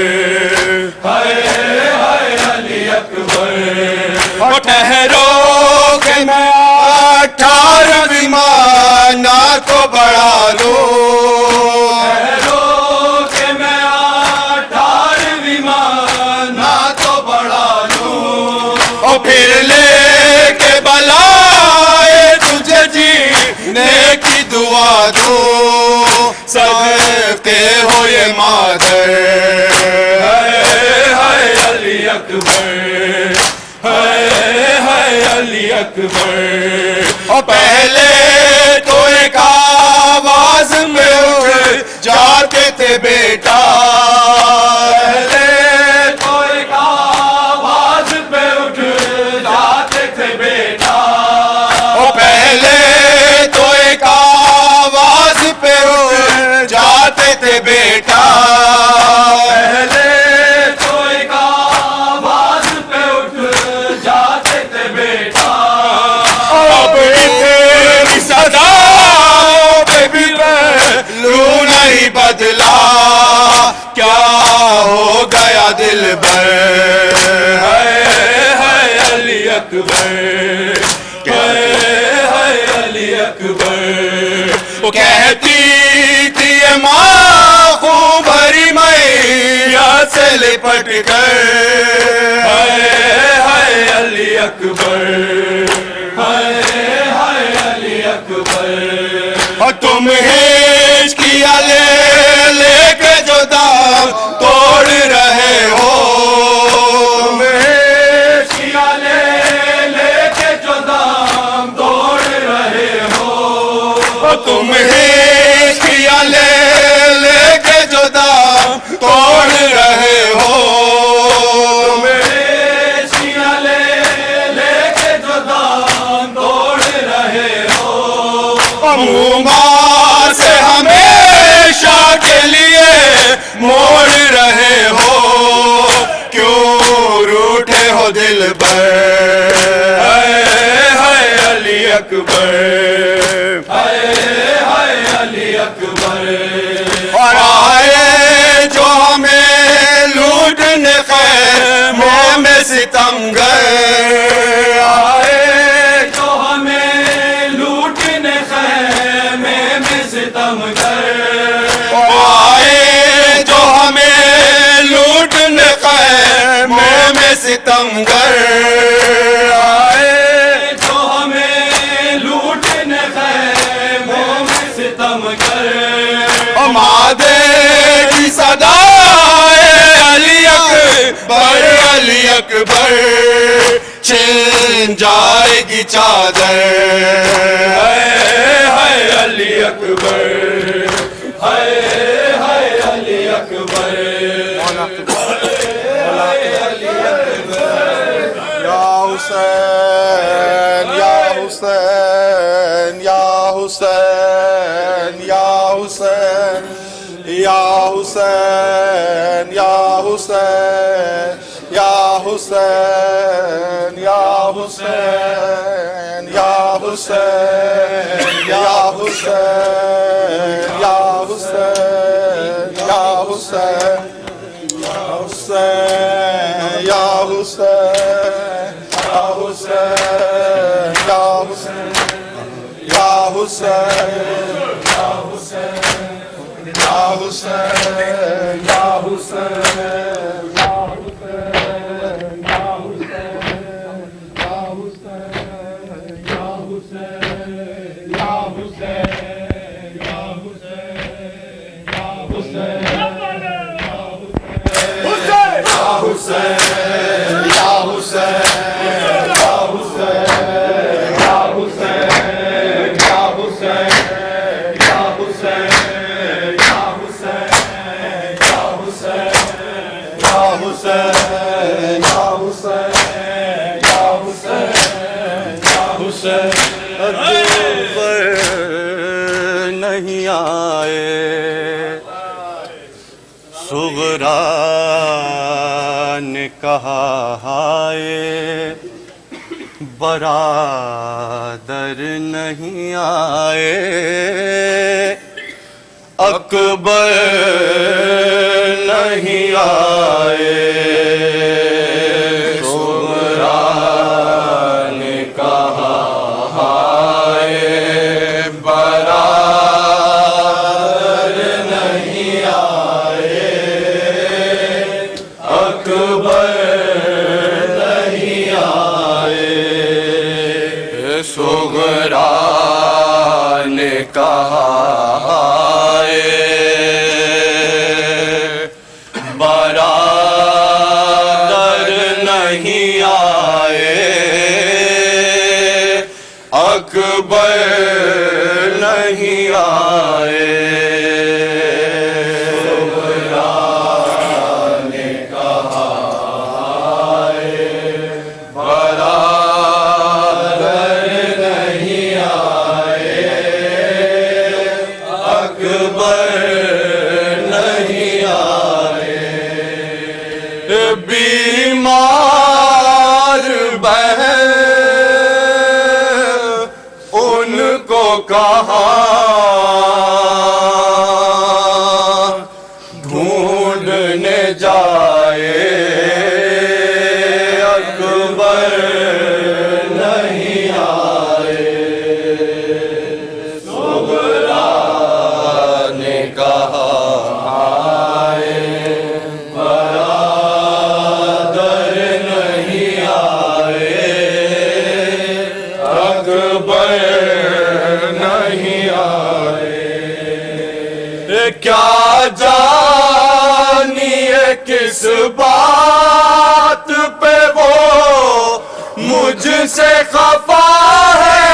علی اکبر ٹھہرو کہ میں 18ویں مانا کو بڑھا لوں کہ میں 18ویں مانا تو بڑھا لوں پھر لے کے بلائے تجھے جینے کی دعا دوں صدقے ہو یہ مادر علی اکبر علی اکبر پہلے تو ایک آواز میں اٹھ جاتے تھے بیٹا پہلے تو ایک آواز پہ اٹھ جاتے تھے بیٹا پہلے تو ایک آواز پہ اٹھ جاتے تھے بیٹا پہلے تو ایک آواز پہ اٹھ جاتے تھے بیٹا اب تیری صدا پہ بھی پہلو نہیں بدلا کیا ہو گیا دل بھر اکبر علی اکبر وہ کہتی تھی یہ ماں خوں بھری میاں سے لپٹ کر علی اکبر علی اکبر اور تم ہیچ کیا لے کے جو دام توڑ رہے ہو تم ہیچ کیا لے کے جو دام توڑ رہے ہو تم ہیچ کیا لے کے جو دام توڑ رہے ہو منہ سے ہمیشہ کے لیے موڑ رہے ہو کیوں روٹھے ہو دل پر علی اکبر علی اکبر اور آئے جو ہمیں لوٹنے خیموں میں ستمگر آئے جو ہمیں لوٹنے خیمے میں ستمگر آئے جو ہمیں لوٹنے خیموں میں ستمگر آئے جو ہمیں لوٹنے خیموں میں ستمگر مادے کی صدا علی اکبر چھن جائے گی چادر علی اکبر علی اکبر یا حسین یا حسین یا حسین یا حسین یا حسین یا حسین یا حسین یا حسین یا حسین یا حسین یا حسین یا حسین یا حسین یا حسین یا حسین یا حسین یا حسین یا حسین یا حسین نہیں آئے صغرا نے کہا ہائے برادر نہیں آئے اکبر نہیں آئے نہیں آئے نے کہا برادر نہیں آئے اکبر نہیں آئے بیمار بہن ان کو کہاں ڈھونڈنے جائے اکبر کس بات پہ وہ مجھ سے خفا ہے،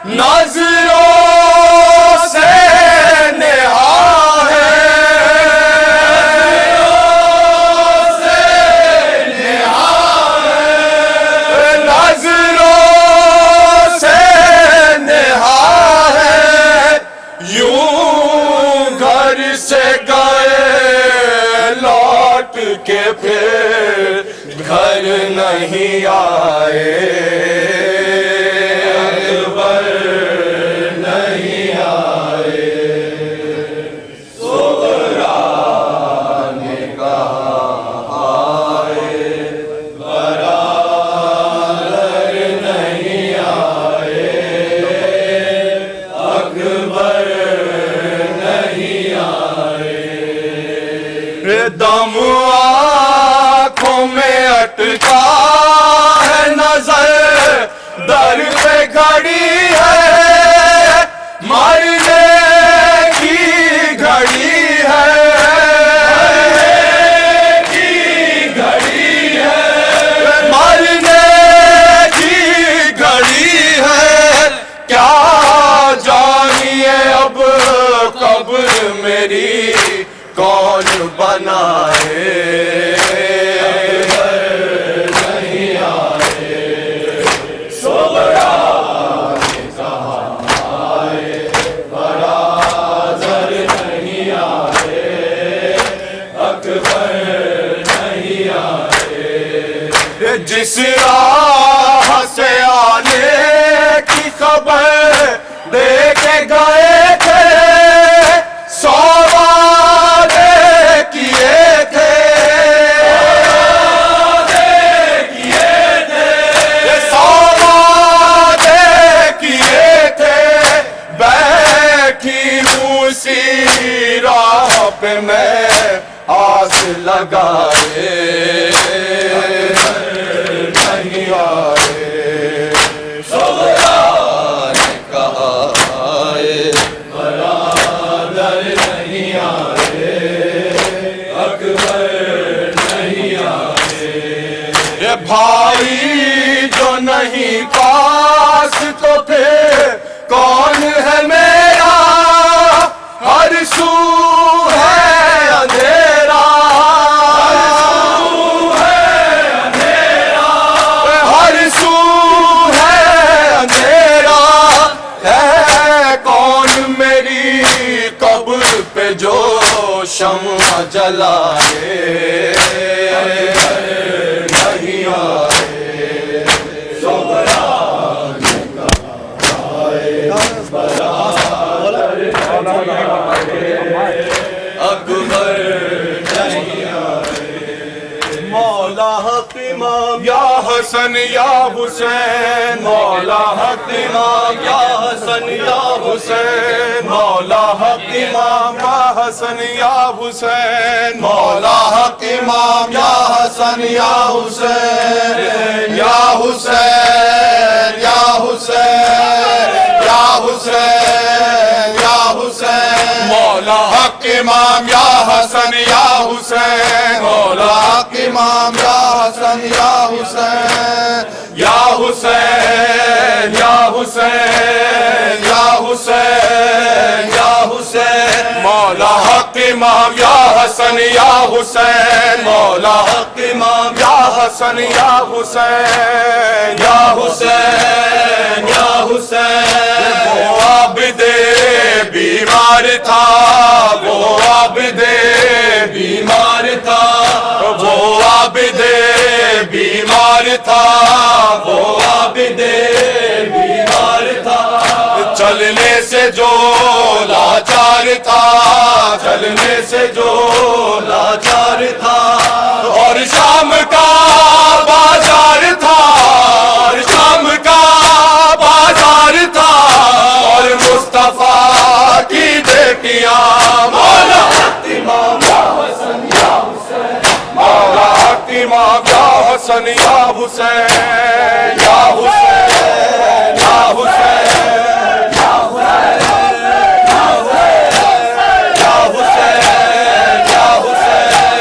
نظروں سے نہا ہے، نظروں سے نہا ہے، یوں گھر سے گئے لوٹ کے پھر گھر نہیں آئے، اکبر نہیں آئے، صغرا نے کہا آئے، برادر نہیں آئے، اکبر نہیں آئے، دم آنکھوں میں اٹکا ہے، نظر در پہ گھڑی ہے، مرنے کی گھڑی ہے، مرنے کی گھڑی ہے، کیا جانیے اب قبر میری کون بنائے، نہیں آئے، صغرا نے کہا آئے، برادر نہیں آئے، اکبر نہیں آئے، جس راہ سے آنے کی خبر دے کے گئے تھے، 100 وعدے کیے تھے، 100 وعدے کیے تھے، بیٹھی اسی راہ پہ میں آس لگائے، نہیں آئے، صغرا نے کہا آئے، برادر نہیں آئے، اکبر نہیں آئے، یہ بھائی جو نہیں پاس تو پھر کون ہے میرا، ہر سو ہے اندھیرا، ہر سو ہے اندھیرا، ہے کون میری قبر پہ جو شمع جلائے، نہیں آئے، صغرا نے کہا آئے، برادر نہیں آئے، اکبر نہیں آئے، مولا حق امام یا حسن یا حسین، مولا حق امام یا حسن یا حسین، مولا حق امام یا حسن یا حسین، مولا حق امام یا حسن یا حسین، یا حسین یا حسین یا حسین یا حسین، مولا حق امام یا حسن یا حسین، مولا حق امام یا حسن یا حسین، یا حسین یا حسین یا حسین یا حسین، مولا حق امام یا حسن یا حسین، مولا حق امام یا حسن یا حسین، یا حسین یا حسین، وہ عابد بیمار تھا، وہ عابد بیمار تھا، وہ عابد بیمار تھا، وہ عابد بیمار تھا، چلنے سے جو لاچار تھا، چلنے سے جو لاچار تھا، اور شام کا بازار تھا، اور شام کا بازار تھا، اور مصطفیٰ کی بیٹیاں مولا امام یا حسن یا حسین، مولا امام یا حسن یا حسین، یا حسین یا حسین یا حسین یا حسین یا حسین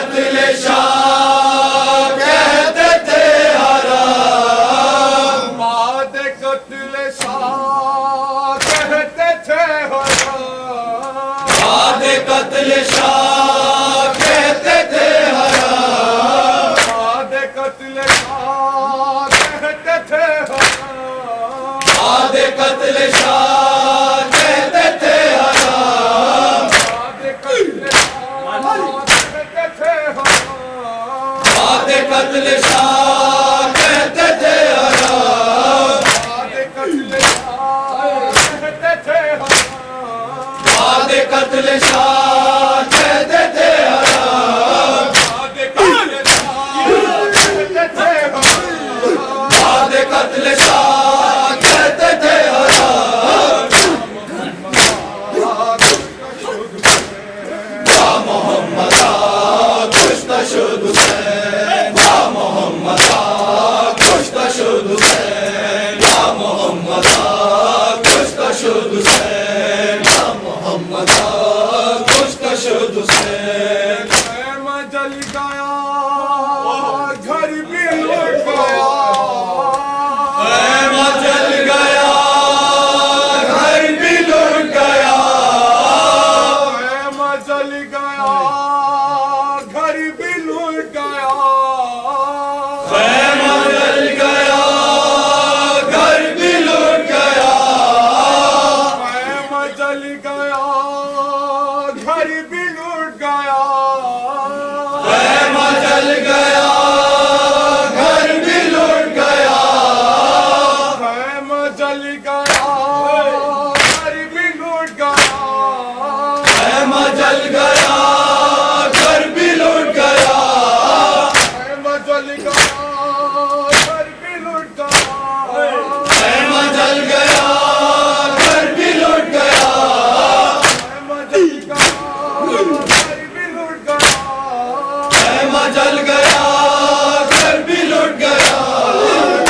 قتل شاہ کہتے تھے حرام بعد قتل شاہ کہتے تھے حرام بعد قتل شاہ کہتے تھے حرام بعد قتل شاہ کہتے تھے حرام بعد قتل شاہ کہتے تھے حرام بعد قتل شاہ کہتے تھے حرام بعد قتل شاہ کہتے تھے حرام بعد قتل شاہ کہتے تھے حرام بعد قتل شاہ کہتے تھے حرام بعد قتل شاہ کہتے تھے حرام بعد قتل شاہ کہتے تھے حرام یا محمد کشت شد حسین یا محمد کشت شد حسین یا محمد کشت شد حسین یا محمد کشت شد حسین میں جل گیا گھر بھی لٹ گیا خیمہ جل گیا گھر بھی لٹ گیا میں جل گیا گھر بھی لٹ گیا خیمہ جل گیا گھر بھی لٹ گیا میں جل گیا گھر بھی لٹ گیا خیمہ جل گیا گھر بھی لٹ گیا میں جل گیا گھر بھی لٹ گیا خیمہ جل گیا گھر بھی لٹ گیا میں جل گیا گھر بھی لٹ گیا خیمہ جل گیا گھر بھی لٹ گیا میں جل گیا گھر بھی لٹ گیا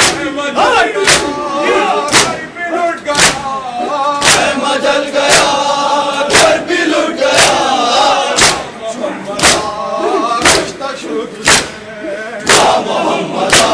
خیمہ جل گیا گھر بھی لٹ گیا خیمہ جل گیا گھر بھی لٹ گیا یا محمد